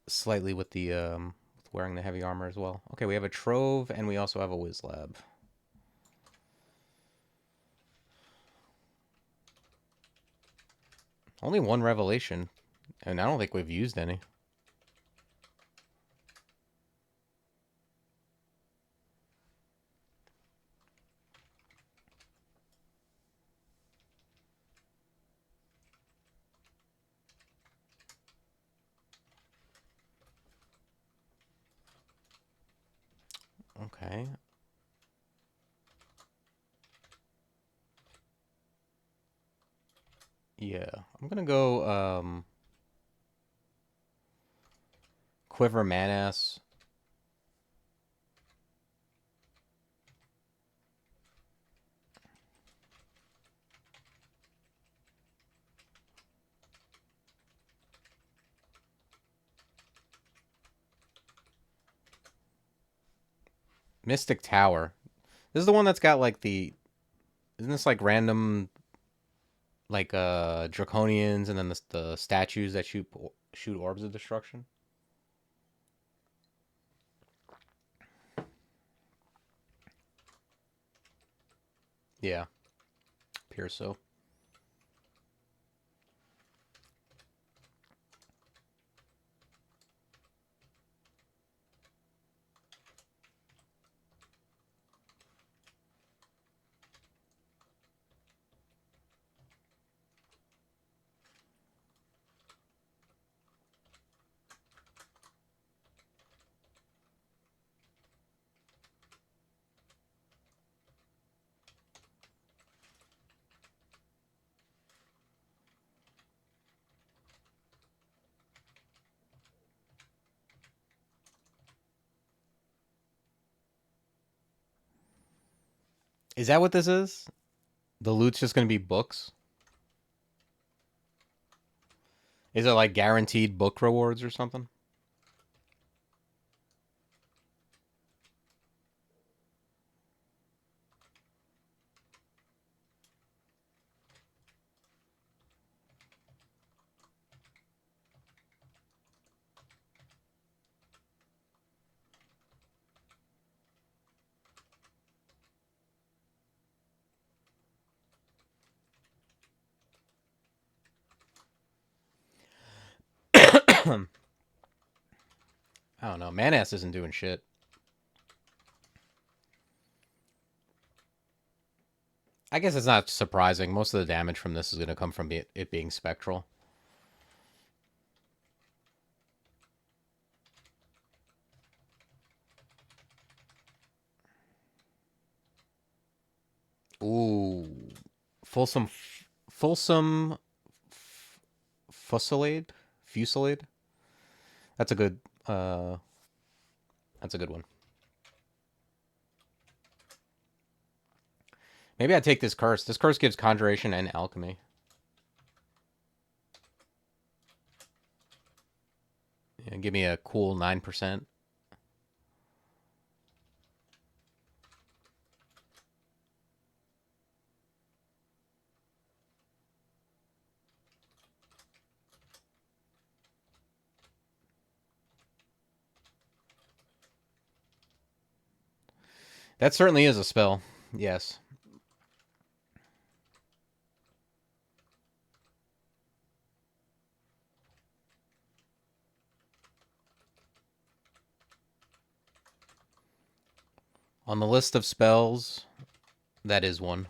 slightly with the with wearing the heavy armor as well. Okay, we have a trove and we also have a whiz lab. Only one revelation, and I don't think we've used any. Okay. Yeah, I'm gonna go Quiver Manass. Mystic Tower. This is the one that's got like the, isn't this like random like draconians and then the statues that shoot orbs of destruction? Yeah, appears so. Is that what this is? The loot's just going to be books? Is it like guaranteed book rewards or something? I don't know. Manass isn't doing shit. I guess it's not surprising. Most of the damage from this is going to come from it being spectral. Ooh. Fulsome Fusillade? Fusillade? That's a good that's a good one. Maybe I take this curse. This curse gives conjuration and alchemy. Yeah, give me a cool 9%. That certainly is a spell. Yes. On the list of spells, that is one.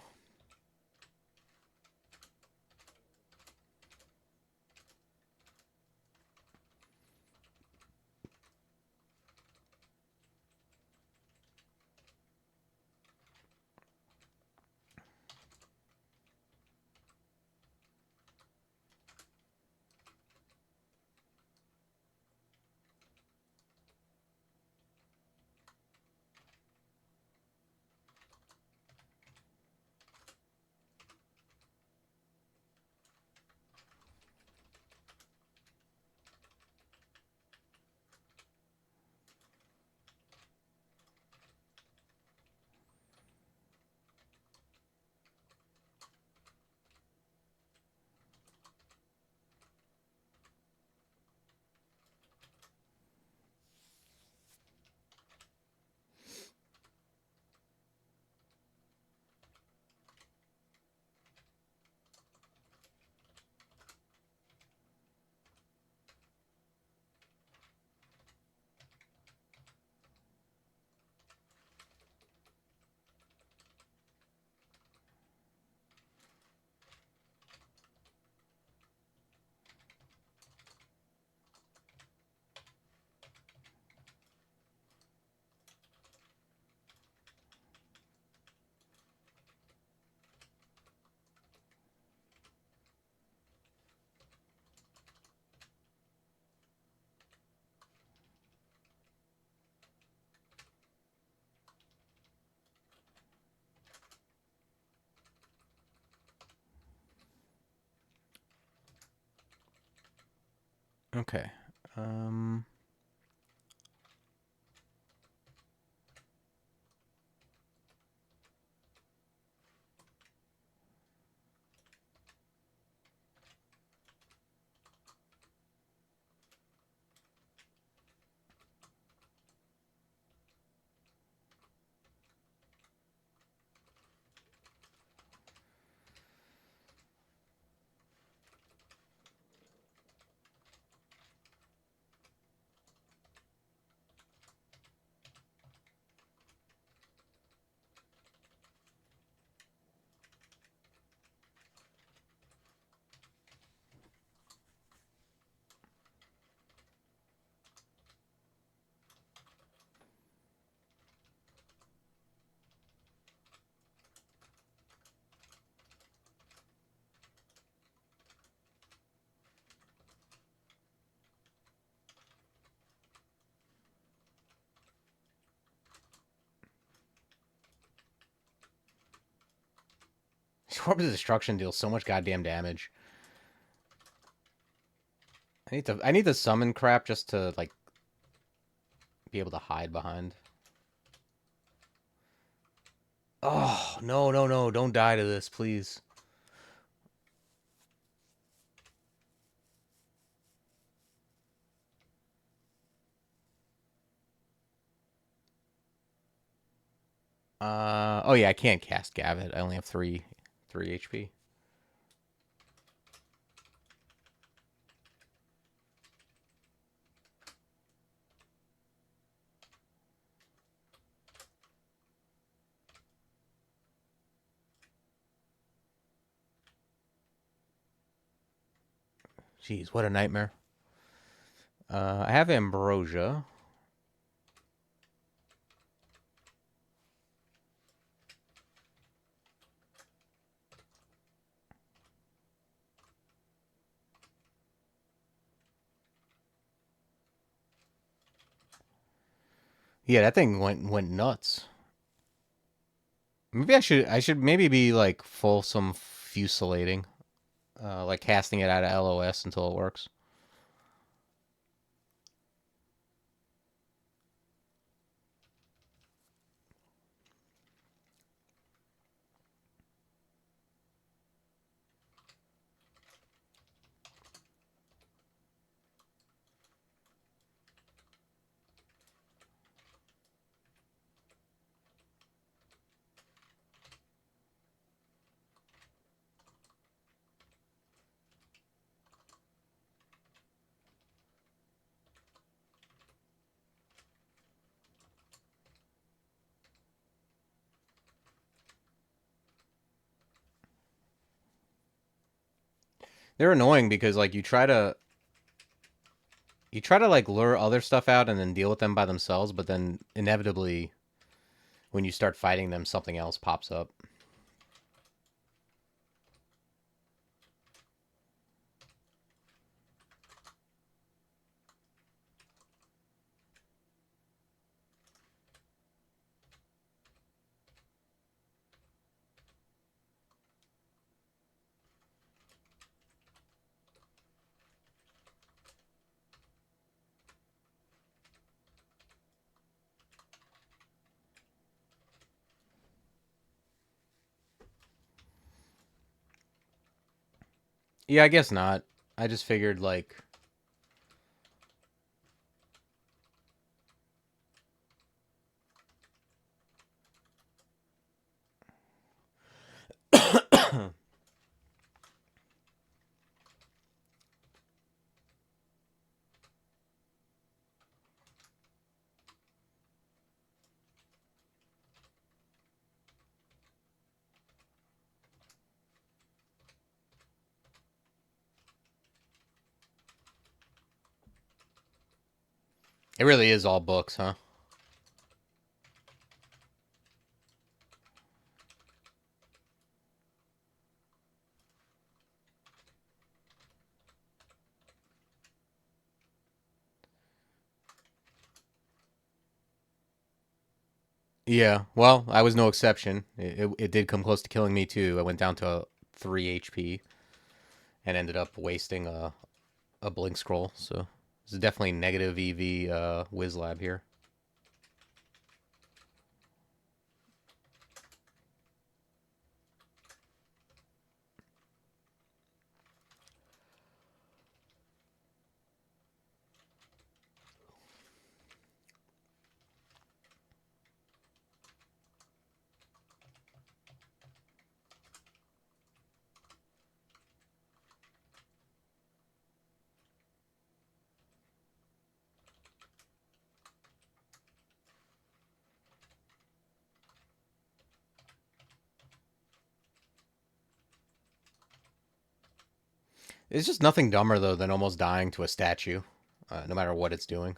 Okay. Orb of Destruction deals so much goddamn damage. I need to summon crap just to like be able to hide behind. Oh, no, no, no. Don't die to this, please. Oh yeah, I can't cast Gavit. I only have 3 HP. Jeez, what a nightmare. I have Ambrosia. Yeah, that thing went nuts. Maybe I should maybe be like fulsome fusilating, like casting it out of LOS until it works. They're annoying because like you try to like lure other stuff out and then deal with them by themselves, but then inevitably when you start fighting them, something else pops up. Yeah, I guess not. I just figured like it really is all books, huh? Yeah, well, I was no exception. It did come close to killing me too. I went down to 3 HP and ended up wasting a blink scroll. So this is definitely negative EV Whiz Lab here. It's just nothing dumber though than almost dying to a statue, no matter what it's doing.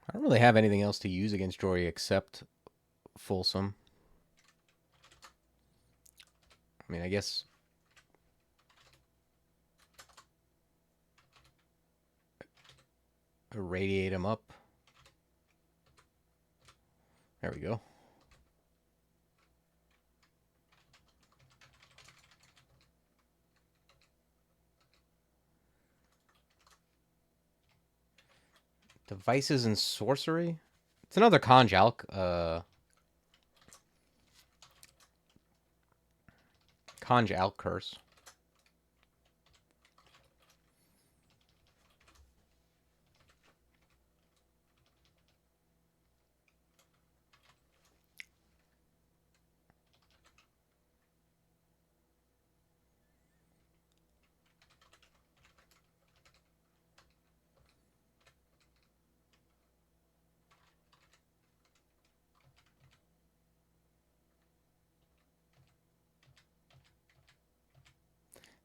I don't really have anything else to use against Jory except Fulsome. I mean, I guess irradiate him up. There we go. Devices and sorcery. It's another Conj Alch. Conj Alch curse.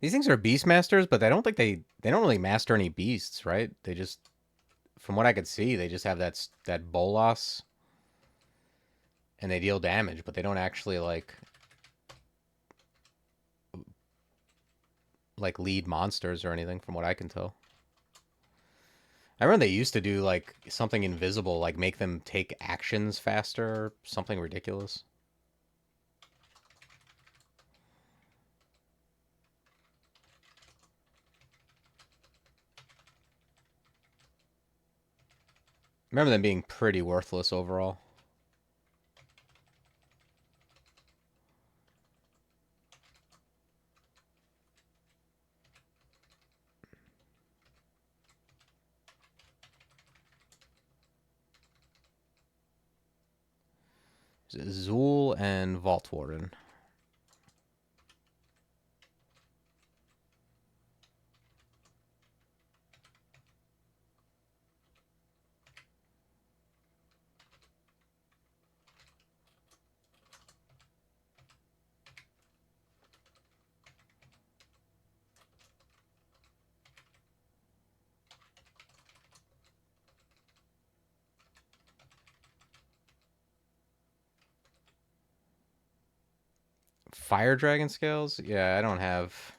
These things are beast masters, but I don't think they don't really master any beasts, right? They just, from what I could see, they just have that bolas, and they deal damage, but they don't actually like lead monsters or anything, from what I can tell. I remember they used to do like something invisible, like make them take actions faster, something ridiculous. I remember them being pretty worthless overall. Zool and Vault Warden. Fire Dragon Scales? Yeah, I don't have.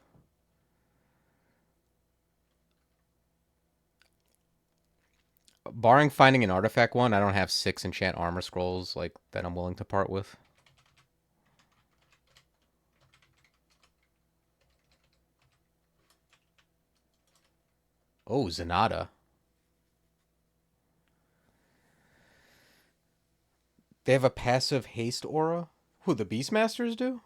Barring finding an artifact one, I don't have 6 enchant armor scrolls like that I'm willing to part with. Oh, Zenata. They have a passive haste aura? Who, the Beastmasters do?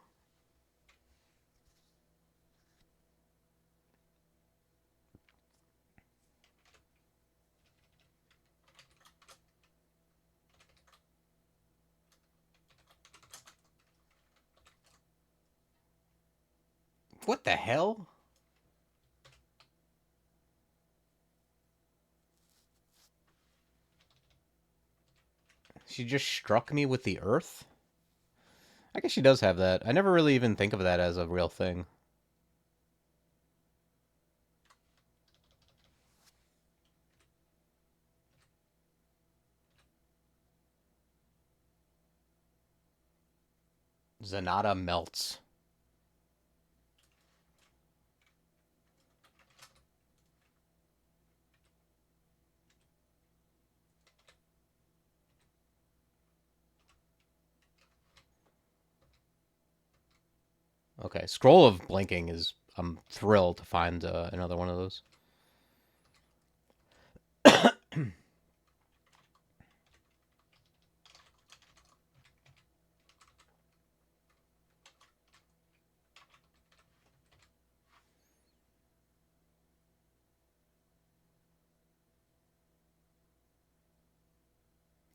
What the hell? She just struck me with the earth? I guess she does have that. I never really even think of that as a real thing. Zenata melts. Okay, Scroll of Blinking is... I'm thrilled to find another one of those.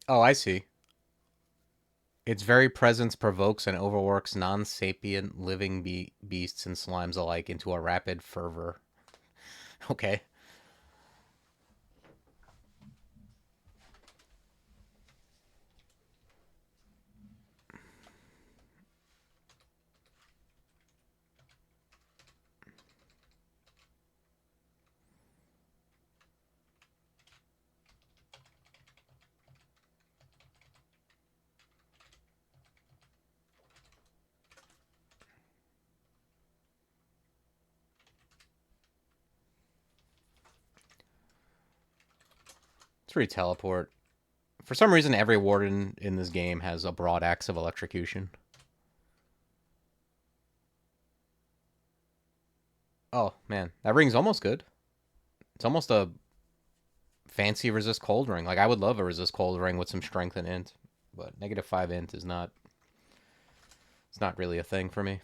Oh, I see. Its very presence provokes and overworks non-sapient living beasts and slimes alike into a rapid fervor. Okay. 3 teleport. For some reason, every warden in this game has a broad axe of electrocution. Oh, man. That ring's almost good. It's almost a fancy resist cold ring. Like, I would love a resist cold ring with some strength and int. But -5 int is not... It's not really a thing for me.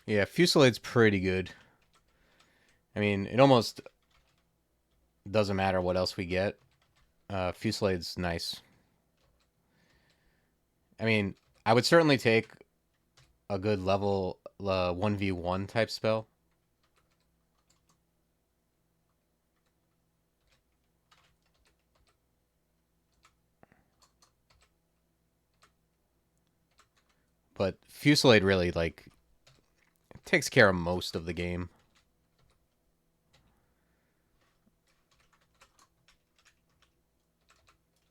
Yeah, Fusilade's pretty good. I mean, it almost doesn't matter what else we get. Fusilade's nice. I mean, I would certainly take a good level 1v1 type spell. But Fusillade really, like, takes care of most of the game.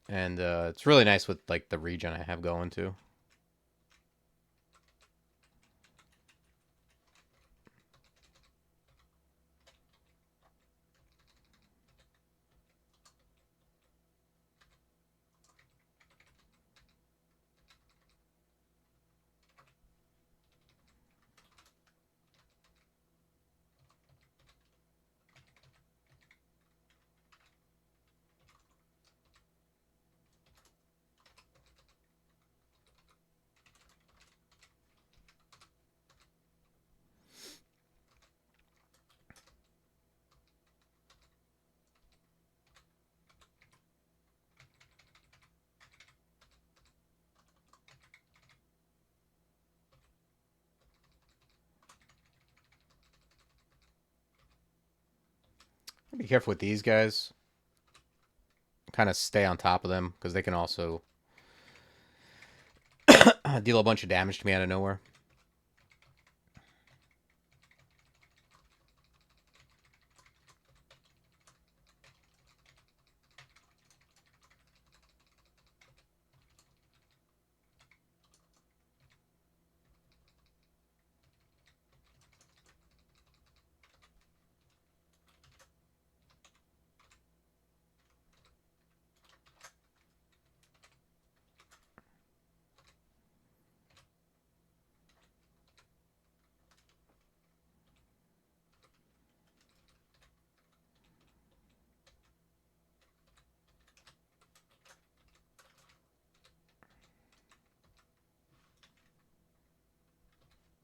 And it's really nice with, like, the regen I have going, too. Be careful with these guys. Kind of stay on top of them, because they can also deal a bunch of damage to me out of nowhere.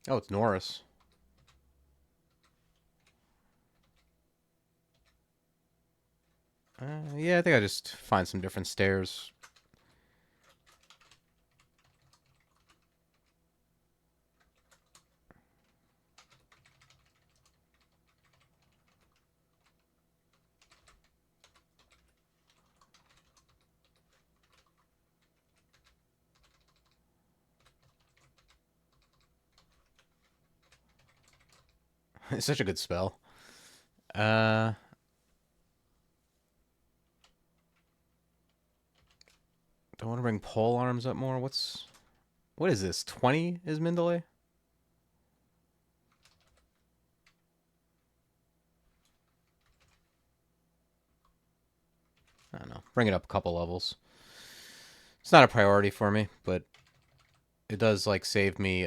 Oh, it's Norris. Yeah, I think I just find some different stairs. It's such a good spell. Uh, do I want to bring pole arms up more? What is this? 20 is Mindalay? I don't know. Bring it up a couple levels. It's not a priority for me, but it does like save me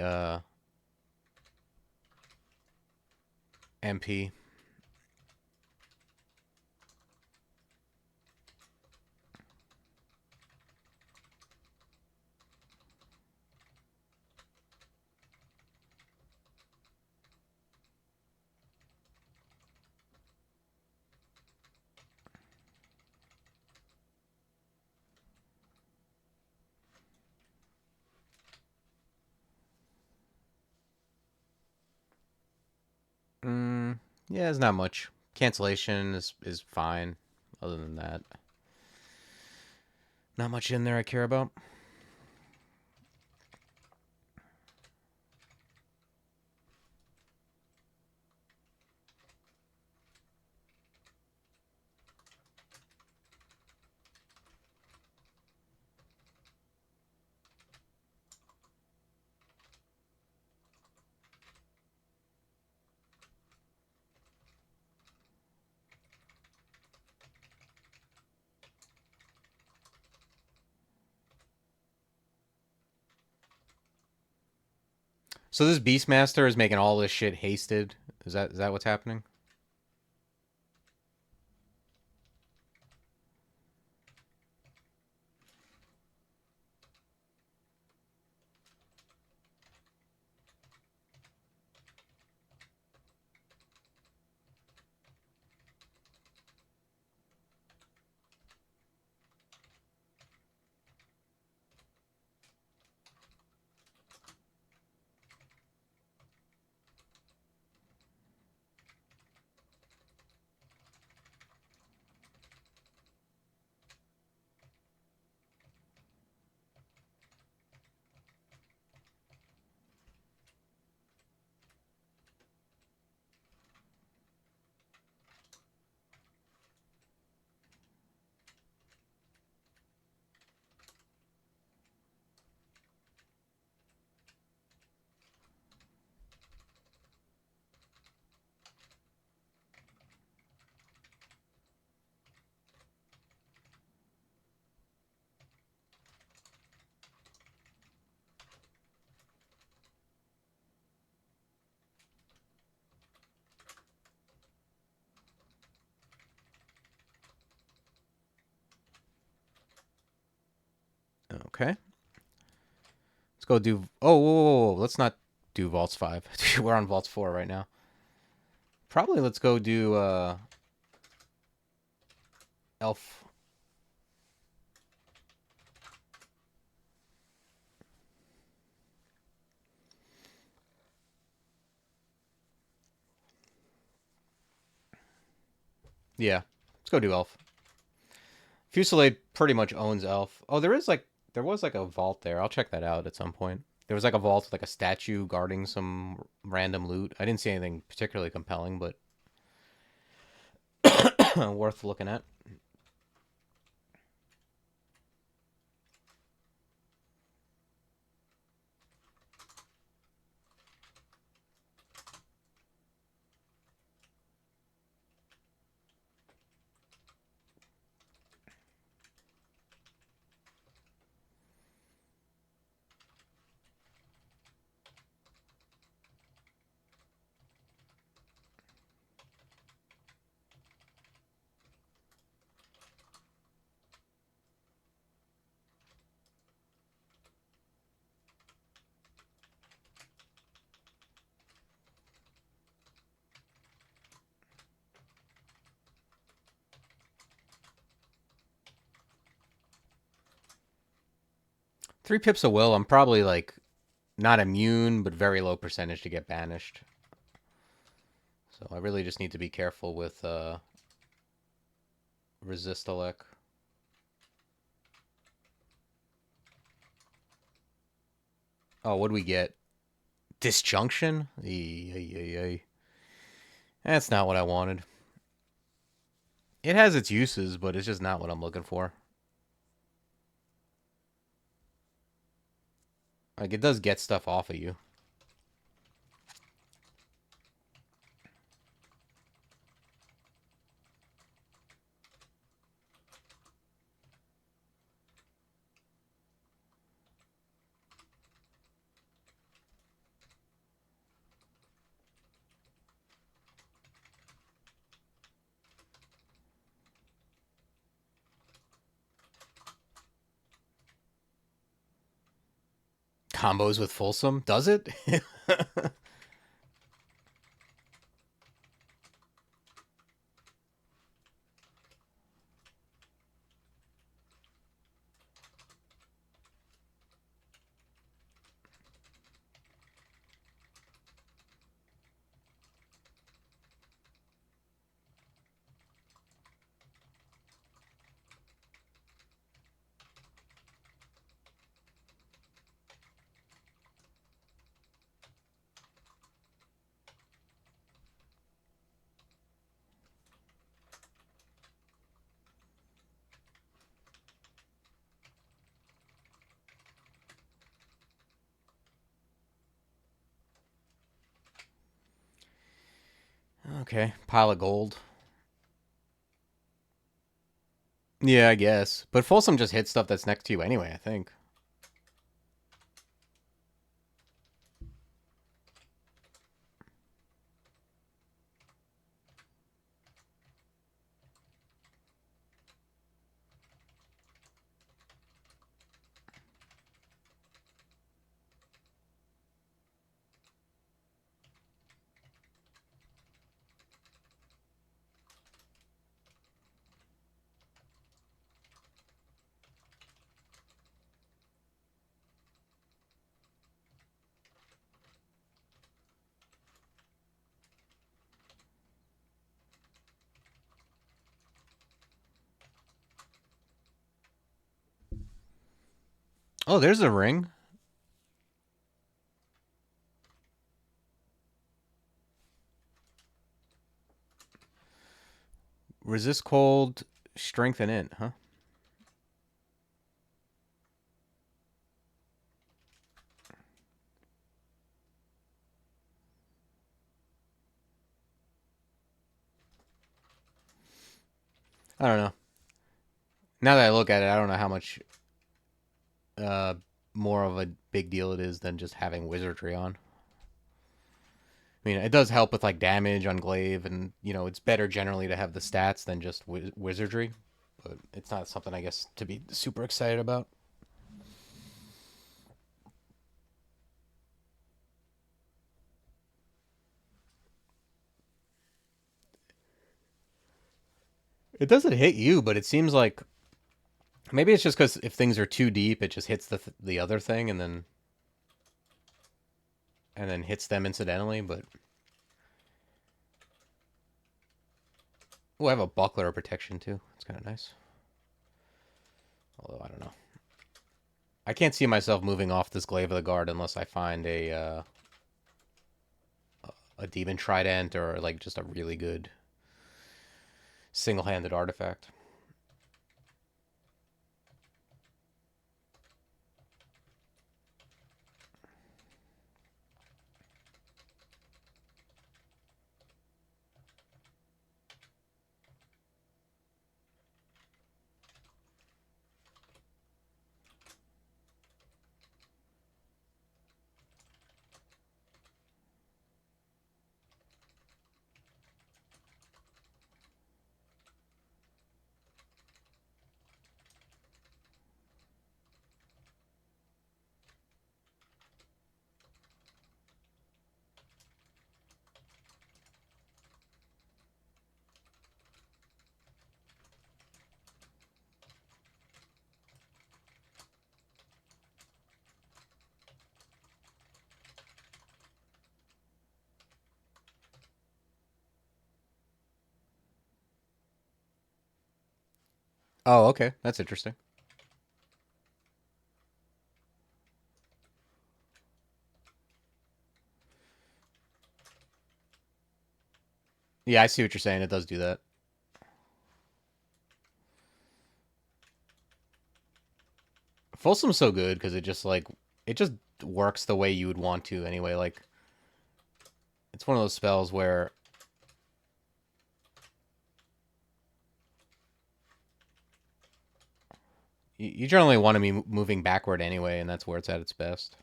MP. Yeah, it's not much. Cancellation is fine. Other than that, not much in there I care about. So this Beastmaster is making all this shit hasted. Is that what's happening? Okay. Let's go do. Oh, whoa, whoa, whoa. Let's not do Vaults 5. We're on Vaults 4 right now. Probably let's go do Elf. Yeah. Let's go do Elf. Fusillade pretty much owns Elf. Oh, there was like a vault there. I'll check that out at some point. There was like a vault with like a statue guarding some random loot. I didn't see anything particularly compelling, but worth looking at. Three pips of will. I'm probably like not immune, but very low percentage to get banished. So I really just need to be careful with Resist-Elec. Oh, what do we get? Disjunction? Eey. That's not what I wanted. It has its uses, but it's just not what I'm looking for. Like, it does get stuff off of you. Combos with Folsom? Does it? Okay, pile of gold. Yeah, I guess. But Folsom just hits stuff that's next to you anyway, I think. Oh, there's a ring. Resist cold, strength and int, huh? I don't know. Now that I look at it, I don't know how much uh, more of a big deal it is than just having wizardry on. I mean, it does help with like damage on glaive, and it's better generally to have the stats than just wizardry. But it's not something I guess to be super excited about. It doesn't hit you, but it seems like maybe it's just because if things are too deep, it just hits the other thing and then hits them incidentally. But oh, I have a buckler protection too. It's kind of nice. Although I don't know. I can't see myself moving off this glaive of the guard unless I find a demon trident or like just a really good single-handed artifact. Oh, okay, that's interesting. Yeah, I see what you're saying. It does do that. Folsom's so good because it just like it just works the way you would want to anyway. Like it's one of those spells where you generally want to be moving backward anyway, and that's where it's at its best.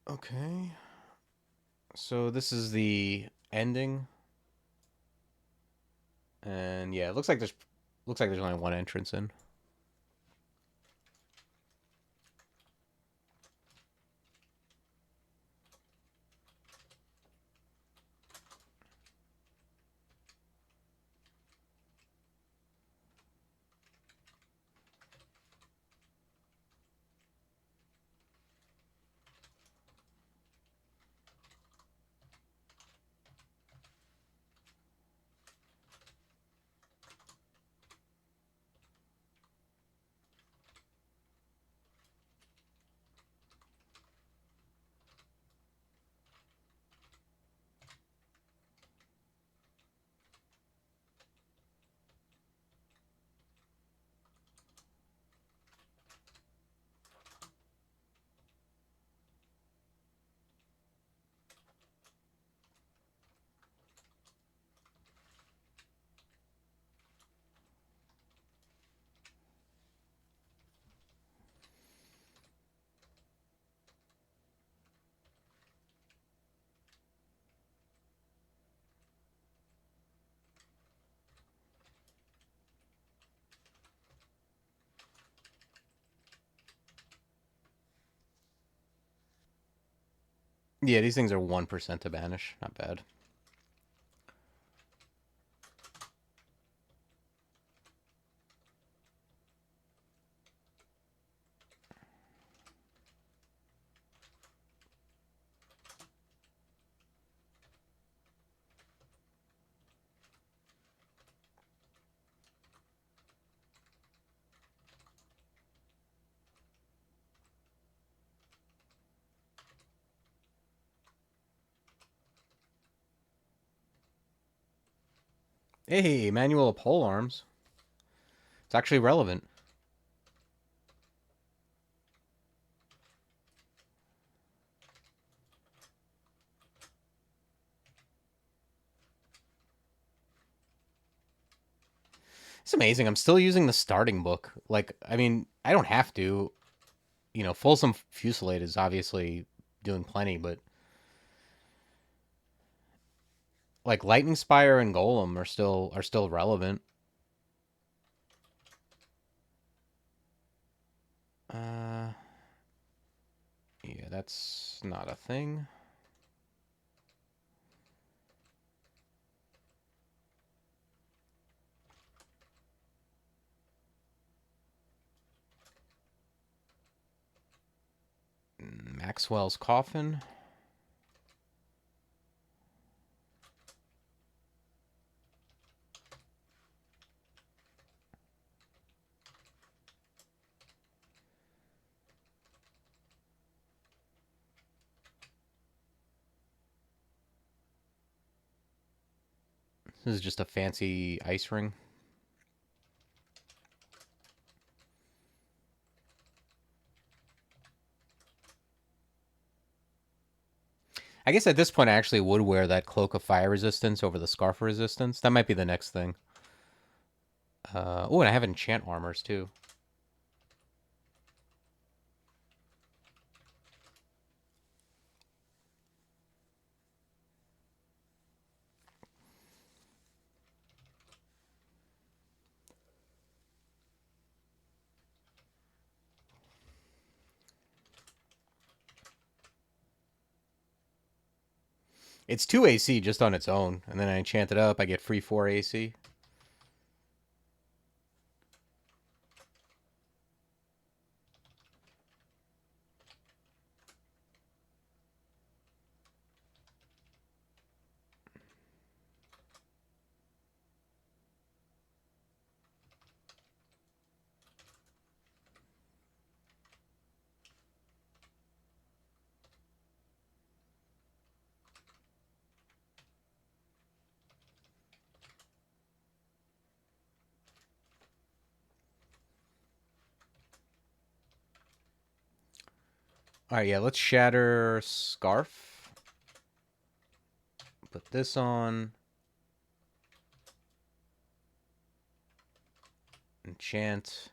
Okay. So this is the ending. And yeah, it looks like there's only one entrance in. Yeah, these things are 1% to banish. Not bad. Hey, manual of pole arms. It's actually relevant. It's amazing. I'm still using the starting book. Like, I mean, I don't have to. Folsom Fusillade is obviously doing plenty, but like Lightning Spire and Golem are still relevant. Uh, yeah, that's not a thing. Maxwell's Coffin. This is just a fancy ice ring. I guess at this point, I actually would wear that Cloak of Fire resistance over the Scarf of resistance. That might be the next thing. Oh, and I have enchant armors too. It's 2 AC just on its own, and then I enchant it up, I get free 4 AC. Alright, yeah, let's shatter Scarf. Put this on. Enchant.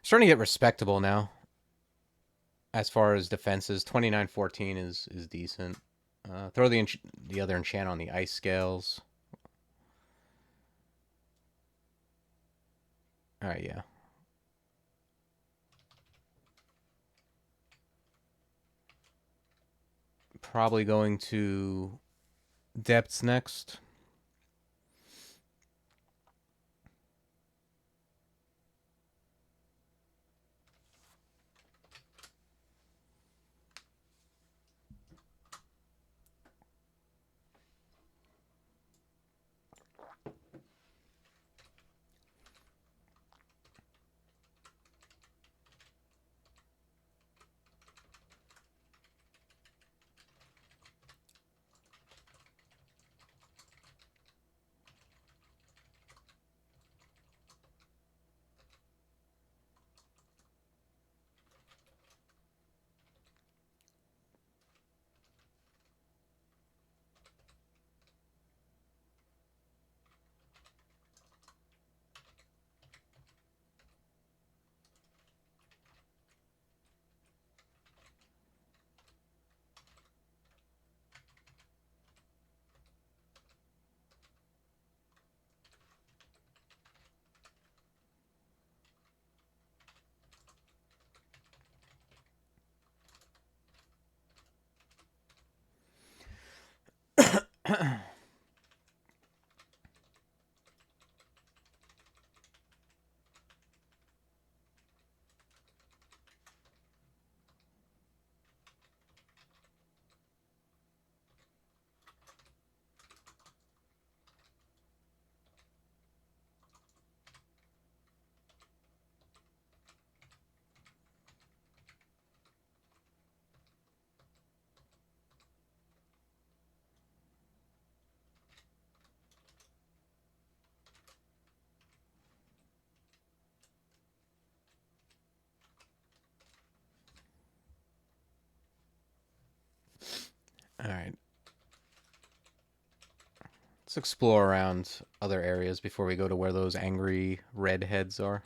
Starting to get respectable now. As far as defenses, 2914 is decent. Throw the other enchant on the ice scales. Alright, yeah. Probably going to depths next. Alright. Let's explore around other areas before we go to where those angry redheads are.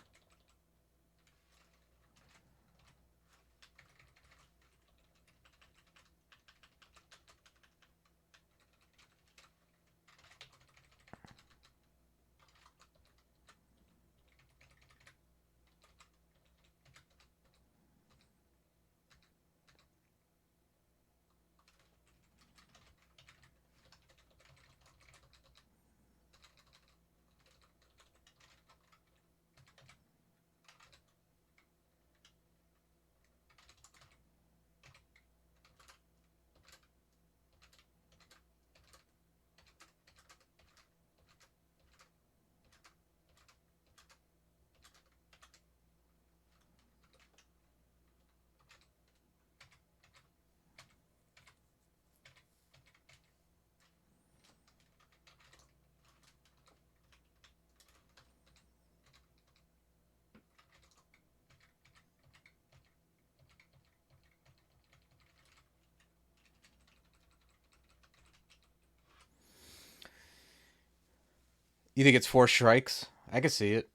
You think it's 4 strikes? I can see it.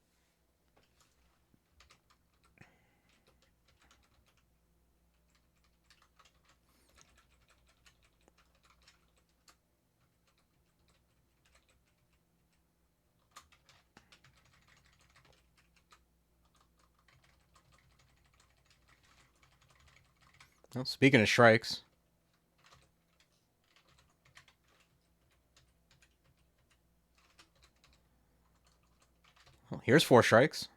Well, speaking of strikes. Well, here's 4 strikes.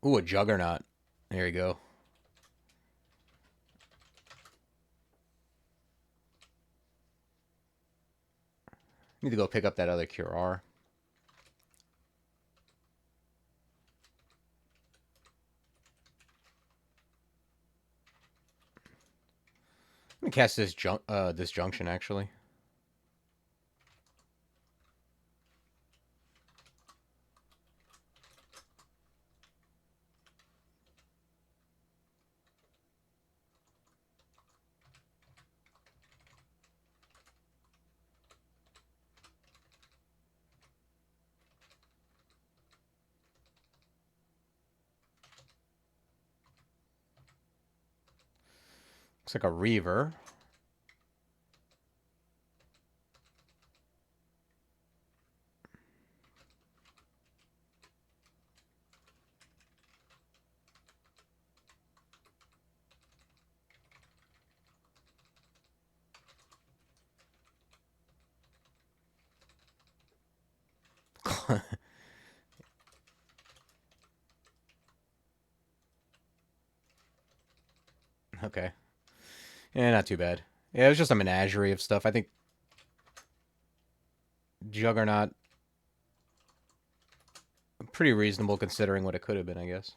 Ooh, a juggernaut. There you go. Need to go pick up that other Cure R. Let me cast this disjunction actually. Looks like a Reaver. Okay. Yeah, not too bad. Yeah, it was just a menagerie of stuff. I think Juggernaut, pretty reasonable considering what it could have been, I guess.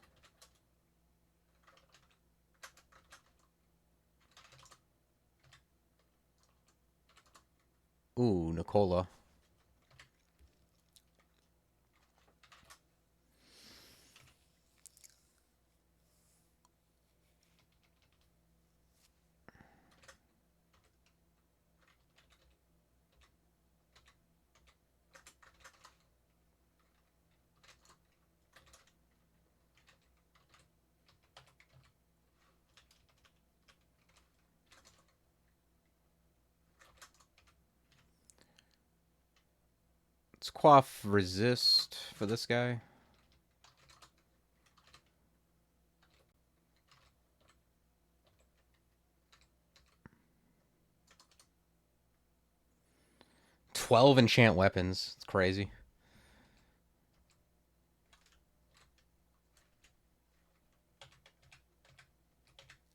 Ooh, Nicola. Let's quaff resist for this guy. $12 enchant weapons. It's crazy.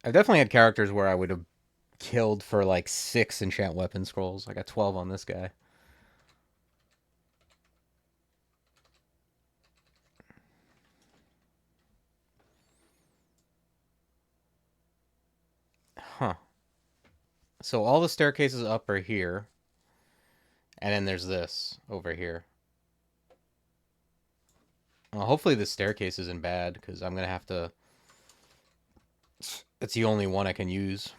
I've definitely had characters where I would have killed for like 6 enchant weapon scrolls. I got 12 on this guy. Huh. So all the staircases up are here. And then there's this over here. Well, hopefully the staircase isn't bad, because I'm going to have to... It's the only one I can use.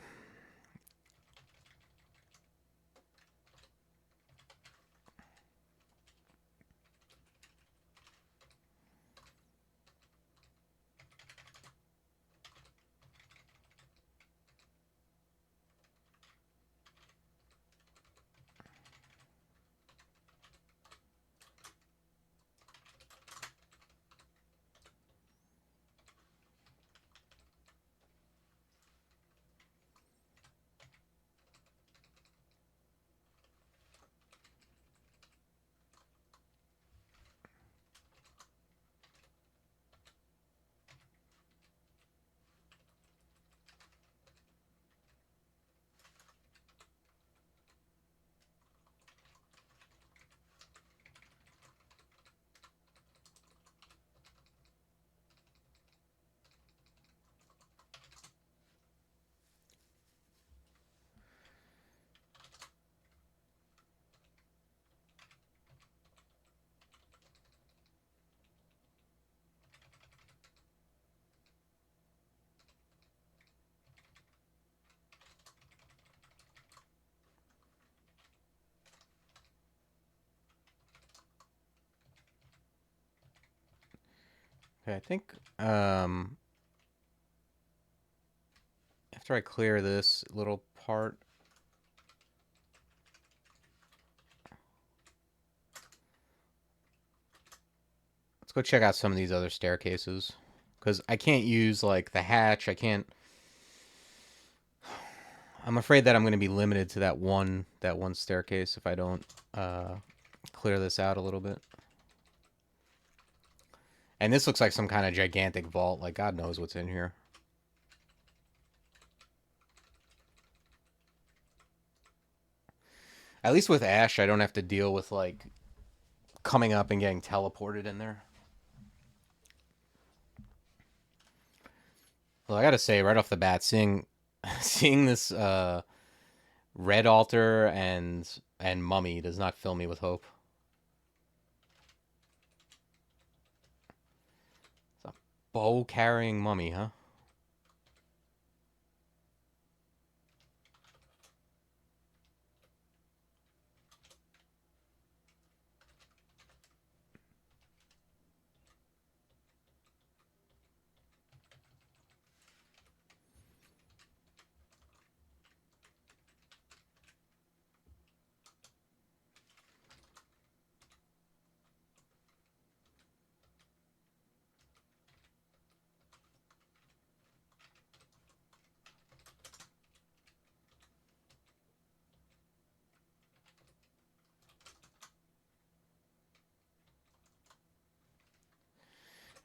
Okay, I think after I clear this little part, let's go check out some of these other staircases. Because I can't use like the hatch. I can't. I'm afraid that I'm going to be limited to that one staircase if I don't clear this out a little bit. And this looks like some kind of gigantic vault. Like, God knows what's in here. At least with Ash, I don't have to deal with, like, coming up and getting teleported in there. Well, I gotta say, right off the bat, seeing this Red altar and mummy does not fill me with hope. It's a bow carrying mummy, huh?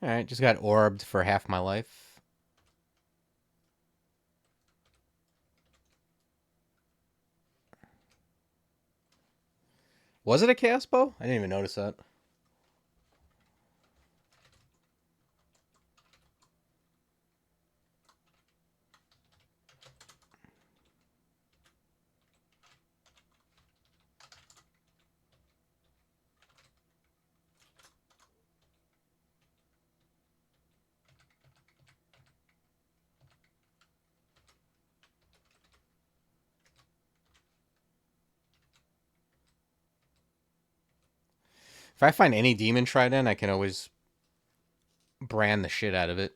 All right, just got orbed for half my life. Was it a chaos bow? I didn't even notice that. If I find any demon trident, I can always brand the shit out of it.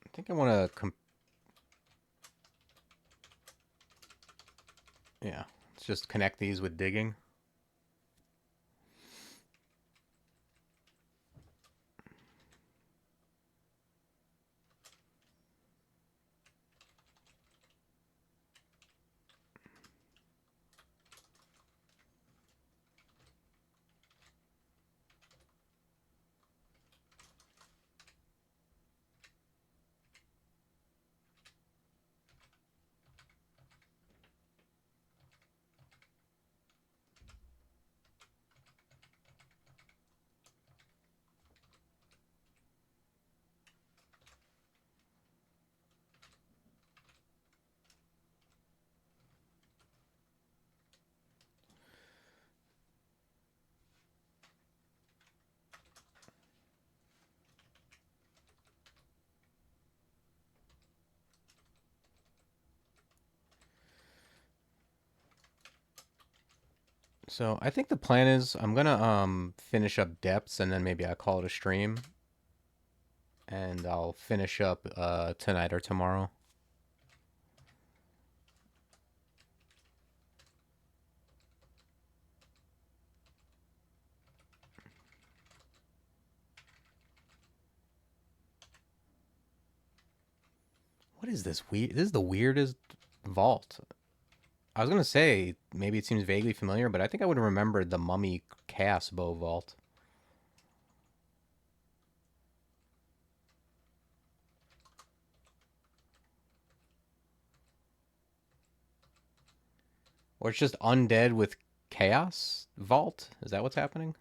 I think I want to... Yeah, let's just connect these with digging. So I think the plan is I'm gonna finish up depths and then maybe I'll call it a stream, and I'll finish up tonight or tomorrow. What is this weird? This is the weirdest vault. I was gonna say maybe it seems vaguely familiar, but I think I would have remembered the mummy chaos bow vault. Or it's just undead with chaos vault? Is that what's happening?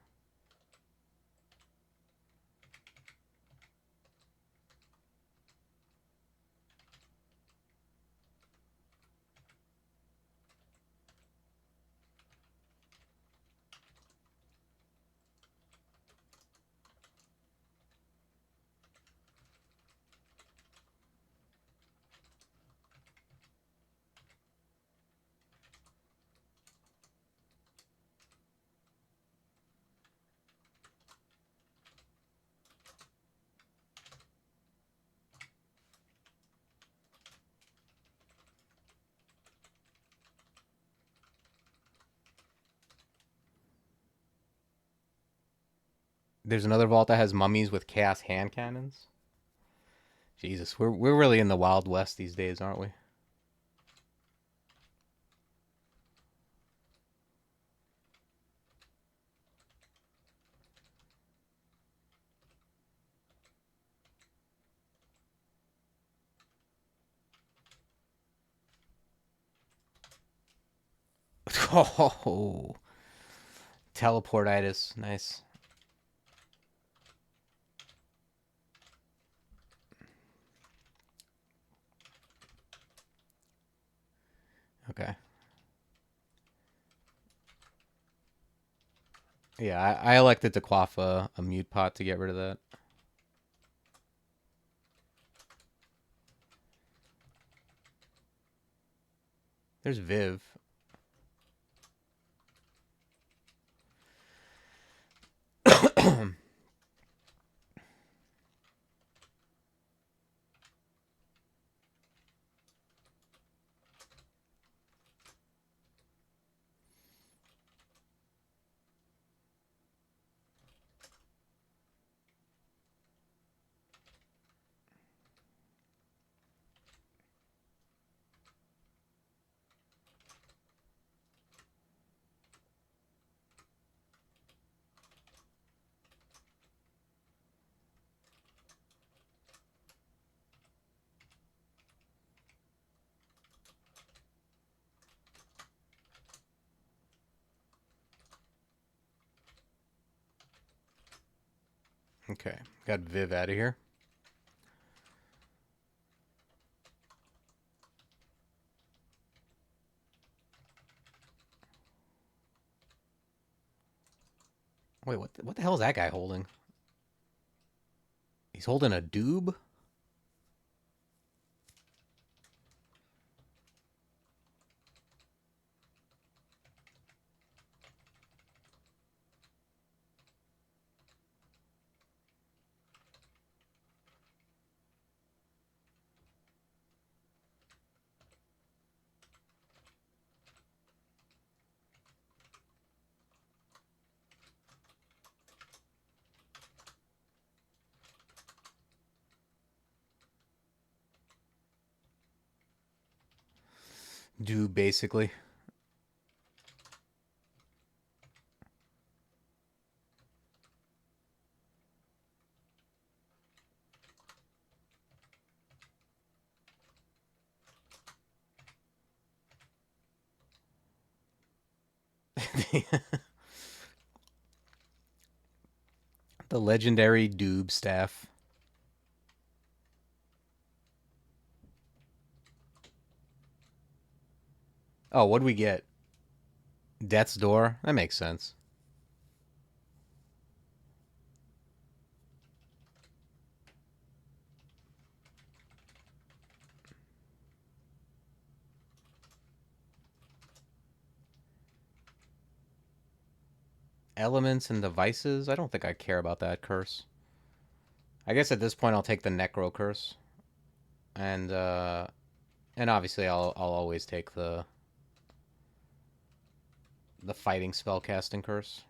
There's another vault that has mummies with chaos hand cannons. Jesus, we're really in the Wild West these days, aren't we? Oh, teleportitis. Nice. Okay. Yeah, I elected to quaff a mute pot to get rid of that. There's Viv. Okay, got Viv out of here. Wait, what the hell is that guy holding? He's holding a doob? Doob, basically. The legendary doob staff. Oh, what'd we get? Death's Door? That makes sense. Elements and Devices? I don't think I care about that curse. I guess at this point I'll take the Necro curse. And obviously I'll always take the fighting spellcasting curse.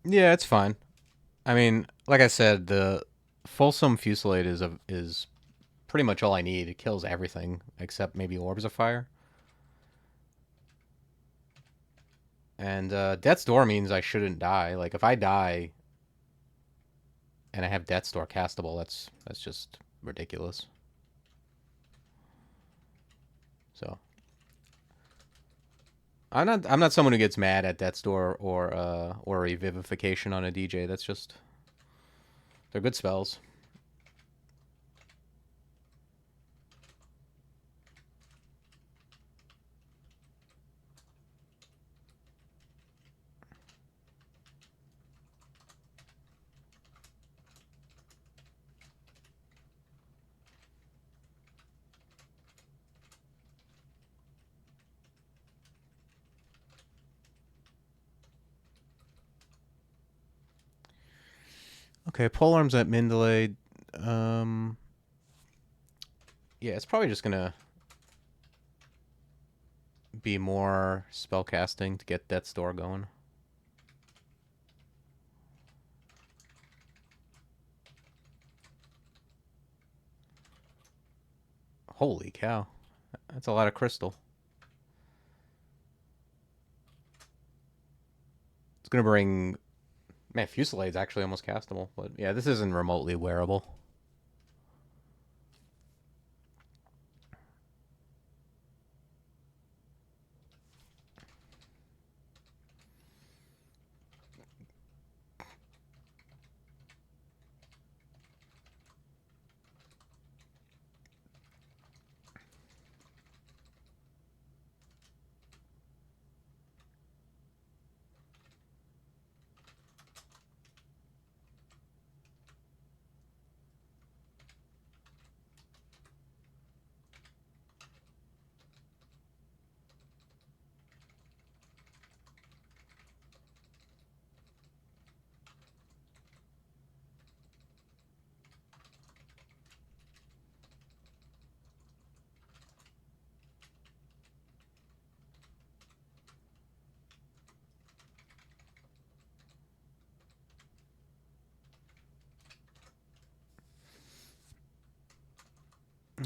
Yeah, it's fine. I mean, like I said, the Fulsome Fusillade is pretty much all I need. It kills everything except maybe Orbs of Fire. And Death's Door means I shouldn't die. Like if I die and I have Death's Door castable, that's just ridiculous. So I'm not someone who gets mad at Death's Door or Revivification on a DJ. That's just they're good spells. Okay, polearms at Mindalay. Um, yeah, it's probably just gonna be more spellcasting to get Death's Door going. Holy cow. That's a lot of crystal. It's going to bring... Man, Fusilade's actually almost castable. But yeah, this isn't remotely wearable.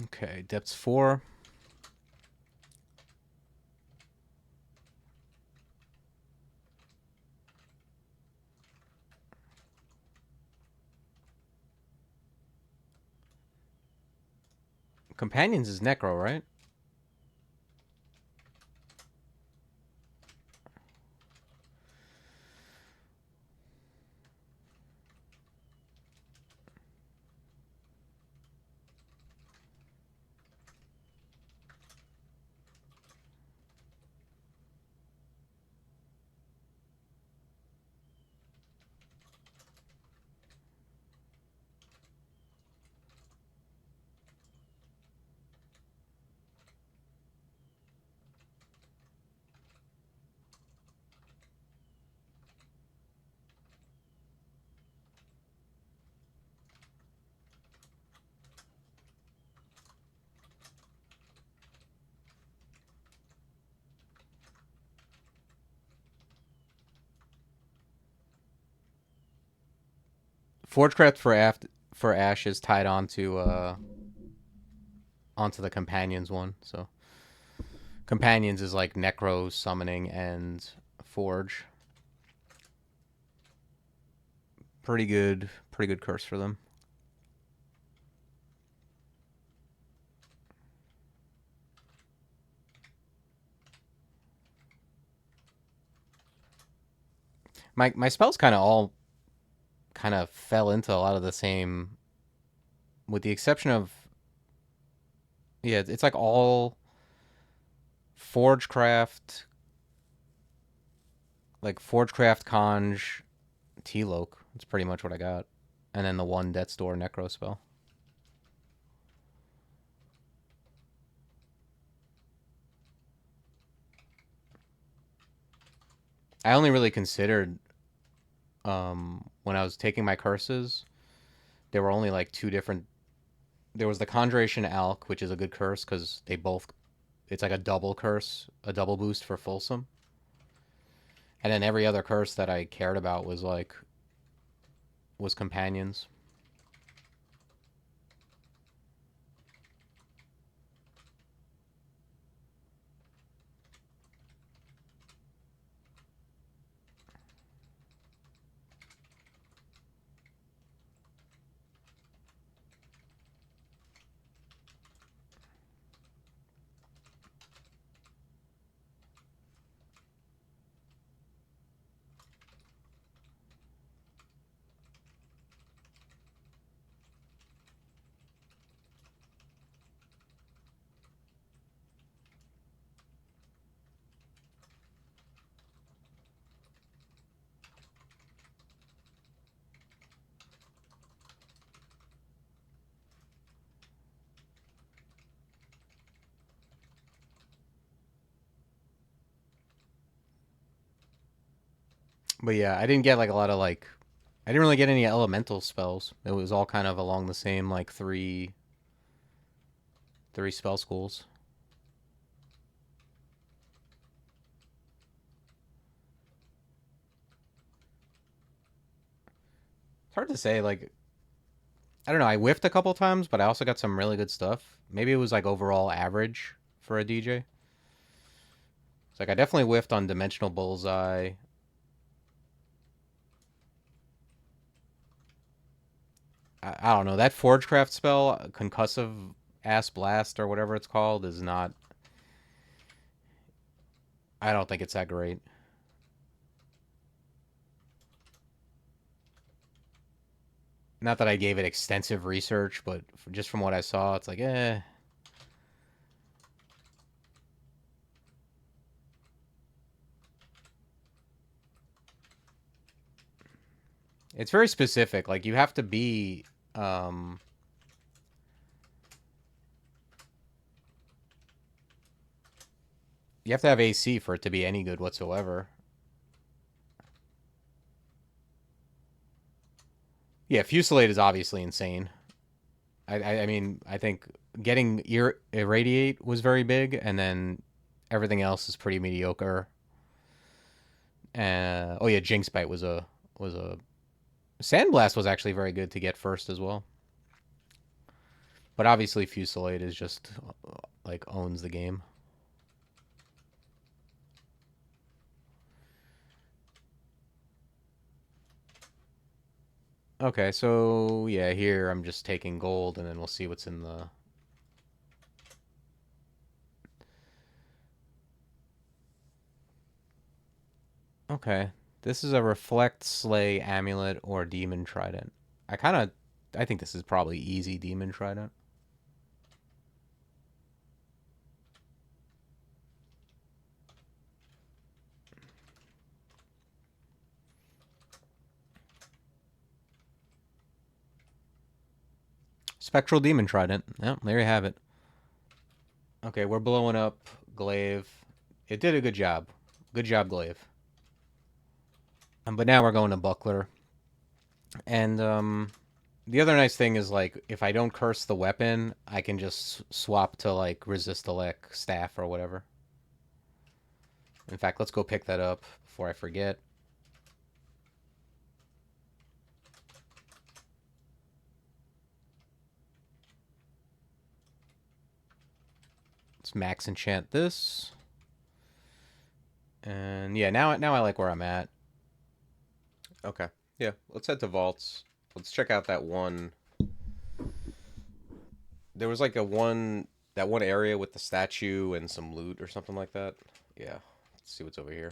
Okay, depth's 4. Companions is Necro, right? Forgecraft for Ash is tied onto the Companions one. So Companions is like Necro summoning and Forge. Pretty good curse for them. My spells kind of fell into a lot of the same, with the exception of, yeah, it's like all Forgecraft, like Forgecraft, Conj, T-Loke. That's pretty much what I got. And then the one Death's Door Necro spell. I only really considered, when I was taking my curses, there were only like two different. There was the Conjuration Alk, which is a good curse because they both. It's like a double curse, a double boost for Fulsome. And then every other curse that I cared about was Companions. But yeah, I didn't get like a lot of like. I didn't really get any elemental spells. It was all kind of along the same like three spell schools. It's hard to say. Like, I don't know. I whiffed a couple times, but I also got some really good stuff. Maybe it was like overall average for a DJ. It's like I definitely whiffed on Dimensional Bullseye. I don't know. That Forgecraft spell, Concussive Ass Blast or whatever it's called, is not. I don't think it's that great. Not that I gave it extensive research, but just from what I saw, it's like, eh. It's very specific. Like, you have to be. Um, you have to have AC for it to be any good whatsoever. Yeah, Fusillade is obviously insane. I mean, I think getting Irradiate was very big, and then everything else is pretty mediocre. Oh yeah, Jinx Bite was a Sandblast was actually very good to get first as well. But obviously Fusillade is just like owns the game. Okay, so yeah, here I'm just taking gold and then we'll see what's in the. Okay. This is a Reflect, Slay, Amulet, or Demon Trident. I think this is probably easy Demon Trident. Spectral Demon Trident. Yeah, there you have it. Okay, we're blowing up Glaive. It did a good job. Good job, Glaive. But now we're going to Buckler. And the other nice thing is like if I don't curse the weapon, I can just swap to like resist elect staff or whatever. In fact, let's go pick that up before I forget. Let's max enchant this. And yeah, now I like where I'm at. Okay. Yeah, let's head to vaults. Let's check out that one. There was like that one area with the statue and some loot or something like that. Yeah. Let's see what's over here.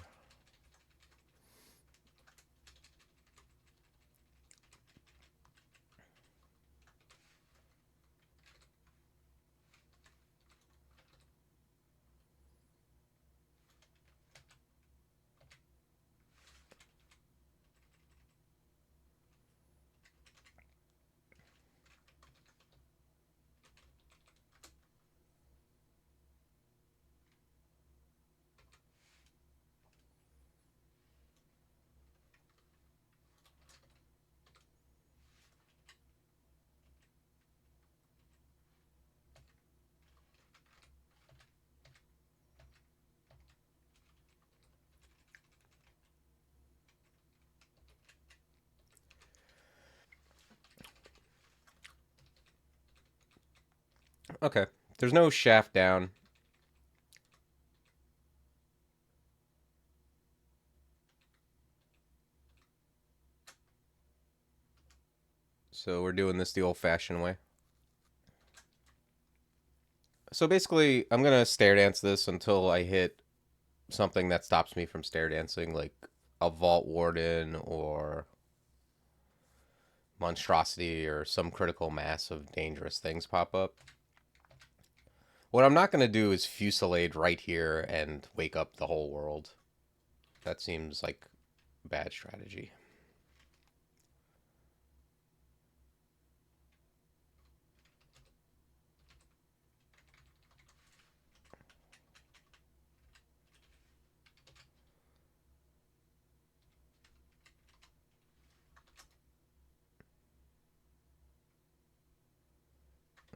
Okay. There's no shaft down. So we're doing this the old-fashioned way. So basically, I'm gonna stare dance this until I hit something that stops me from stare dancing, like a Vault Warden or Monstrosity or some critical mass of dangerous things pop up. What I'm not gonna do is Fusillade right here and wake up the whole world. That seems like bad strategy.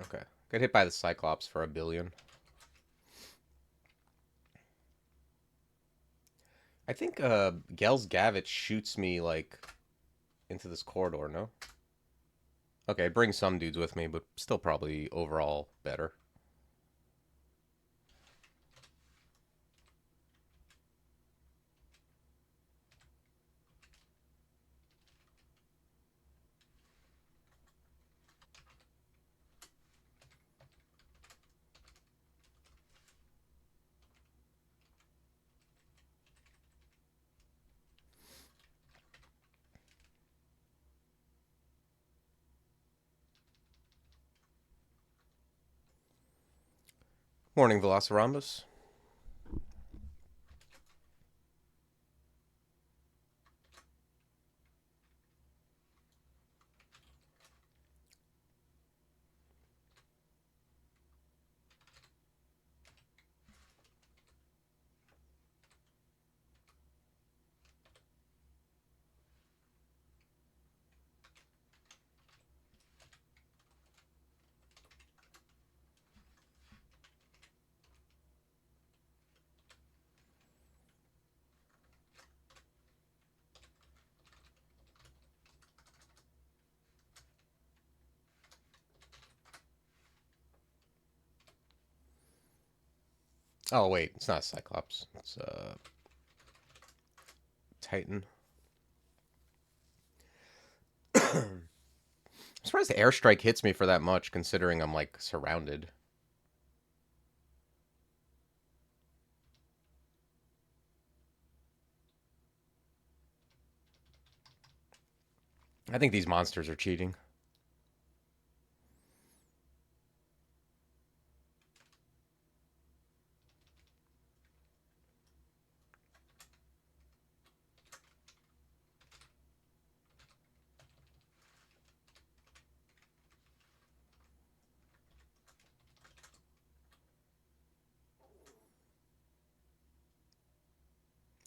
Okay. Got hit by the Cyclops for 1 billion. I think Gels Gavit shoots me like into this corridor, no? Okay, bring some dudes with me, but still probably overall better. Morning, Velocirambus. Oh, wait, it's not Cyclops. It's Titan. I'm surprised the airstrike hits me for that much, considering I'm, like, surrounded. I think these monsters are cheating.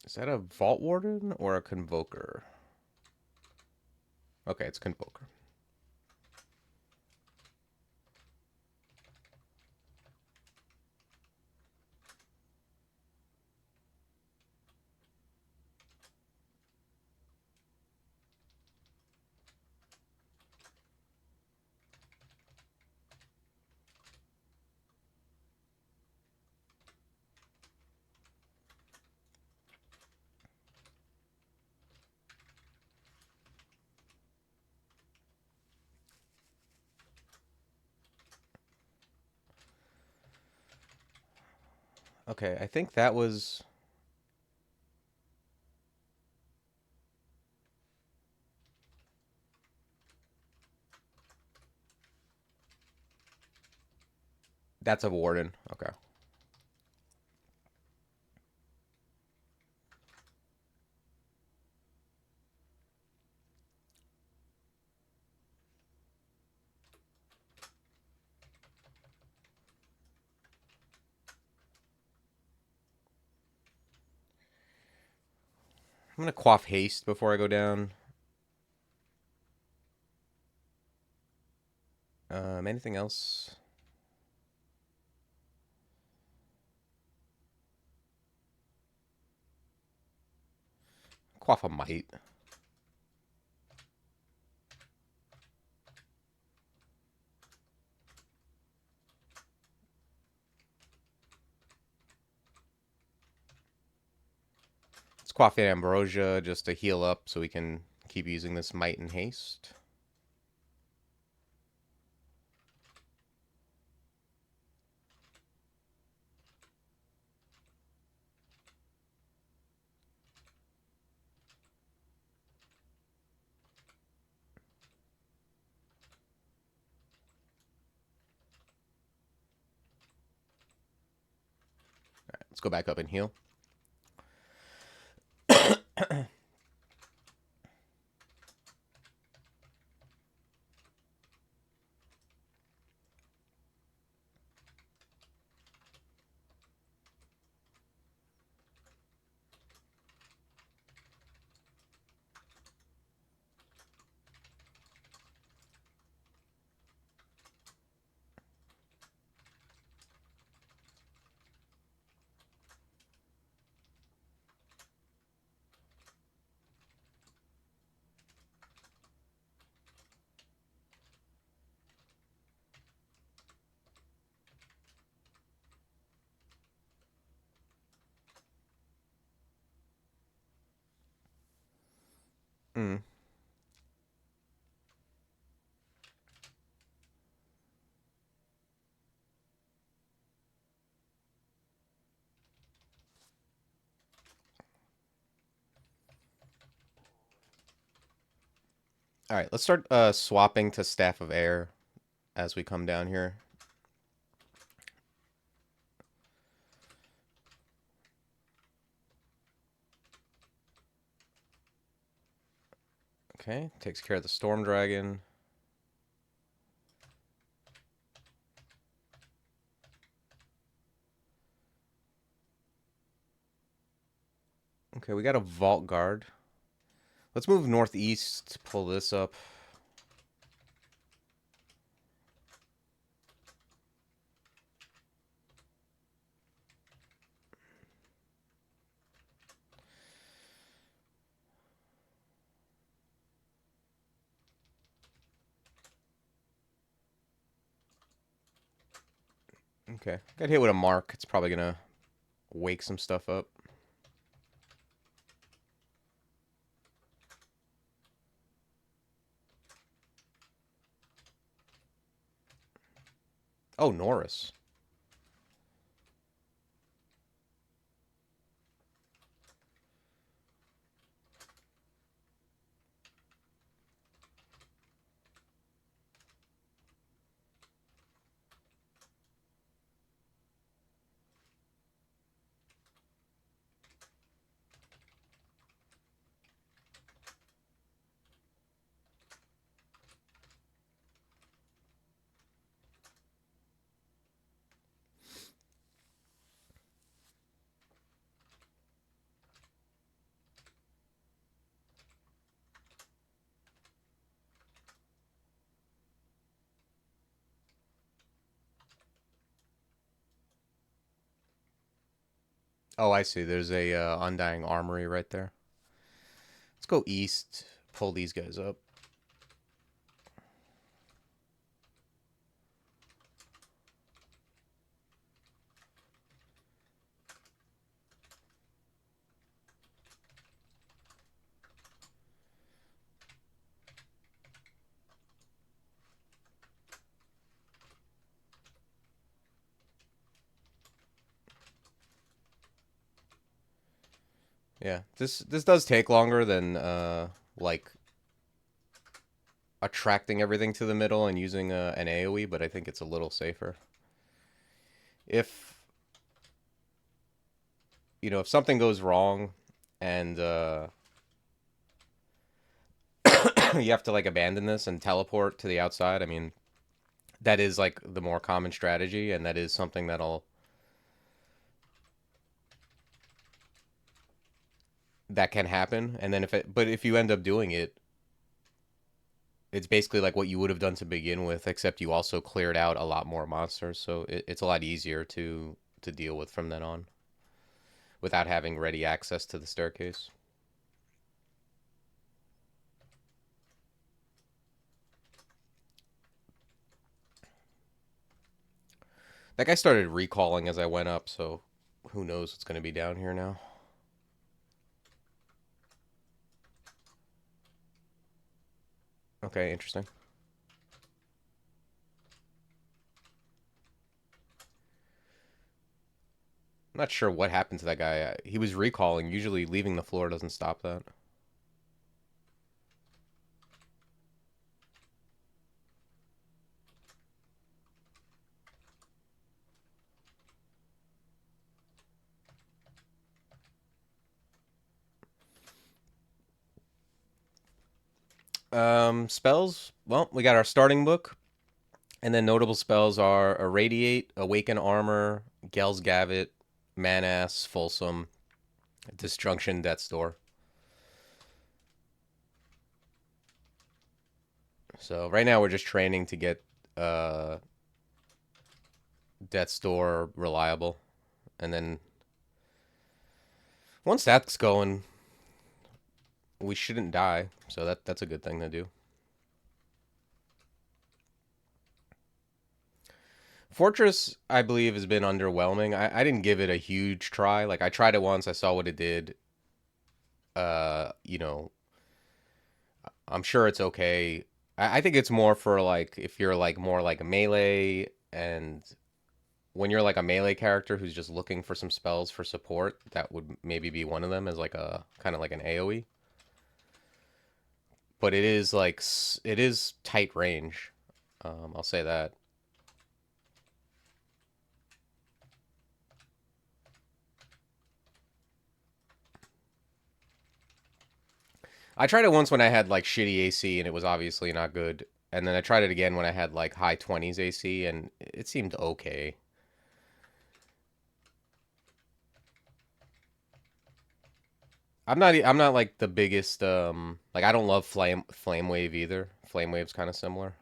Is that a Vault Warden or a Convoker? Okay, it's Convoker. Okay, I think that was... That's a Warden. Okay. I'm going to quaff haste before I go down. Anything else? Quaff a might. Let's quaff an ambrosia just to heal up so we can keep using this might and haste. All right, let's go back up and heal. Mm. All right, let's start swapping to Staff of Air as we come down here. Okay, takes care of the Storm Dragon. Okay, we got a Vault Guard. Let's move northeast to pull this up. Okay, got hit with a mark. It's probably gonna wake some stuff up. Oh, Norris. Oh, I see. There's a Undying Armory right there. Let's go east, pull these guys up. Yeah, this does take longer than like attracting everything to the middle and using an AoE, but I think it's a little safer. If if something goes wrong and you have to like abandon this and teleport to the outside, I mean, that is like the more common strategy, and that is something that can happen. And then if you end up doing it, it's basically like what you would have done to begin with, except you also cleared out a lot more monsters, so it's a lot easier to deal with from then on without having ready access to the staircase. That guy started recalling as I went up, so who knows what's going to be down here now. Okay, interesting. I'm not sure what happened to that guy. He was recalling. Usually leaving the floor doesn't stop that. Spells. Well, we got our starting book, and then notable spells are Irradiate, Awaken Armor, Gel's Gavit, Manass, Folsom, Disjunction, Death's Door. So right now we're just training to get uh, Death's Door reliable, and then once that's going, we shouldn't die. So that's a good thing to do. Fortress, I believe, has been underwhelming. I didn't give it a huge try. Like I tried it once, I saw what it did. You know, I'm sure it's okay. I think it's more for like if you're like more like a melee, and when you're like a melee character who's just looking for some spells for support, that would maybe be one of them as like a kind of like an AoE. But it is like it is tight range. I'll say that. I tried it once when I had like shitty AC and it was obviously not good. And then I tried it again when I had like high 20s AC and it seemed okay. I'm not like the biggest like I don't love flame wave either. Flame wave's kind of similar.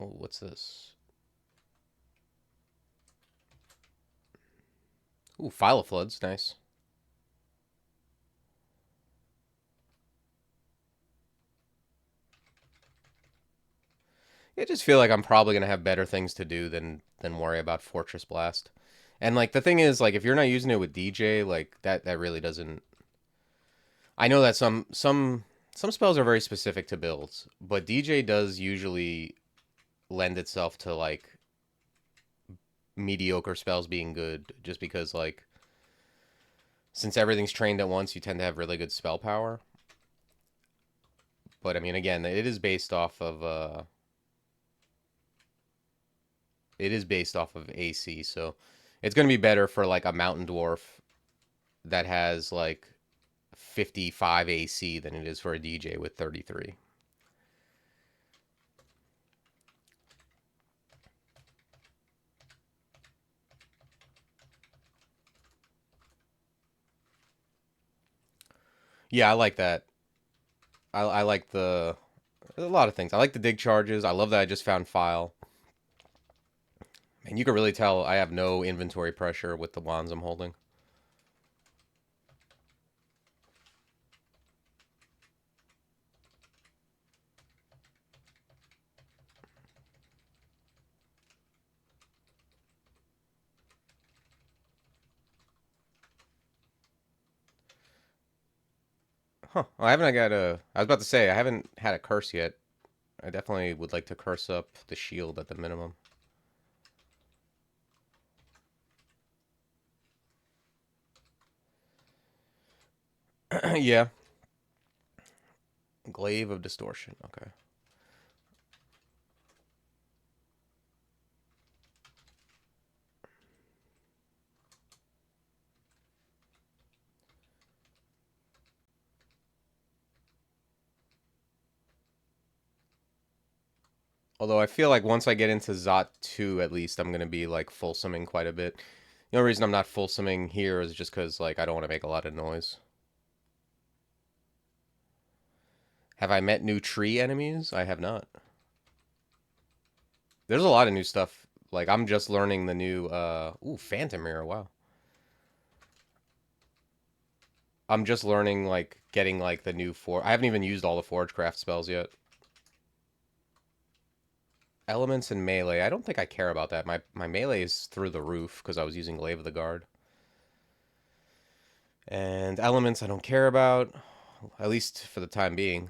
Oh, what's this? Ooh, File of Floods, nice. I just feel like I'm probably gonna have better things to do than worry about Fortress Blast. And like the thing is, like if you're not using it with DJ, like that really doesn't. I know that some spells are very specific to builds, but DJ does usually lend itself to like mediocre spells being good, just because like since everything's trained at once, you tend to have really good spell power. But I mean, again, it is based off of AC, so it's going to be better for like a mountain dwarf that has like 55 AC than it is for a DJ with 33. Yeah, I like that. I like a lot of things. I like the dig charges. I love that I just found file. And you can really tell I have no inventory pressure with the wands I'm holding. Huh. Well, I haven't got a. I was about to say I haven't had a curse yet. I definitely would like to curse up the shield at the minimum. Yeah. Glaive of Distortion. Okay. Although I feel like once I get into Zot 2, at least, I'm going to be like fulsoming quite a bit. The only reason I'm not fulsoming here is just because like I don't want to make a lot of noise. Have I met new tree enemies? I have not. There's a lot of new stuff. Like I'm just learning the new ooh, Phantom Mirror, wow. I'm just learning like getting like the new I haven't even used all the Forgecraft spells yet. Elements and melee. I don't think I care about that. My melee is through the roof because I was using Glaive of the Guard. And elements I don't care about, at least for the time being.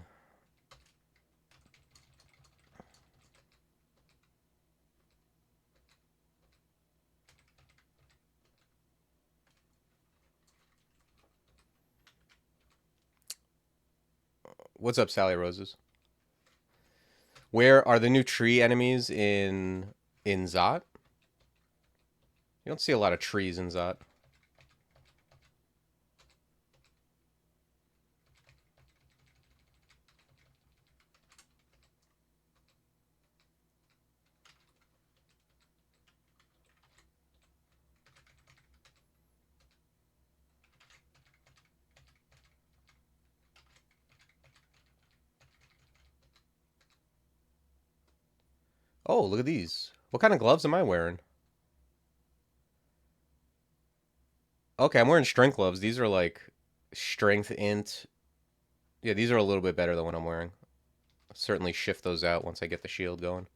What's up, Sally Roses? Where are the new tree enemies in Zot? You don't see a lot of trees in Zot. Oh, look at these. What kind of gloves am I wearing? Okay, I'm wearing strength gloves. These are like strength int. Yeah, these are a little bit better than what I'm wearing. I'll certainly shift those out once I get the shield going.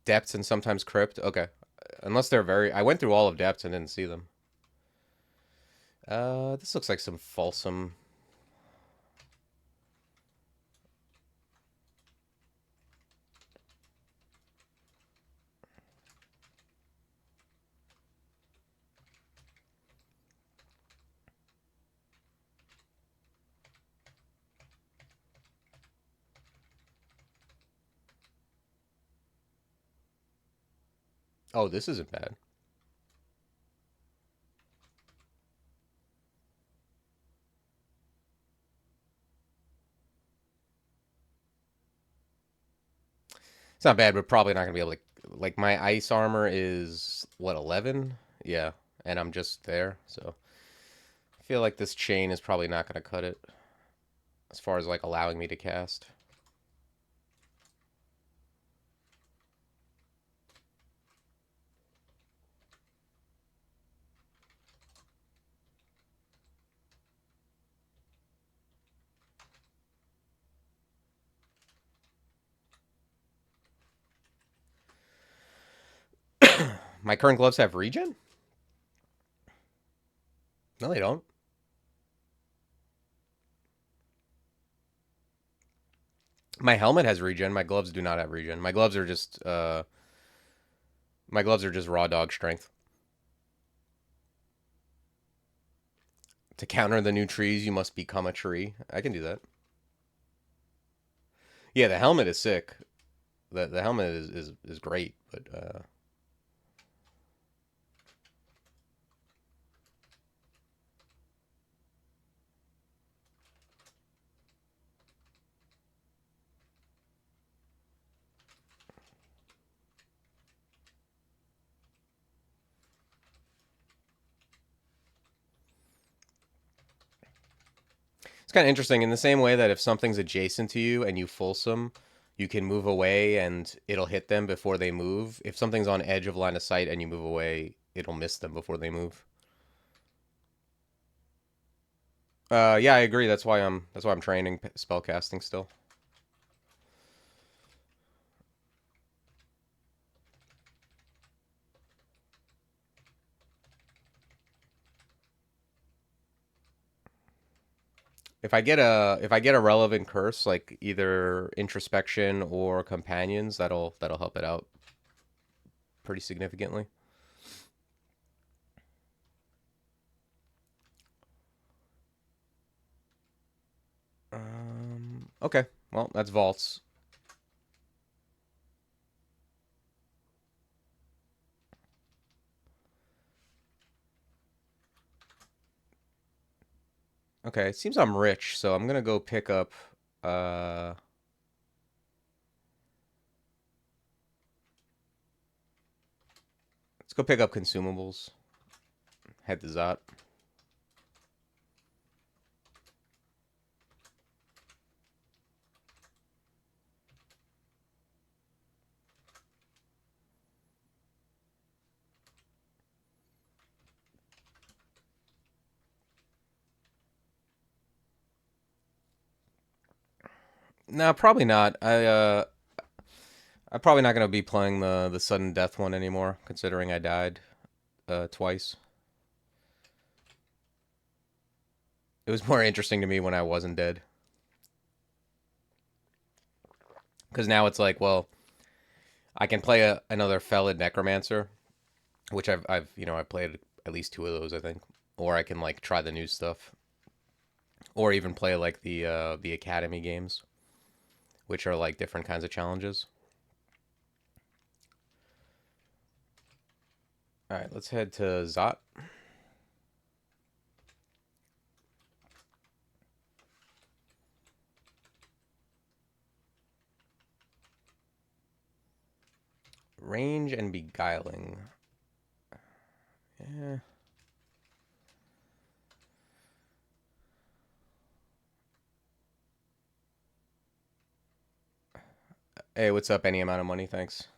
Depths and sometimes crypt. Okay. Unless they're very... I went through all of depths and didn't see them. This looks like some Folsom. Oh, this isn't bad. It's not bad, but probably not going to be able to... Like, my ice armor is, what, 11? Yeah, and I'm just there, so... I feel like this chain is probably not going to cut it. As far as, like, allowing me to cast. My current gloves have regen? No, they don't. My helmet has regen. My gloves do not have regen. My gloves are just raw dog strength. To counter the new trees, you must become a tree. I can do that. Yeah, the helmet is sick. The helmet is great, but it's kind of interesting in the same way that if something's adjacent to you and you Folsom, you can move away and it'll hit them before they move. If something's on edge of line of sight and you move away, it'll miss them before they move. Yeah, I agree. That's why I'm training spell casting still. If I get a relevant curse like either introspection or companions, that'll help it out pretty significantly. Okay. Well, that's vaults. Okay, it seems I'm rich, so I'm gonna go pick up uh let's go pick up consumables. Head to Zot. No, probably not. I'm probably not gonna be playing the sudden death one anymore, considering I died twice. It was more interesting to me when I wasn't dead. Because now it's like, well, I can play another Felid Necromancer, which I've played at least two of those, I think. Or I can like try the new stuff, or even play like the Academy games, which are like different kinds of challenges. All right, let's head to Zot. Range and Beguiling. Yeah. Hey, what's up? Any amount of money, thanks.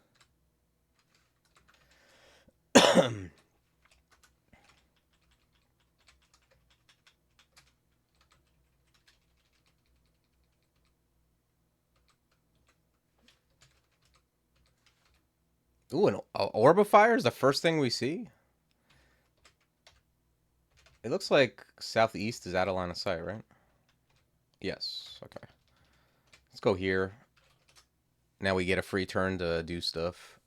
Ooh, an orb of fire is the first thing we see? It looks like southeast is out of line of sight, right? Yes. Okay. Let's go here. Now we get a free turn to do stuff.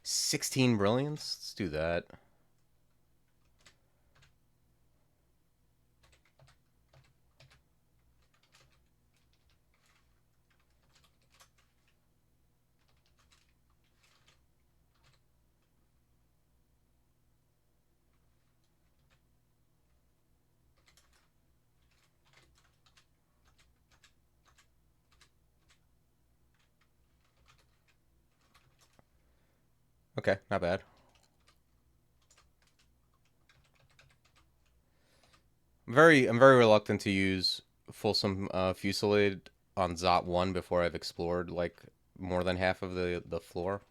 $16 brilliance? Let's do that. Okay, not bad. I'm very reluctant to use Fulsome Fusillade on Zot 1 before I've explored like more than half of the floor.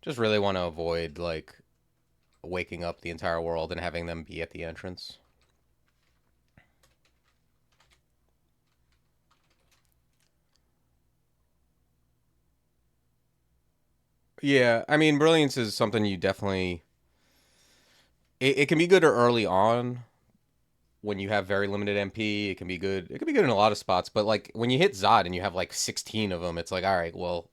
Just really want to avoid like waking up the entire world and having them be at the entrance. Yeah, I mean, Brilliance is something you definitely. It can be good early on when you have very limited MP. It can be good. It can be good in a lot of spots, but like when you hit Zod and you have like 16 of them, it's like, all right, well,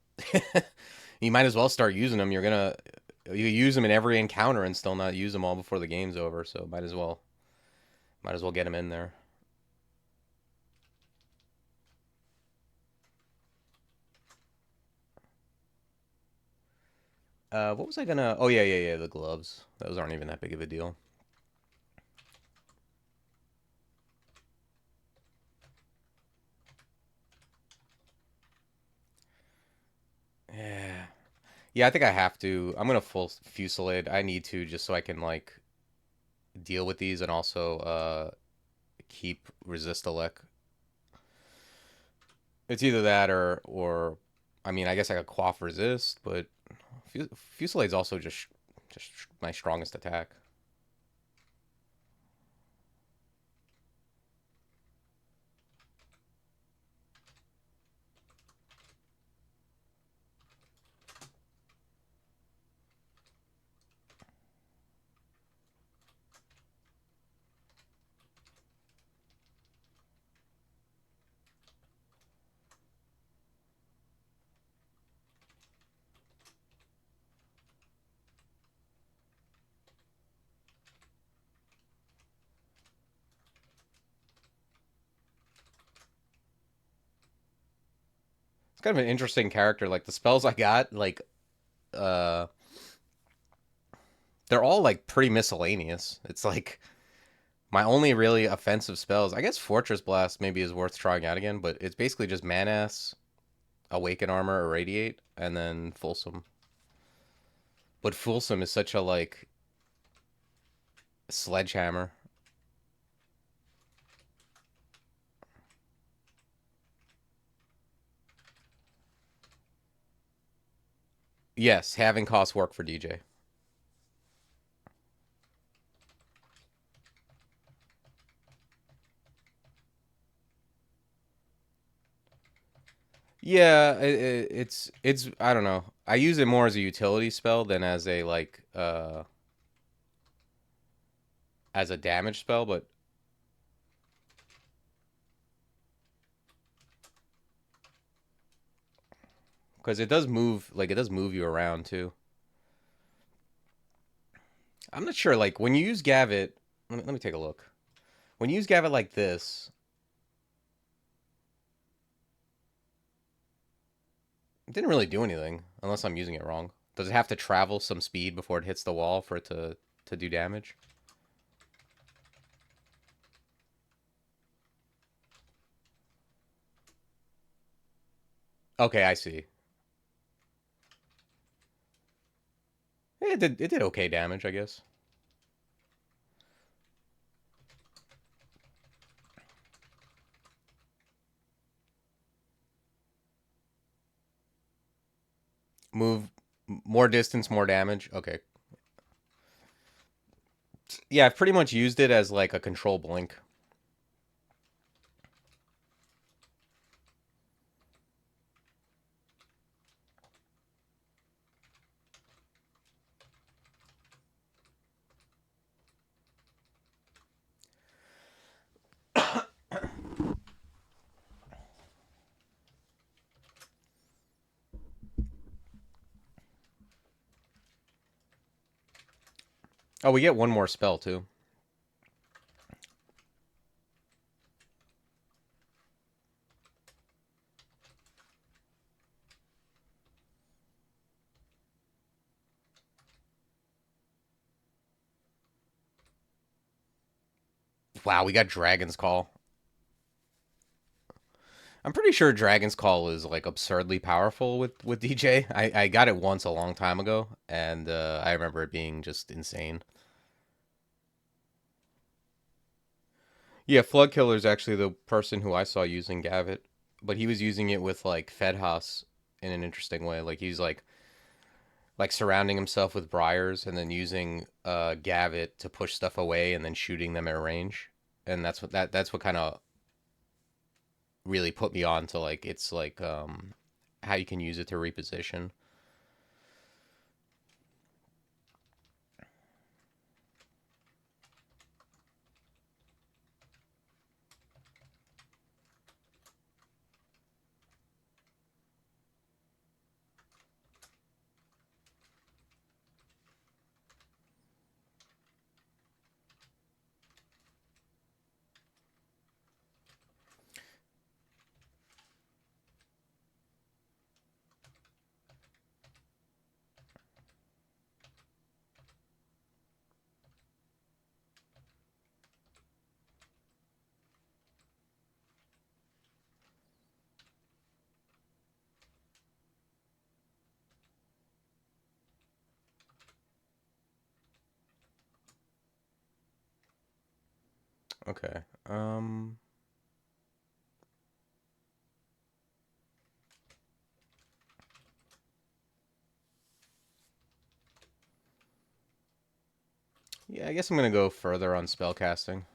you might as well start using them. You use them in every encounter and still not use them all before the game's over. So might as well get them in there. What was I gonna? Oh yeah, yeah, yeah. The gloves. Those aren't even that big of a deal. Yeah. Yeah, I think I have to. I'm gonna full Fusillade. I need to just so I can like deal with these and also keep resist elect. It's either that or I mean I guess I could quaff resist, but Fusillade's also just my strongest attack. It's kind of an interesting character. Like the spells I got, like uh, they're all like pretty miscellaneous. It's like my only really offensive spells. I guess Fortress Blast maybe is worth trying out again, but it's basically just Manass, Awaken Armor, Irradiate, and then Fulsome. But Fulsome is such a like sledgehammer. Yes, having cost work for DJ. Yeah, it's I don't know. I use it more as a utility spell than as a like as a damage spell, but because it does move you around too. I'm not sure like when you use Gavit, let me take a look. When you use Gavit like this, it didn't really do anything unless I'm using it wrong. Does it have to travel some speed before it hits the wall for it to do damage? Okay, I see. It did okay damage, I guess. Move more distance, more damage. Okay. Yeah, I've pretty much used it as like a control blink. Oh, we get one more spell too. Wow, we got Dragon's Call. I'm pretty sure Dragon's Call is like absurdly powerful with DJ. I got it once a long time ago, and I remember it being just insane. Yeah, Flood Killer is actually the person who I saw using Gavit, but he was using it with like Fedhas in an interesting way. Like he's like surrounding himself with briars and then using Gavit to push stuff away and then shooting them at range. And that's what kind of really put me on to like it's like how you can use it to reposition. Okay. Yeah, I guess I'm gonna go further on spellcasting.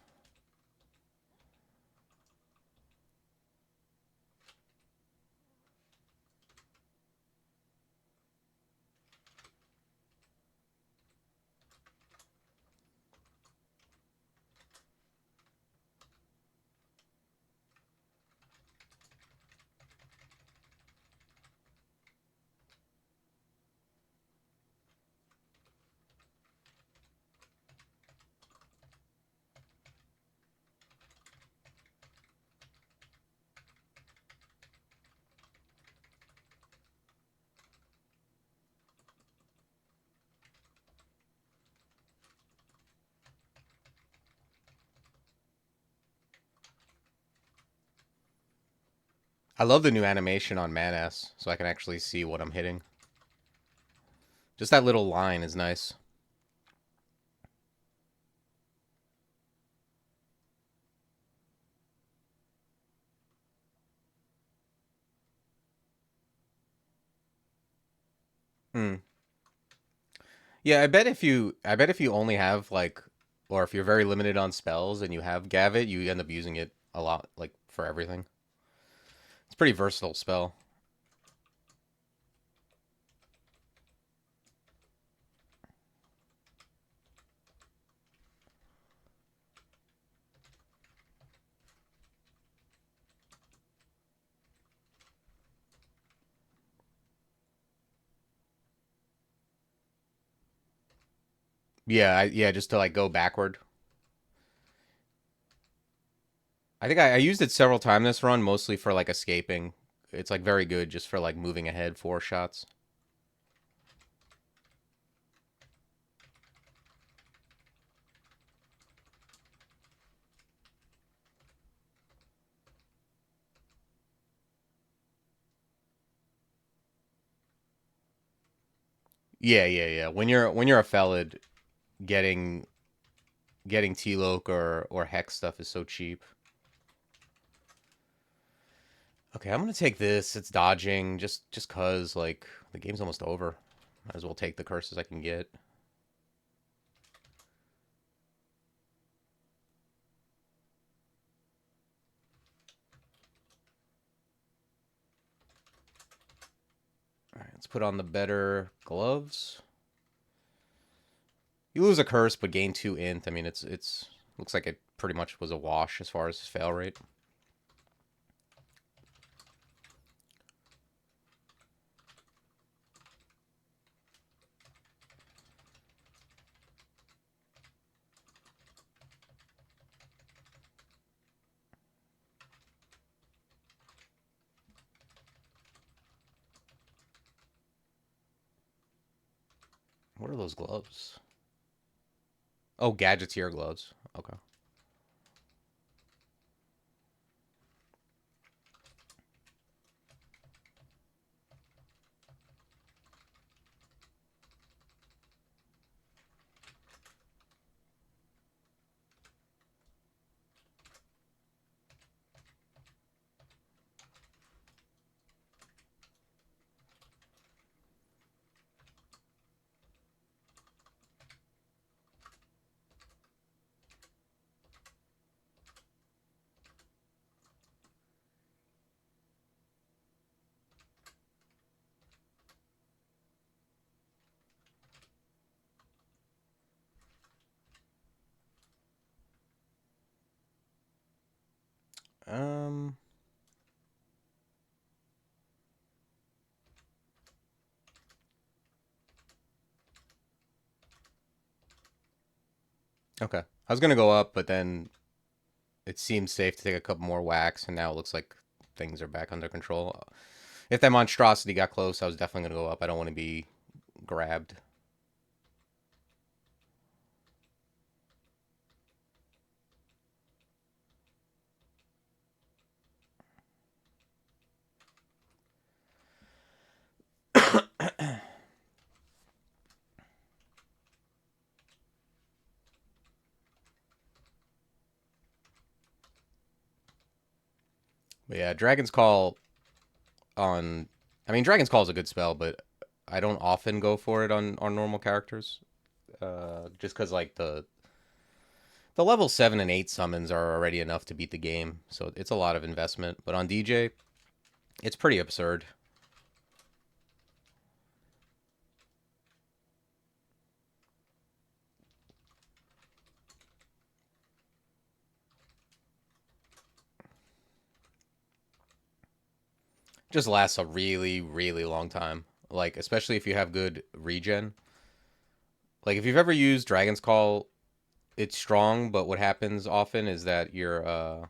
I love the new animation on Manass, so I can actually see what I'm hitting. Just that little line is nice. Hmm. Yeah, I bet if you only have like, or if you're very limited on spells and you have Gavit, you end up using it a lot, like for everything. It's a pretty versatile spell. Yeah, yeah, just to like go backward. I think I used it several times this run, mostly for like escaping. It's like very good just for like moving ahead 4 shots. Yeah, yeah, yeah. When you're a Felid, getting getting T-Loc or Hex stuff is so cheap. Okay, I'm gonna take this. It's dodging, just cause like the game's almost over. Might as well take the curses I can get. All right, let's put on the better gloves. You lose a curse, but gain 2 int. I mean, it's looks like it pretty much was a wash as far as his fail rate. What are those gloves? Oh, gadgeteer gloves. Okay. Um. Okay. I was gonna go up, but then it seemed safe to take a couple more whacks, and now it looks like things are back under control. If that monstrosity got close, I was definitely gonna go up. I don't want to be grabbed. But yeah, Dragon's Call on. I mean, Dragon's Call is a good spell, but I don't often go for it on normal characters. Just because like the level 7 and 8 summons are already enough to beat the game, so it's a lot of investment. But on DJ, it's pretty absurd. Just lasts a really really long time. Like especially if you have good regen. Like if you've ever used Dragon's Call, it's strong, but what happens often is that your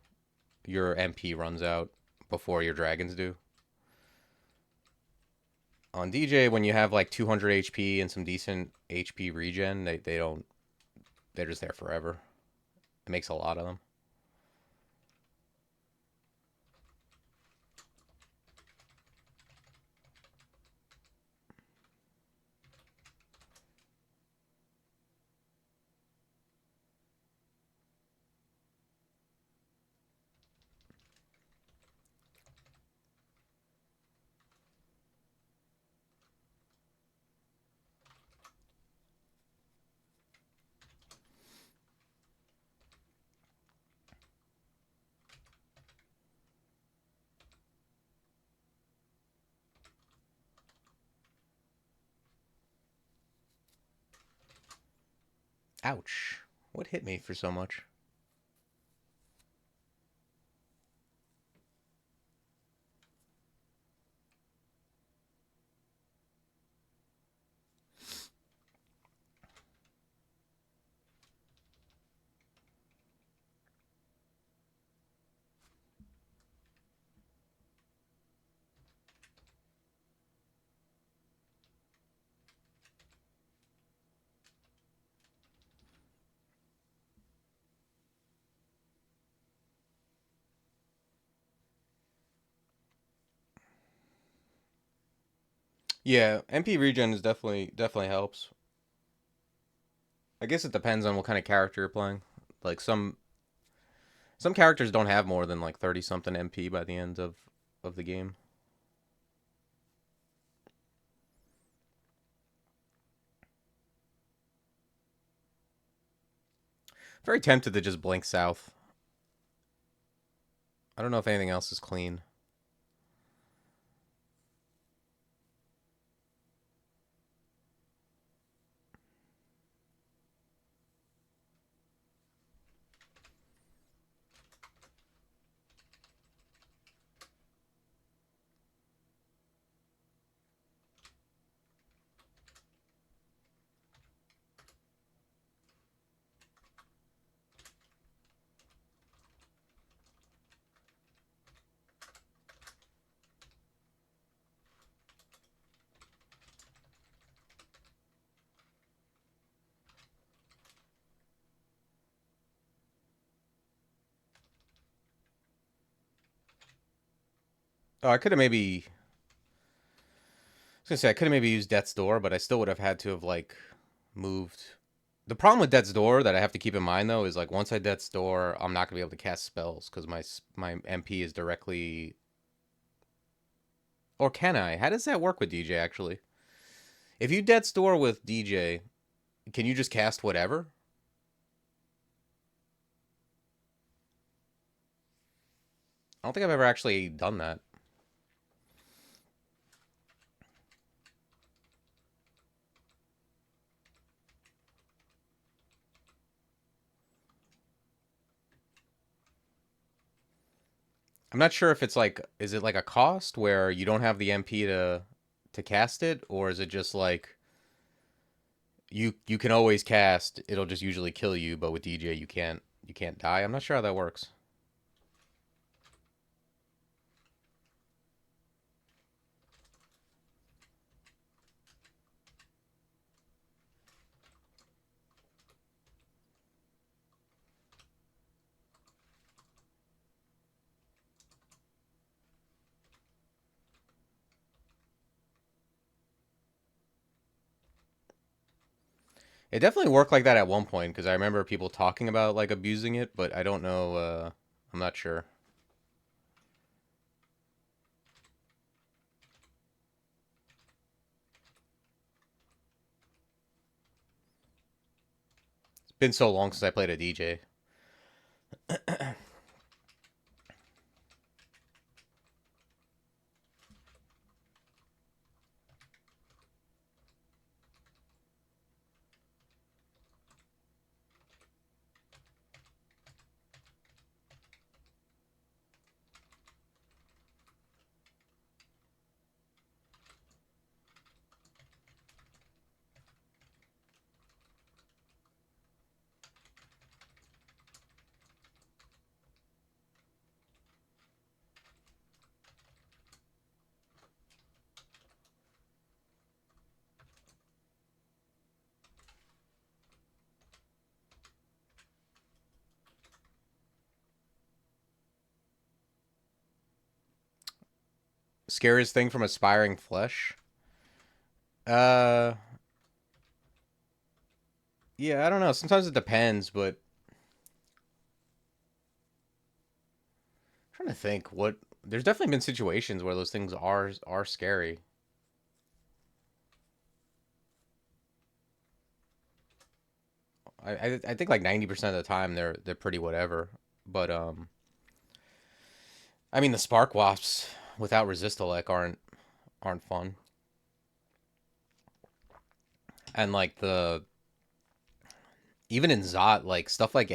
MP runs out before your dragons do. On DJ, when you have like 200 HP and some decent HP regen, they don't they're just there forever. It makes a lot of them. Ouch. What hit me for so much? Yeah, MP regen is definitely helps. I guess it depends on what kind of character you're playing. Like some characters don't have more than like 30 something MP by the end of of the game. Very tempted to just blink south. I don't know if anything else is clean. Oh, I could have maybe. I was gonna say I could have maybe used Death's Door, but I still would have had to have like moved. The problem with Death's Door that I have to keep in mind though is like once I Death's Door, I'm not gonna be able to cast spells because my MP is directly. Or can I? How does that work with DJ actually? If you Death's Door with DJ, can you just cast whatever? I don't think I've ever actually done that. I'm not sure if it's like, is it like a cost where you don't have the MP to cast it, or is it just like you can always cast, it'll just usually kill you, but with DJ you can't die. I'm not sure how that works. It definitely worked like that at one point because I remember people talking about like abusing it, but I don't know. I'm not sure. It's been so long since I played a DJ. Scariest thing from Aspiring Flesh. Uh, yeah, I don't know. Sometimes it depends, but I'm trying to think what. There's definitely been situations where those things are scary. I think like 90% of the time they're pretty whatever. But I mean the spark wasps without resistolek aren't fun. And like the even in Zot like stuff like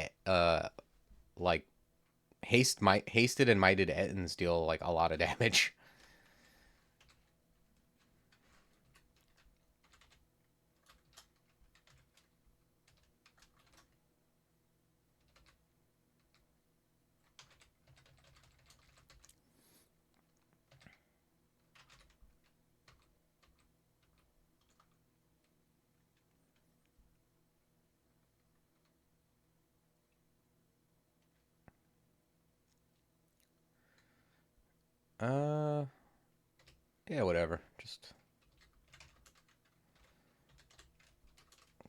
hasted and mighted Ettins deal like a lot of damage. Uh yeah, whatever. Just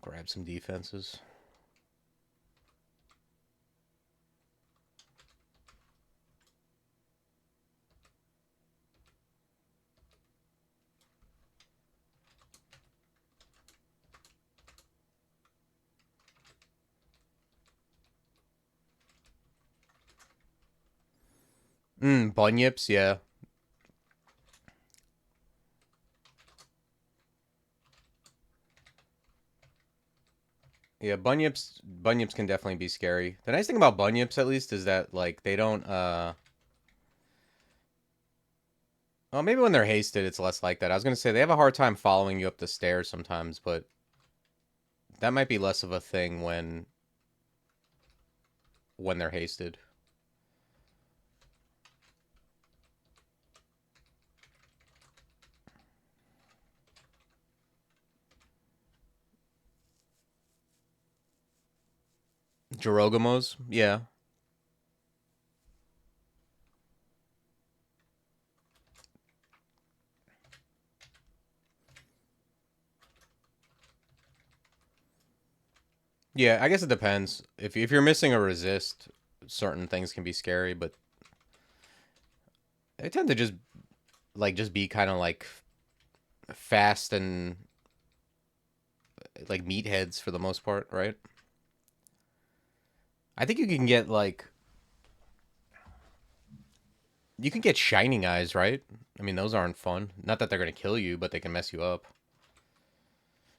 grab some defenses. Bunyips, yeah. Yeah, bunyips can definitely be scary. The nice thing about bunyips at least is that like they don't well, maybe when they're hasted it's less like that. I was going to say they have a hard time following you up the stairs sometimes, but that might be less of a thing when they're hasted. Jirogamos, yeah. Yeah, I guess it depends. If you're missing a resist, certain things can be scary, but they tend to just be kind of like fast and like meatheads for the most part, right? I think you can get shining eyes, right? I mean, those aren't fun. Not that they're gonna kill you, but they can mess you up.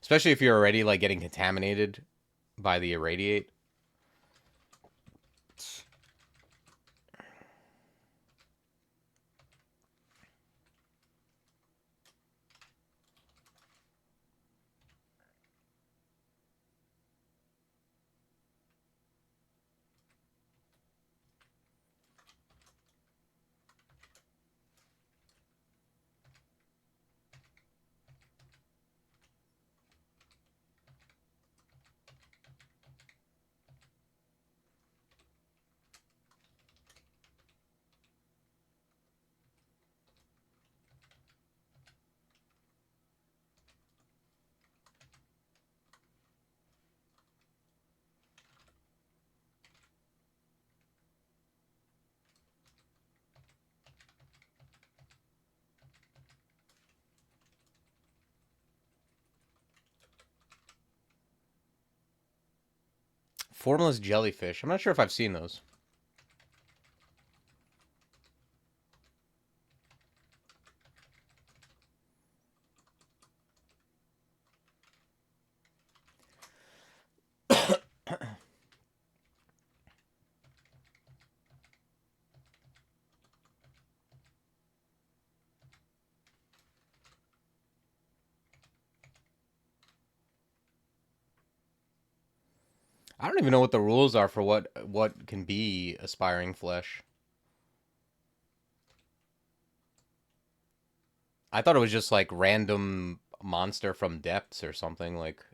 Especially if you're already like getting contaminated by the irradiate. Formless jellyfish. I'm not sure if I've seen those. I don't even know what the rules are for what can be aspiring flesh. I thought it was just like random monster from depths or something like.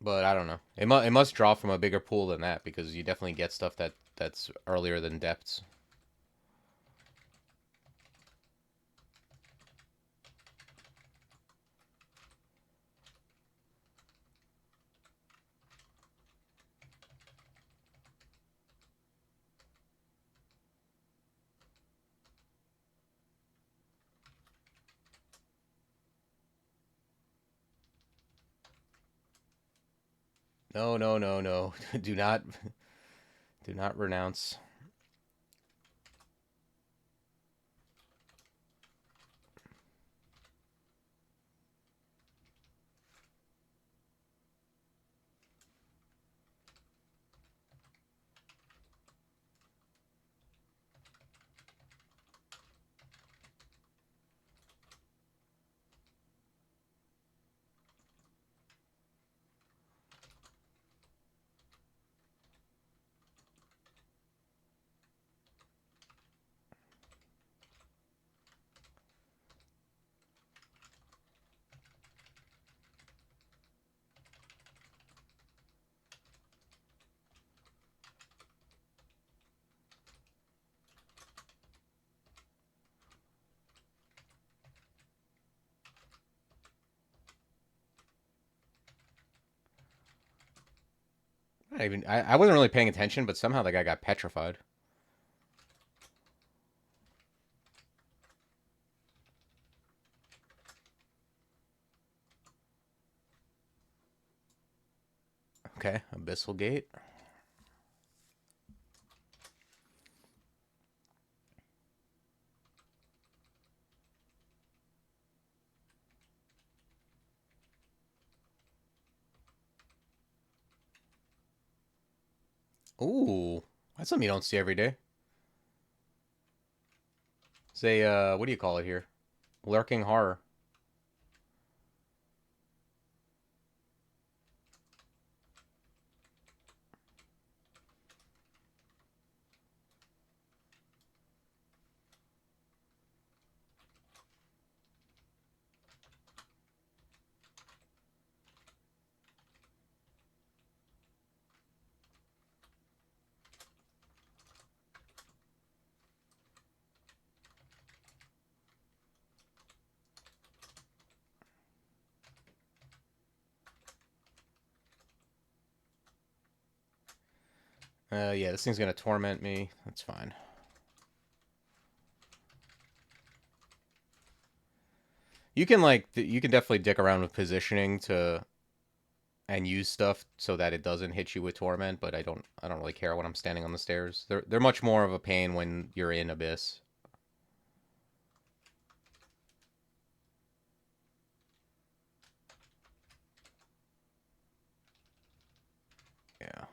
But I don't know. It must draw from a bigger pool than that because you definitely get stuff that's earlier than depths. No, no, no, no. Do not renounce. Not even. I wasn't really paying attention, but somehow the guy got petrified. Okay, Abyssal Gate. Ooh, that's something you don't see every day. Say, what do you call it here? Lurking horror. Yeah, this thing's gonna torment me. That's fine. You can you can definitely dick around with positioning to and use stuff so that it doesn't hit you with torment, but I don't really care when I'm standing on the stairs. They're much more of a pain when you're in abyss. Yeah.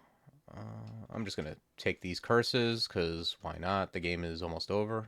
I'm just gonna take these curses because why not? The game is almost over.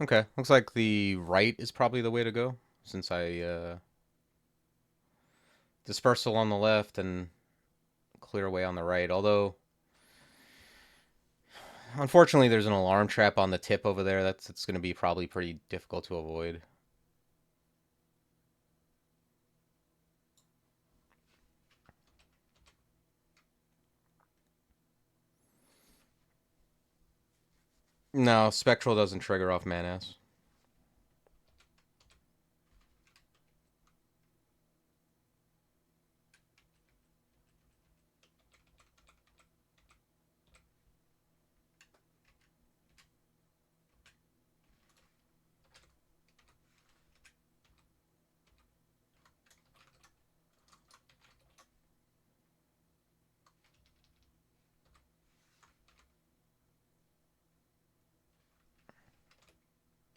Okay, looks like the right is probably the way to go since I dispersal on the left and clear away on the right. Although, unfortunately, there's an alarm trap on the tip over there. It's going to be probably pretty difficult to avoid. No, Spectral doesn't trigger off Manas.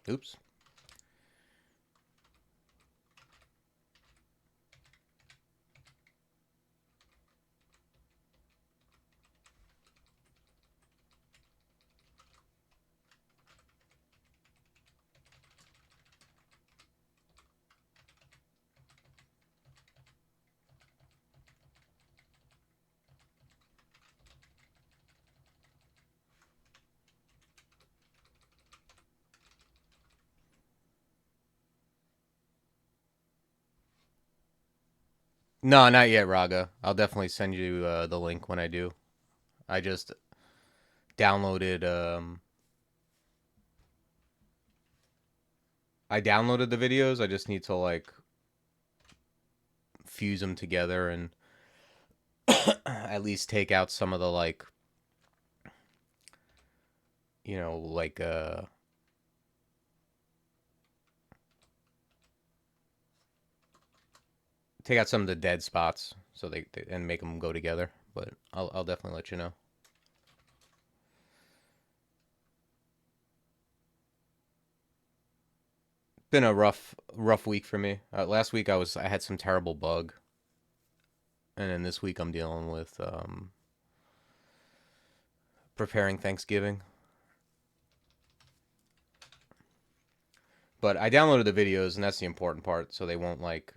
Oops. No, not yet, Raga. I'll definitely send you the link when I do. I just downloaded I downloaded the videos. I just need to like fuse them together and at least take out some of the like like take out some of the dead spots so they and make them go together. But I'll definitely let you know. Been a rough week for me. Last week I had some terrible bug, and then this week I'm dealing with preparing Thanksgiving. But I downloaded the videos, and that's the important part, so they won't like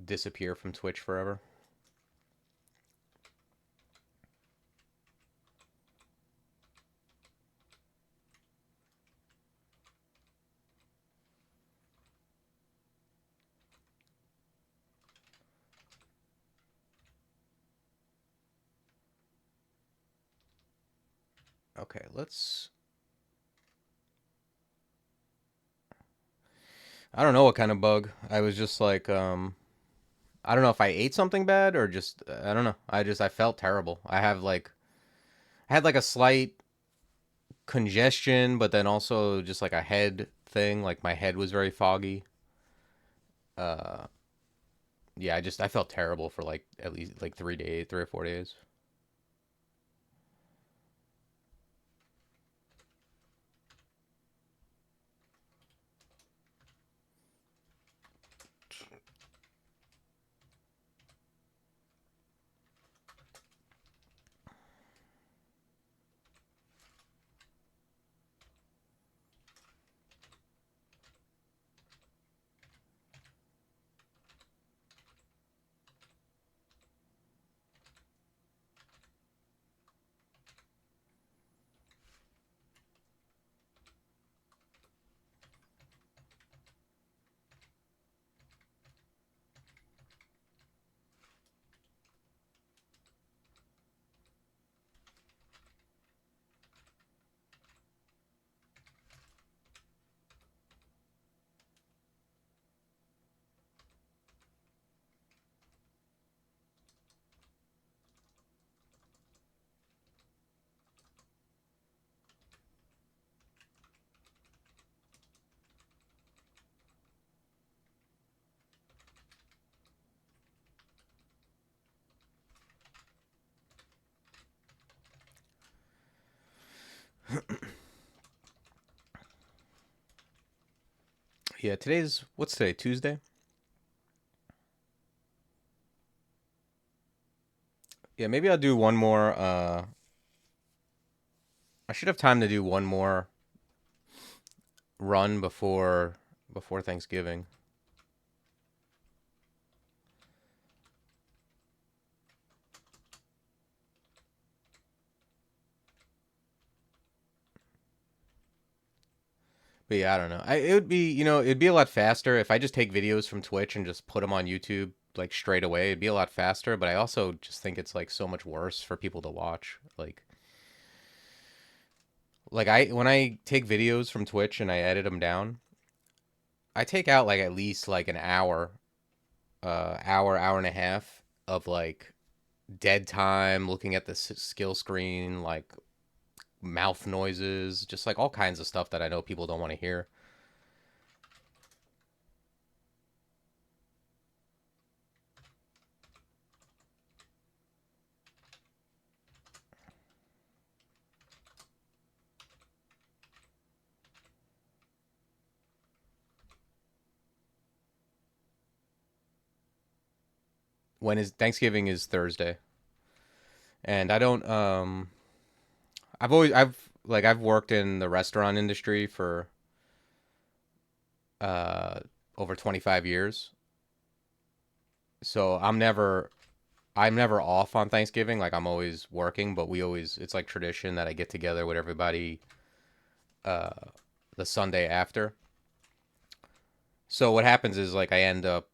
disappear from Twitch forever. Okay, let's... I don't know what kind of bug. I was just like, I don't know if I ate something bad or just, I don't know. I felt terrible. I had like a slight congestion, but then also just like a head thing. Like my head was very foggy. Uh, yeah, I felt terrible for like at least like 3 days, 3 or 4 days. Yeah, what's today? Tuesday? Yeah, maybe I'll do one more. I should have time to do one more run before Thanksgiving. But yeah, I don't know. It would be, it'd be a lot faster if I just take videos from Twitch and just put them on YouTube like straight away. It'd be a lot faster, but I also just think it's like so much worse for people to watch. Like I when I take videos from Twitch and I edit them down, I take out like at least like an hour, hour and a half of like dead time looking at the skill screen, like mouth noises, just like all kinds of stuff that I know people don't want to hear. When is Thanksgiving is Thursday. And I don't I've worked in the restaurant industry for uh over 25 years. So I'm never off on Thanksgiving. Like I'm always working, but we always it's like tradition that I get together with everybody uh the Sunday after. So what happens is like I end up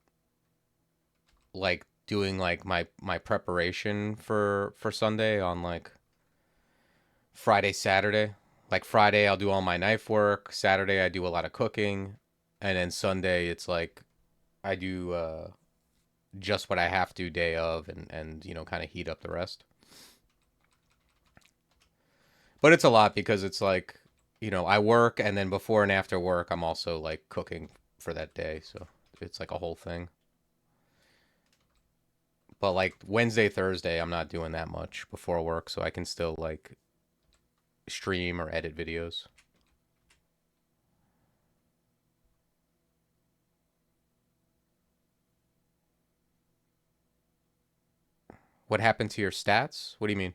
like doing like my preparation for Sunday on like Friday, Saturday. Like Friday I'll do all my knife work, Saturday I do a lot of cooking, and then Sunday it's like I do just what I have to day of and kind of heat up the rest. But it's a lot because it's like, I work and then before and after work I'm also like cooking for that day, so it's like a whole thing. But like Wednesday, Thursday, I'm not doing that much before work, so I can still like stream or edit videos. What happened to your stats? What do you mean?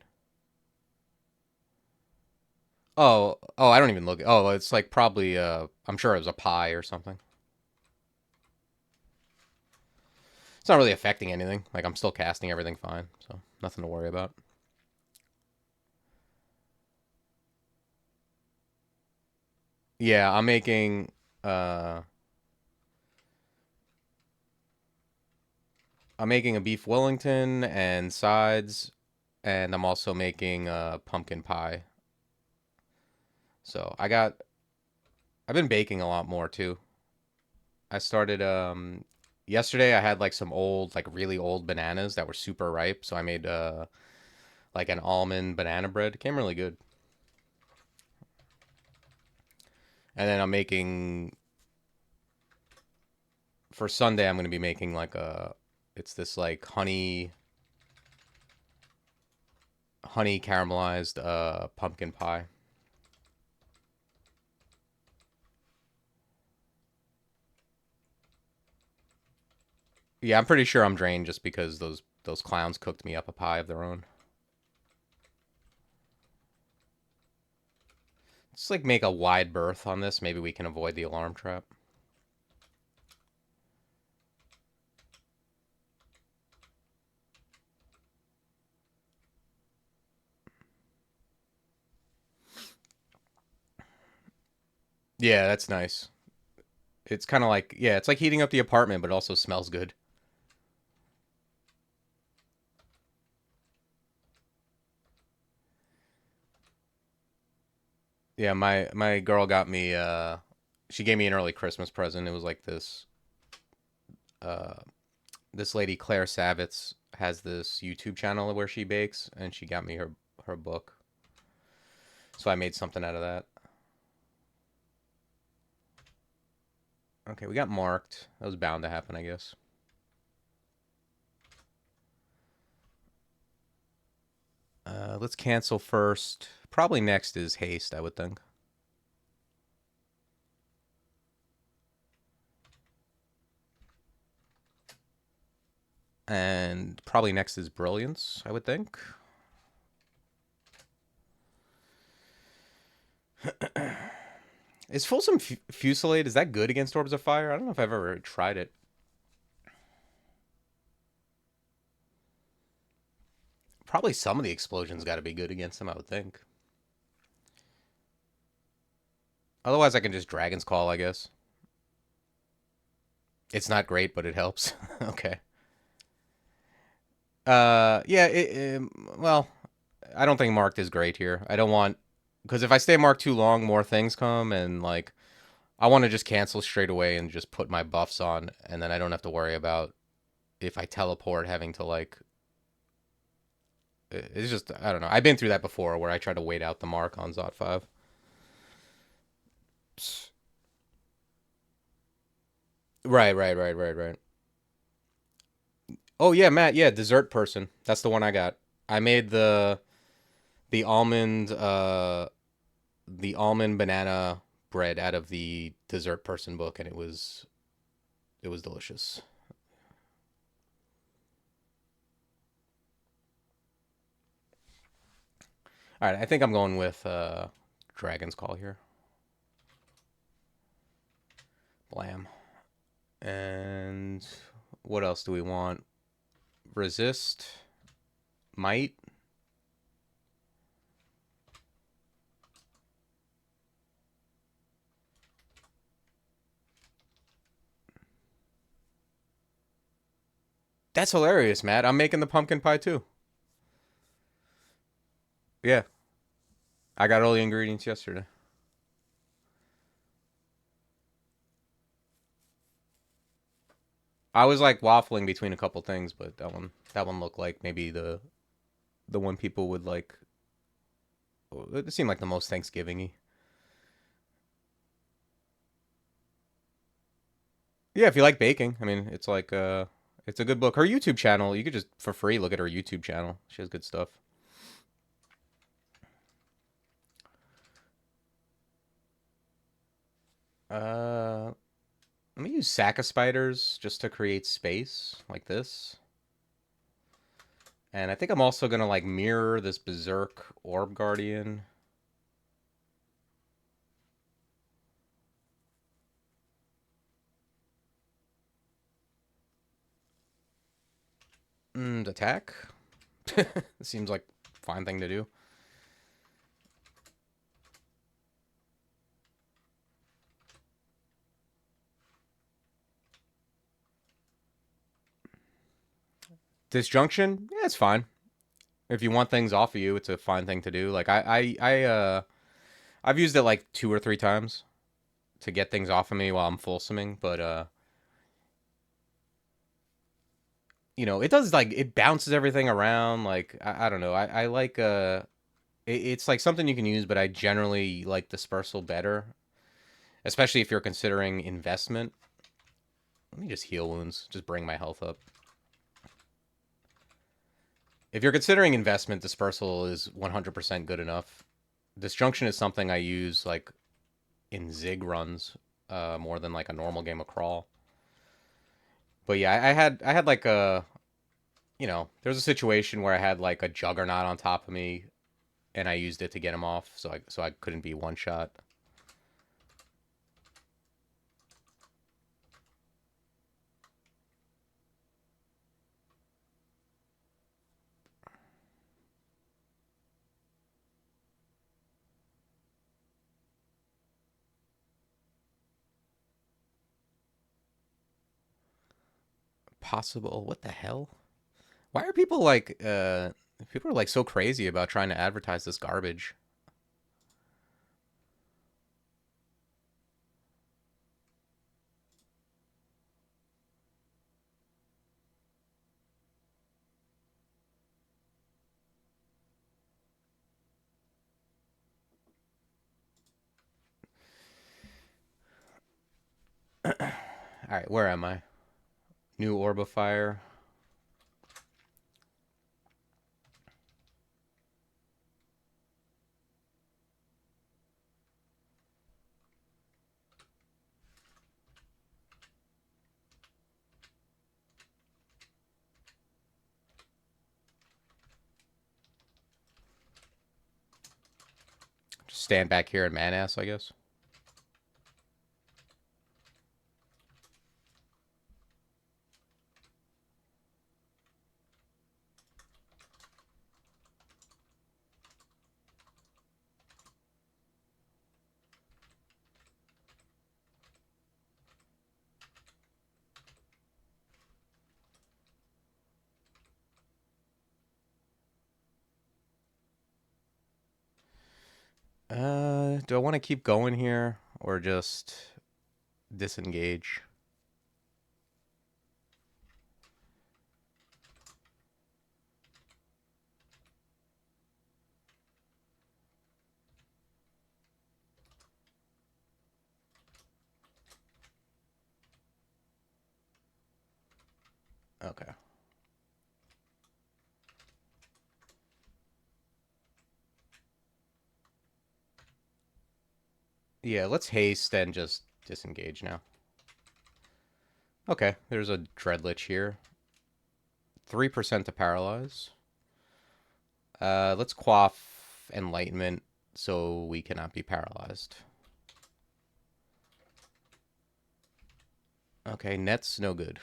I don't even look. Oh, it's like probably, I'm sure it was a pie or something. It's not really affecting anything. Like, I'm still casting everything fine, so nothing to worry about. Yeah, uh, I'm making a beef Wellington and sides, and I'm also making pumpkin pie. So I've been baking a lot more too. I started yesterday. I had like some old, like really old bananas that were super ripe, so I made like an almond banana bread. It came really good. And then I'm making for Sunday. I'm gonna be making like it's this like honey caramelized pumpkin pie. Yeah, I'm pretty sure I'm drained just because those clowns cooked me up a pie of their own. Let's like make a wide berth on this. Maybe we can avoid the alarm trap. Yeah, that's nice. It's kind of like, yeah, it's like heating up the apartment, but it also smells good. Yeah, my girl got me she gave me an early Christmas present. It was like uh this lady Claire Savitz has this YouTube channel where she bakes, and she got me her book. So I made something out of that. Okay, we got marked. That was bound to happen, I guess. Let's cancel first. Probably next is haste, I would think. And probably next is brilliance, I would think. Is Fulsome Fusillade, is that good against Orbs of Fire? I don't know if I've ever tried it. Probably some of the explosions got to be good against them, I would think. Otherwise, I can just Dragon's Call, I guess. It's not great, but it helps. Okay. Yeah. Well, I don't think marked is great here. I don't want because if I stay marked too long, more things come, and like I want to just cancel straight away and just put my buffs on, and then I don't have to worry about if I teleport having to like. It's just I don't know. I've been through that before where I try to wait out the mark on Zot 5. Right. Oh yeah, Matt. Yeah, dessert person. That's the one I got. I made the almond the almond banana bread out of the dessert person book, and it was delicious. All right, I think I'm going with Dragon's Call here. Blam. And what else do we want? Resist, might. That's hilarious, Matt. I'm making the pumpkin pie too. Yeah, I got all the ingredients yesterday. I was like waffling between a couple things, but that one looked like maybe the one people would like. It seemed like the most Thanksgiving-y. Yeah, if you like baking, I mean, it's a good book. Her YouTube channel, you could just for free look at her YouTube channel. She has good stuff. Uh, Let me use sack of spiders just to create space like this. And I think I'm also gonna like mirror this berserk orb guardian. Attack. Seems like a fine thing to do. Disjunction, yeah, it's fine. If you want things off of you, it's a fine thing to do. Like I've used it like 2 or 3 times to get things off of me while I'm fulsoming, but you know, it does like it bounces everything around. Like I don't know. I like it's like something you can use, but I generally like dispersal better, especially if you're considering investment. Let me just heal wounds, just bring my health up. If you're considering investment, dispersal is 100% good enough. Disjunction is something I use like in zig runs more than like a normal game of crawl. But yeah, I had like a, you know, there was a situation where I had like a juggernaut on top of me, and I used it to get him off, so I couldn't be one shot. Possible? What the hell? Why are people are like so crazy about trying to advertise this garbage? All right, where am I? New orb of fire. Just stand back here and man ass, I guess. Do I want to keep going here or just disengage? Okay. Yeah, let's haste and just disengage now. Okay, there's a Dreadlich here. 3% to paralyze. Let's quaff enlightenment so we cannot be paralyzed. Okay, net's no good.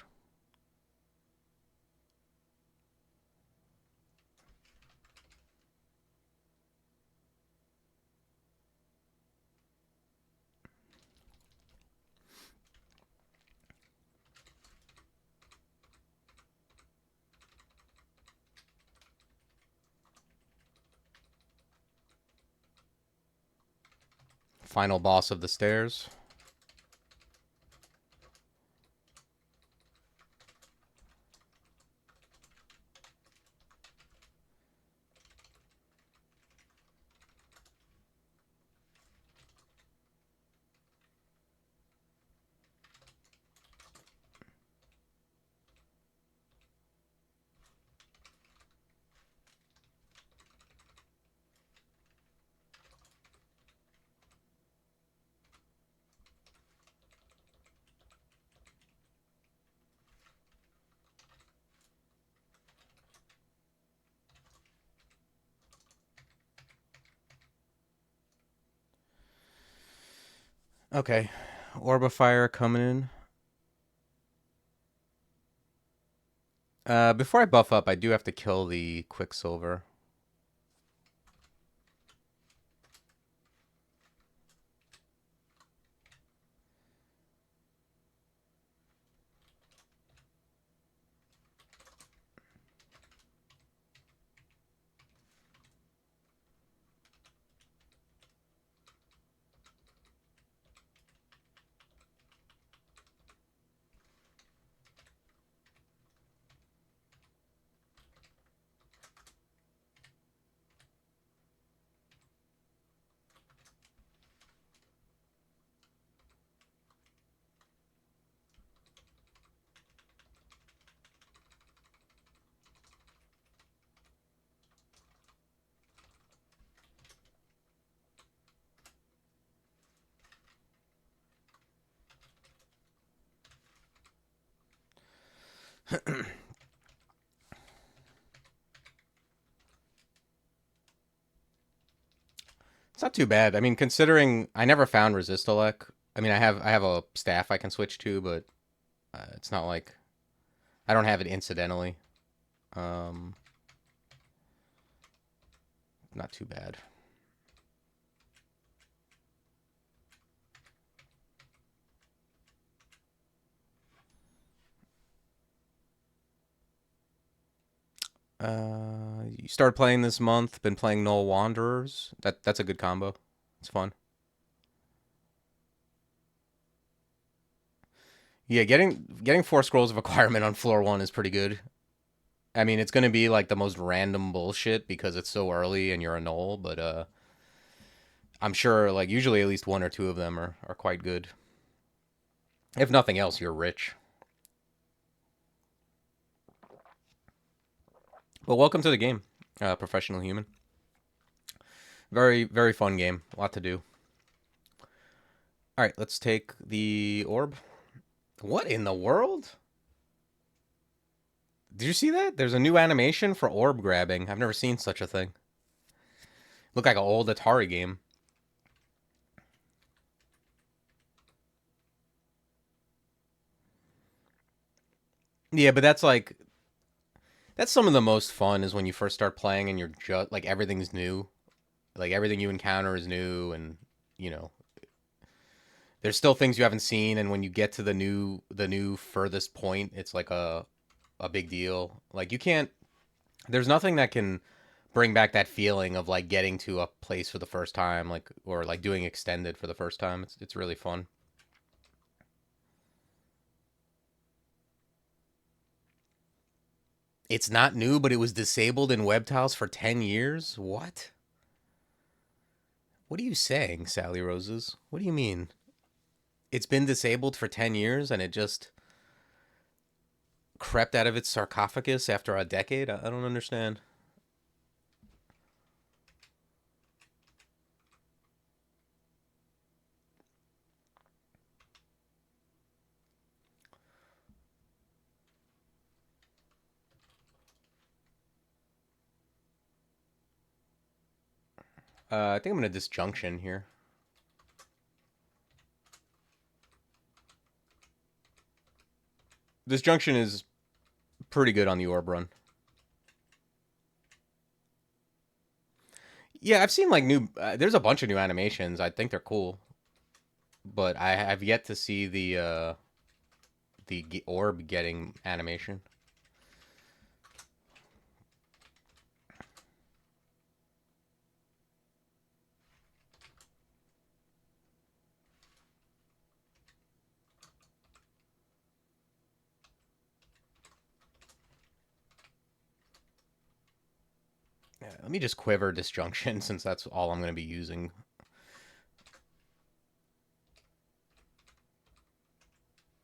Final boss of the stairs. Okay, orb of fire coming in. Before I buff up, I do have to kill the Quicksilver. It's not too bad. I mean, considering I never found Resistolek. I mean, I have a staff I can switch to, but it's not like I don't have it incidentally. Um, Not too bad. You started playing this month. Been playing Null Wanderers. That's a good combo. It's fun. Yeah, getting 4 scrolls of acquirement on floor 1 is pretty good. I mean, it's gonna be like the most random bullshit because it's so early and you're a null, but I'm sure like usually at least 1 or 2 of them are quite good. If nothing else, you're rich. But welcome to the game, Professional Human. Very, very fun game. A lot to do. All right, let's take the orb. What in the world? Did you see that? There's a new animation for orb grabbing. I've never seen such a thing. Look like an old Atari game. Yeah, but that's some of the most fun is when you first start playing and you're just like everything's new. Like everything you encounter is new and you know, there's still things you haven't seen and when you get to the new furthest point, it's like a big deal. Like you can't there's nothing that can bring back that feeling of like getting to a place for the first time like or like doing extended for the first time. It's really fun. It's not new, but it was disabled in WebTiles for 10 years? What? What are you saying, Sally Roses? What do you mean? It's been disabled for 10 years and it just crept out of its sarcophagus after a decade? I don't understand. I think I'm going to disjunction here. Disjunction is pretty good on the orb run. Yeah, I've seen like new. There's a bunch of new animations. I think they're cool, but I have yet to see the orb getting animation. Yeah, let me just quiver disjunction since that's all I'm going to be using.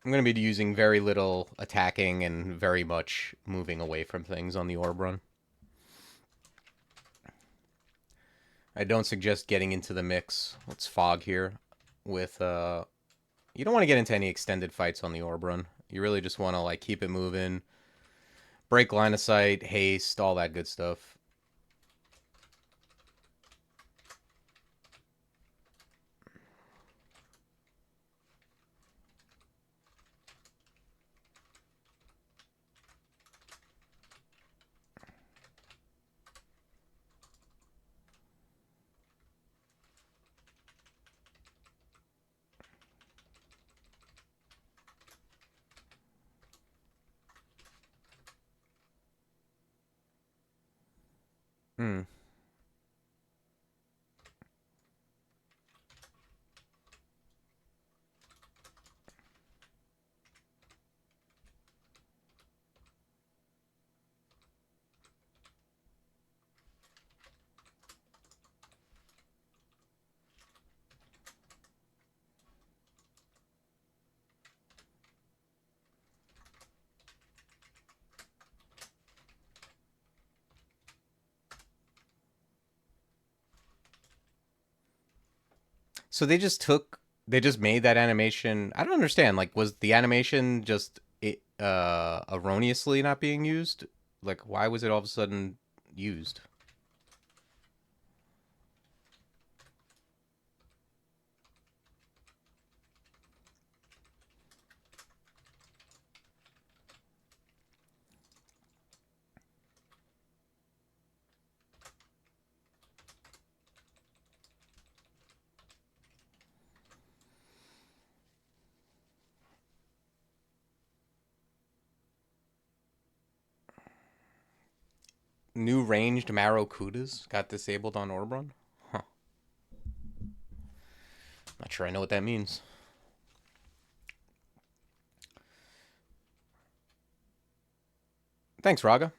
I'm going to be using very little attacking and very much moving away from things on the orb run. I don't suggest getting into the mix. Let's fog here with you don't want to get into any extended fights on the orb run. You really just want to like keep it moving, break line of sight, haste, all that good stuff. Hmm. So they just made that animation. I don't understand. Like, was the animation just erroneously not being used? Like, why was it all of a sudden used? New ranged Marrocudas got disabled on Orbrun? Huh. Not sure I know what that means. Thanks, Raga.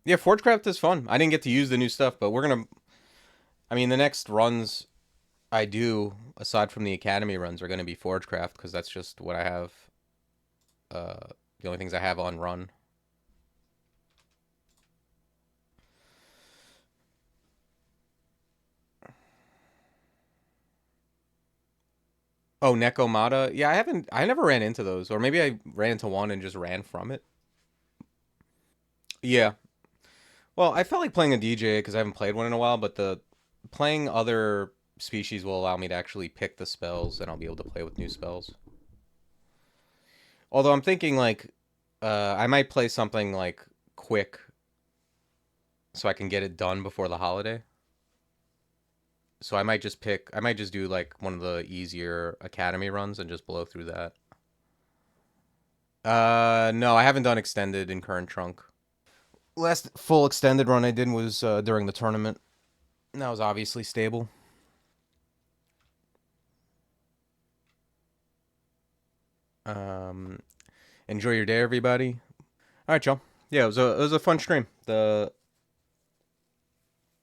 Yeah, Forgecraft is fun. I didn't get to use the new stuff, but we're gonna. I mean, the next runs I do, aside from the Academy runs, are gonna be Forgecraft because that's just what I have. Uh, the only things I have on run. Oh, Nekomata. Yeah, I haven't. I never ran into those, or maybe I ran into one and just ran from it. Yeah. Well, I felt like playing a DJ because I haven't played one in a while, but the playing other species will allow me to actually pick the spells, and I'll be able to play with new spells. Although I'm thinking like, I might play something like quick so I can get it done before the holiday. So I might just do like one of the easier academy runs and just blow through that. No, I haven't done extended in current trunk. Last full extended run I did was during the tournament. And that was obviously stable. Um, enjoy your day, everybody. All right, y'all. Yeah, it was a fun stream.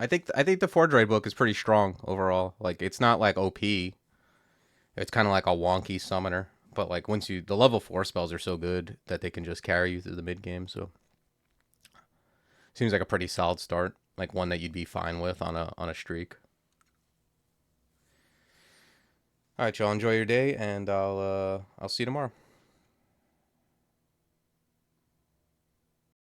I think the Forgewright book is pretty strong overall. Like it's not like OP. It's kind of like a wonky summoner, but like once you the level 4 spells are so good that they can just carry you through the mid game. So seems like a pretty solid start. Like one that you'd be fine with on a streak. All right, y'all. Enjoy your day, and I'll see you tomorrow.